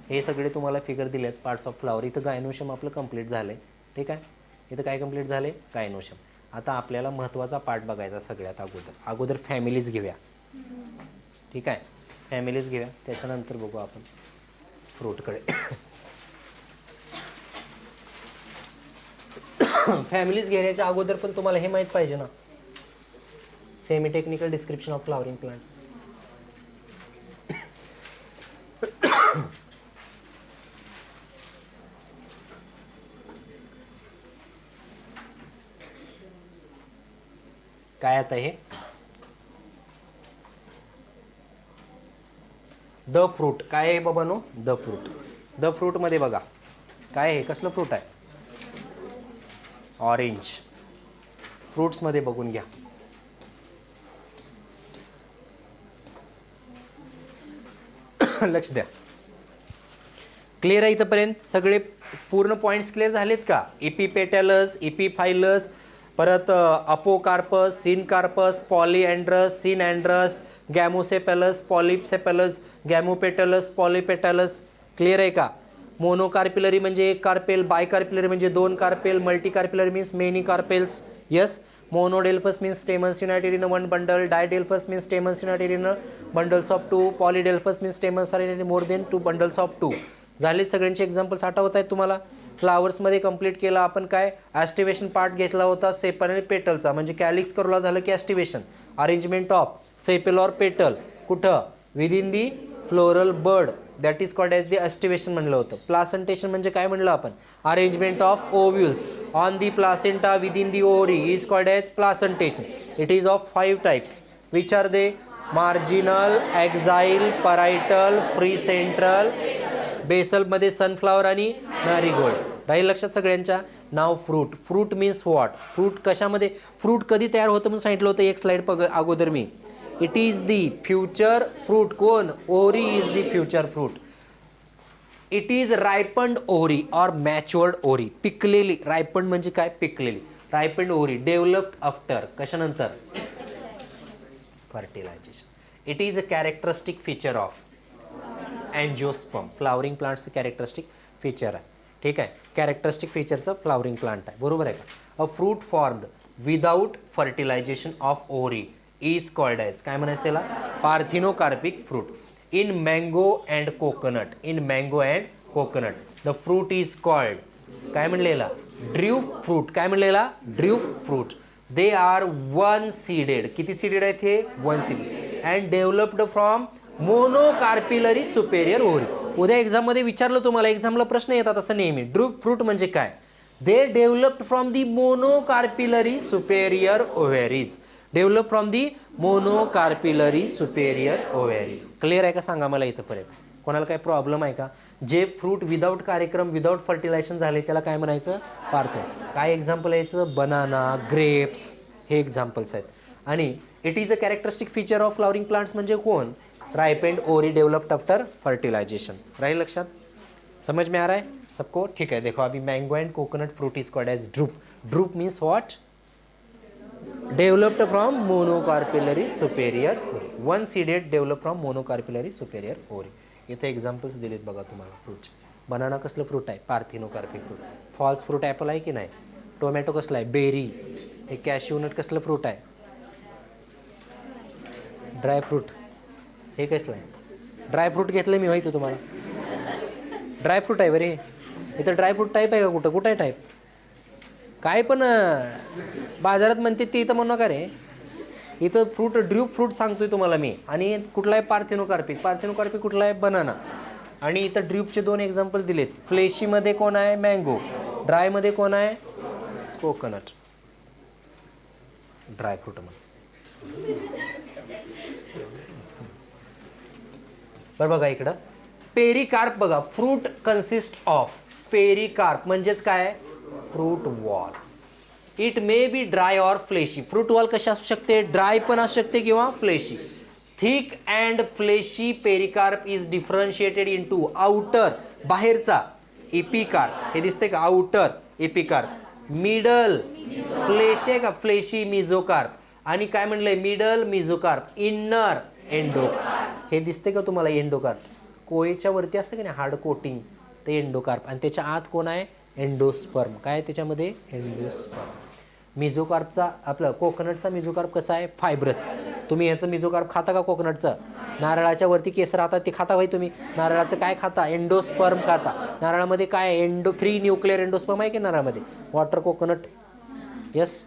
हे सगळे तुम्हाला फिगर दिलेत पार्ट्स ऑफ फ्लावर. इथं गायनोशियम आपलं कंप्लीट झालं आहे. ठीक आहे, इथं काय कंप्लीट झाले, गायनोशियम. आता आपल्याला महत्त्वाचा पार्ट बघायचा सगळ्यात अगोदर फॅमिलीज घेऊया. ठीक आहे, फॅमिलीज घेऊया, त्याच्यानंतर बघू आपण फ्रूटकडे. फॅमिलीज घेण्याच्या अगोदर पण तुम्हाला हे माहीत पाहिजे ना, semi technical description of flowering plant. काय आता हे द फ्रूट काय आहे बाबांनो, द फ्रूट. द फ्रूट मध्ये बघा काय आहे, कसलं फ्रूट आहे, ऑरेंज. फ्रूट्स मध्ये बघून घ्या. लक्ष द्या. क्लिअर आहे इथंपर्यंत सगळे पूर्ण पॉइंट्स क्लिअर झालेत का. इपिपेटलस, इपिफायलस, परत apocarpous, syncarpous, polyandrous, synandrous, gamosepalous, polysepalous, gamopetalous, polypetalous. Clear आहे का. मोनोकार्पिलरी म्हणजे एक कार्पेल, बायकार्पिलरी म्हणजे दोन carpel, multicarpellary means many carpels. Yes. Monodelphous means stamens united in one bundle, didelphus means stamens united in bundles of two, polydelphus means stamens are united more than two bundles of two. झालेत सगळ्यांचे examples आठवत आहेत तुम्हाला. फ्लावर्समध्ये complete केलं आपण काय, aestivation part घेतला होता सेपल आणि पेटलचा, म्हणजे कॅलिक्स करूला झालं की aestivation. Arrangement of sepal or petal कुठं, within the floral bud, that is called as the aestivation म्हणलं होतं. प्लासेंटेशन म्हणजे काय म्हणलं आपण, arrangement of ovules on the placenta within the ovary is called as placentation. It is of 5 types. Which are they, marginal, axile, parietal, free central. बेसलमध्ये sunflower आणि marigold. राहील लक्षात सगळ्यांच्या. नाव fruit. Fruit means what, fruit कशामध्ये, fruit कधी तयार होतं म्हणून सांगितलं होतं एक स्लाइड अगोदर मी. It is the future fruit. कोण, ovary is the future fruit. It is ripened ovary or matured ovary. पिकलेली, रायपंड म्हणजे काय, पिकलेली. रायपंड ओव्हरी डेव्हलप्ड आफ्टर कशानंतर, fertilisation. It is a characteristic feature of angiosperm. Flowering प्लांटचं characteristic feature आहे. ठीक आहे, कॅरेक्टरिस्टिक फीचरचं फ्लावरिंग प्लांट आहे, बरोबर आहे का. A fruit formed without fertilisation of ovary is called as, काय म्हणायचं त्याला, parthenocarpic fruit. In mango and coconut, in mango and coconut the fruit is called, काय म्हणलेला, ड्र्यू फ्रूट. काय म्हणलेला, drupe fruit. They are one seeded. किती seeded आहेत हे, one seeded. And developed from monocarpellary superior ovary. उद्या एक्झाममध्ये विचारलं तुम्हाला, एक्झामला प्रश्न येतात असं नेहमी, ड्र्यू फ्रूट म्हणजे काय. They developed from the monocarpellary superior ovaries. Develop from the monocarpellary superior ovaries. Clear आहे का सांगा मला इथंपर्यंत. कोणाला काय प्रॉब्लेम आहे का. जे फ्रूट विदाऊट कार्यक्रम, विदाऊट फर्टिलायझेशन झाले त्याला काय म्हणायचं, पार्थो. काय एक्झाम्पल यायचं, बनाना, ग्रेप्स, हे एक्झाम्पल्स आहेत. आणि it is a characteristic feature of flowering plants म्हणजे कोण, ripened ovary developed after fertilization. Right लक्षात, समझ में आ रहा है सबको. ठीक है, देखो अभी mango and coconut fruit is called as drupe. Drupe means what, developed from monocarpellary superior. One seeded develop from monocarpellary superior ovary. इथे एक्झाम्पल्स दिलेत बघा तुम्हाला फ्रूटचे. बनाना कसलं फ्रूट आहे, parthenocarpic fruit. False fruit apple आहे की नाही. टोमॅटो कसला आहे, बेरी. हे कॅश्यूनट कसलं फ्रूट आहे, ड्राय फ्रूट. हे कसलं आहे, ड्राय फ्रूट घेतलं मी माहिती तुम्हाला. ड्राय फ्रूट आहे बरे. इथं ड्राय फ्रूट टाईप आहे का, कुठं कुठं आहे टाईप, काय पण बाजारात म्हणते ते इथं म्हणू नका रे. इथं फ्रूट ड्रूप फ्रूट सांगतोय तुम्हाला मी. आणि कुठला आहे, पार्थिनोकार्पिक. पार्थिनोकार्पिक कुठला आहे, बनाना. आणि इथं ड्रूपचे 2 एक्झाम्पल दिलेत. फ्लेशीमध्ये कोण आहे, मँगो. ड्रायमध्ये कोण आहे, कोकोनट. ड्राय फ्रूटमध्ये बरं बघा इकडं पेरिकार्प बघा. फ्रूट कन्सिस्ट ऑफ, पेरिकार्प म्हणजेच काय, fruit wall. It may be dry or fleshy. Fruit wall कशी असू शकते, ड्राय पण असू शकते किंवा fleshy. Thick and fleshy pericarp is differentiated into outer, बाहेरचा एपिकार्प. हे दिसते का, आउटर एपिकार्प. मिडल फ्लेश आहे का, फ्लेशी मिझोकार्प. आणि काय म्हणलंय मिडल मिझोकार्प, इन्नर एंडोकार्प. हे दिसते का तुम्हाला एंडोकार्प? कोयच्या वरती असतं की नाही हार्ड कोटिंग, ते एंडोकार्प. आणि त्याच्या आत कोण आहे? एंडोस्पर्म. काय त्याच्यामध्ये? एंडोस्पर्म. मिझोकार्पचा आपलं कोकोनटचा मिझोकार्प कसा आहे? फायब्रस. तुम्ही ह्याचं मिझोकार्प खाता का कोकोनटचं? नारळाच्या वरती केस राहतात ते खाता भाई तुम्ही. नारळाचं काय खाता? एंडोस्पर्म खाता. नारळामध्ये काय? फ्री न्यूक्लिअर एंडोस्पर्म आहे की नारळामध्ये? Water coconut. Yes,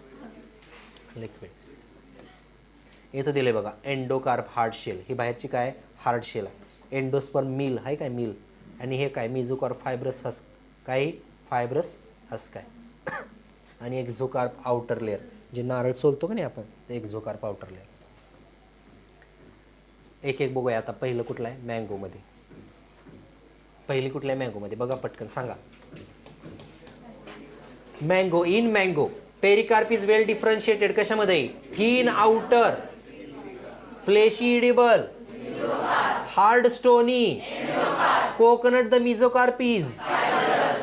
liquid. इथं दिले बघा एंडोकार्प हार्ड शेल. ही बाहेरची काय? हार्ड शेल आहे. एंडोस्पर्म मिल आहे काय? मिल. आणि हे काय? Mesocarp fibrous husk. काय? फायब्रस हस्क आहे. आणि एक्झोकार्प आउटर लेअर, जे नारळ सोलतो का नाही आपण, ते एक्झोकार्प आउटर लेअर. एक एक बघूया आता. पहिलं कुठलं आहे? मँगोमध्ये. पहिली कुठल्या आहे मँगोमध्ये? बघा पटकन सांगा. Mango. In mango pericarp is well differentiated. कशामध्ये? Thin outer, fleshy edible, hard stony. Coconut the mesocarp is.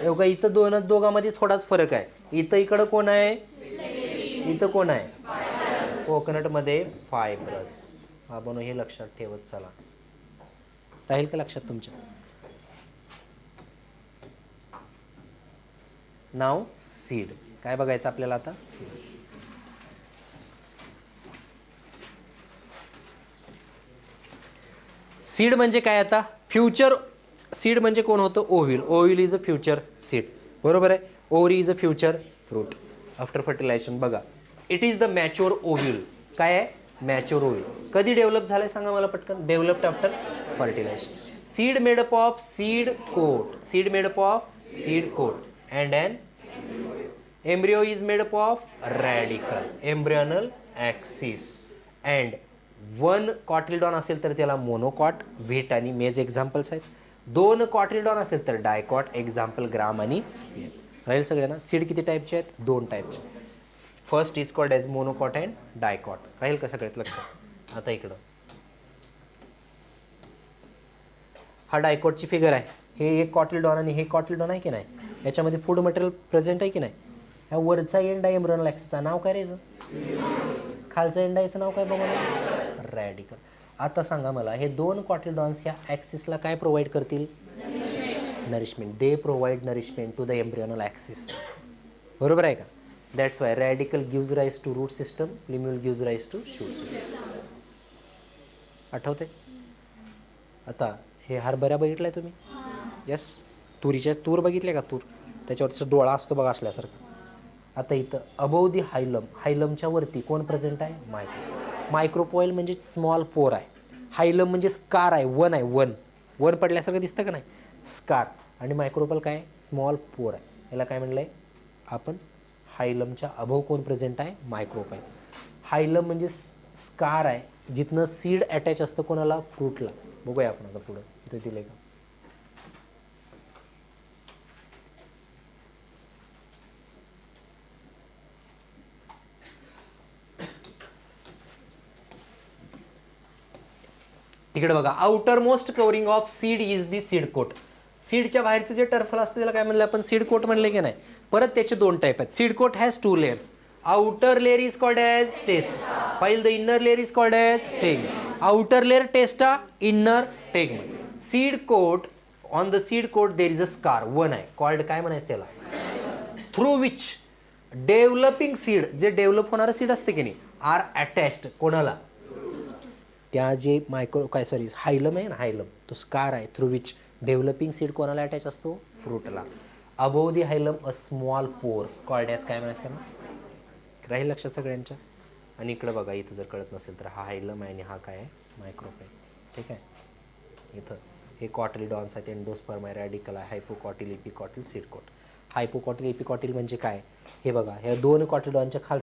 एवढा इथं दोघांमध्ये थोडाच फरक आहे. इथं इकडं कोण आहे? इथं कोण आहे? कोकोनट मध्ये फायब्रस. हा बनव, हे लक्षात ठेवत चला. राहील का लक्षात तुमच्या? नाव सीड. काय बघायचं आपल्याला आता? सीड. सीड म्हणजे काय आता? फ्युचर सीड म्हणजे कोण होतं? Ovule. Ovule is a future seed. बरोबर आहे. Ovary is a future fruit after fertilization. बघा, it is the mature ovule. काय आहे? Mature ovule. कधी डेव्हलप झालंय सांगा मला पटकन? Developed after fertilization. Seed made up of seed coat. Seed made up of seed coat and an embryo is made up of radical, embryonal axis and one cotyledon असेल तर त्याला मोनोकॉट, व्हीट आणि मेज एक्झाम्पल्स आहेत. दोन कॉटिलडॉन असेल तर डायकॉट, एक्झाम्पल ग्राम आणि येल. राहील सगळ्यांना. सीड किती टाईपचे आहेत? दोन टाईपचे. First is called as monocot and dicot. राहील का सगळ्यात लक्षात? आता इकडं हा डायकॉटची फिगर आहे. हे एक कॉटिलडॉन आणि हे कॉटिलडॉन आहे की नाही? याच्यामध्ये फूड मटेरियल प्रेझेंट आहे की नाही? ह्या वरचा एंड आहे एम्ब्रियोनल ॲक्सिसचा, नाव काय राहायचं? खालचं एंड याचं नाव काय बघा? रॅडिकल. आता सांगा मला, हे दोन कॉटिलडॉन्स ह्या ॲक्सिसला काय प्रोव्हाइड करतील? Nourishment. They provide nourishment to the embryonal axis. बरोबर आहे का? That's why radical gives rise to root system, plumule gives rise to shoot system. आठवते? आता हे हरभरा बघितलाय तुम्ही? यस. तूर बघितले का? तूर त्याच्यावरचा डोळा असतो बघा असल्यासारखा. आता इथं अबोव दी हायलम, हायलमच्या वरती कोण प्रेझेंट आहे? मायक्रोपोइल म्हणजे स्मॉल पोर आहे. हायलम म्हणजे स्कार आहे, वन आहे. वन पडल्यासारखं दिसतं का नाही? स्कार. आणि मायक्रोपोइल काय? स्मॉल पोर आहे. याला काय म्हणलंय आपण? हायलमच्या अबोव कोण प्रेझेंट आहे? मायक्रोपोइल. हायलम म्हणजे स्कार आहे, जिथनं सीड अटॅच असतं कोणाला? फ्रूटला. बघूया आपण आता पुढं. इथे दिले का? इकडे बघा. Outermost covering of seed is the seed coat. सीडच्या बाहेरचं जे टर्फल असतं त्याला काय म्हणलं आपण? सीड कोट म्हणले की नाही? परत त्याचे दोन टाईप आहेत. Seed coat has two layers. Outer layer is called as testa, while the inner layer is called as stegma. Outer layer testa, inner tegma. Seed coat, on the seed coat there is a scar, one आहे, called काय म्हणायचं त्याला? Through which developing seed, जे develop होणारं seed असते की नाही, R attached कोणाला? त्या जे हायलम आहे ना, हायलम तो स्कार आहे. थ्रू विच डेव्हलपिंग सीड कोणाला अटॅच असतो? फ्रूटला. अबोव दी हायलम अ स्मॉल पोर कॉल्ड ॲज काय म्हणायचं त्यांना? राहील लक्षात सगळ्यांच्या? आणि इकडं बघा, इथं जर कळत नसेल तर हा हायलम आहे आणि हा काय आहे? मायक्रोफाइल. ठीक आहे. इथं हे कॉटिलडॉन्स आहेत, एंडोस्पर्म आहे, रॅडिकल आहे, हायपोकॉटिल, इपिकॉटिल, सीड कोट. हायपोकॉटिल, इपिकॉटिल म्हणजे काय? हे बघा, ह्या दोन कॉटिलडॉनच्या खाली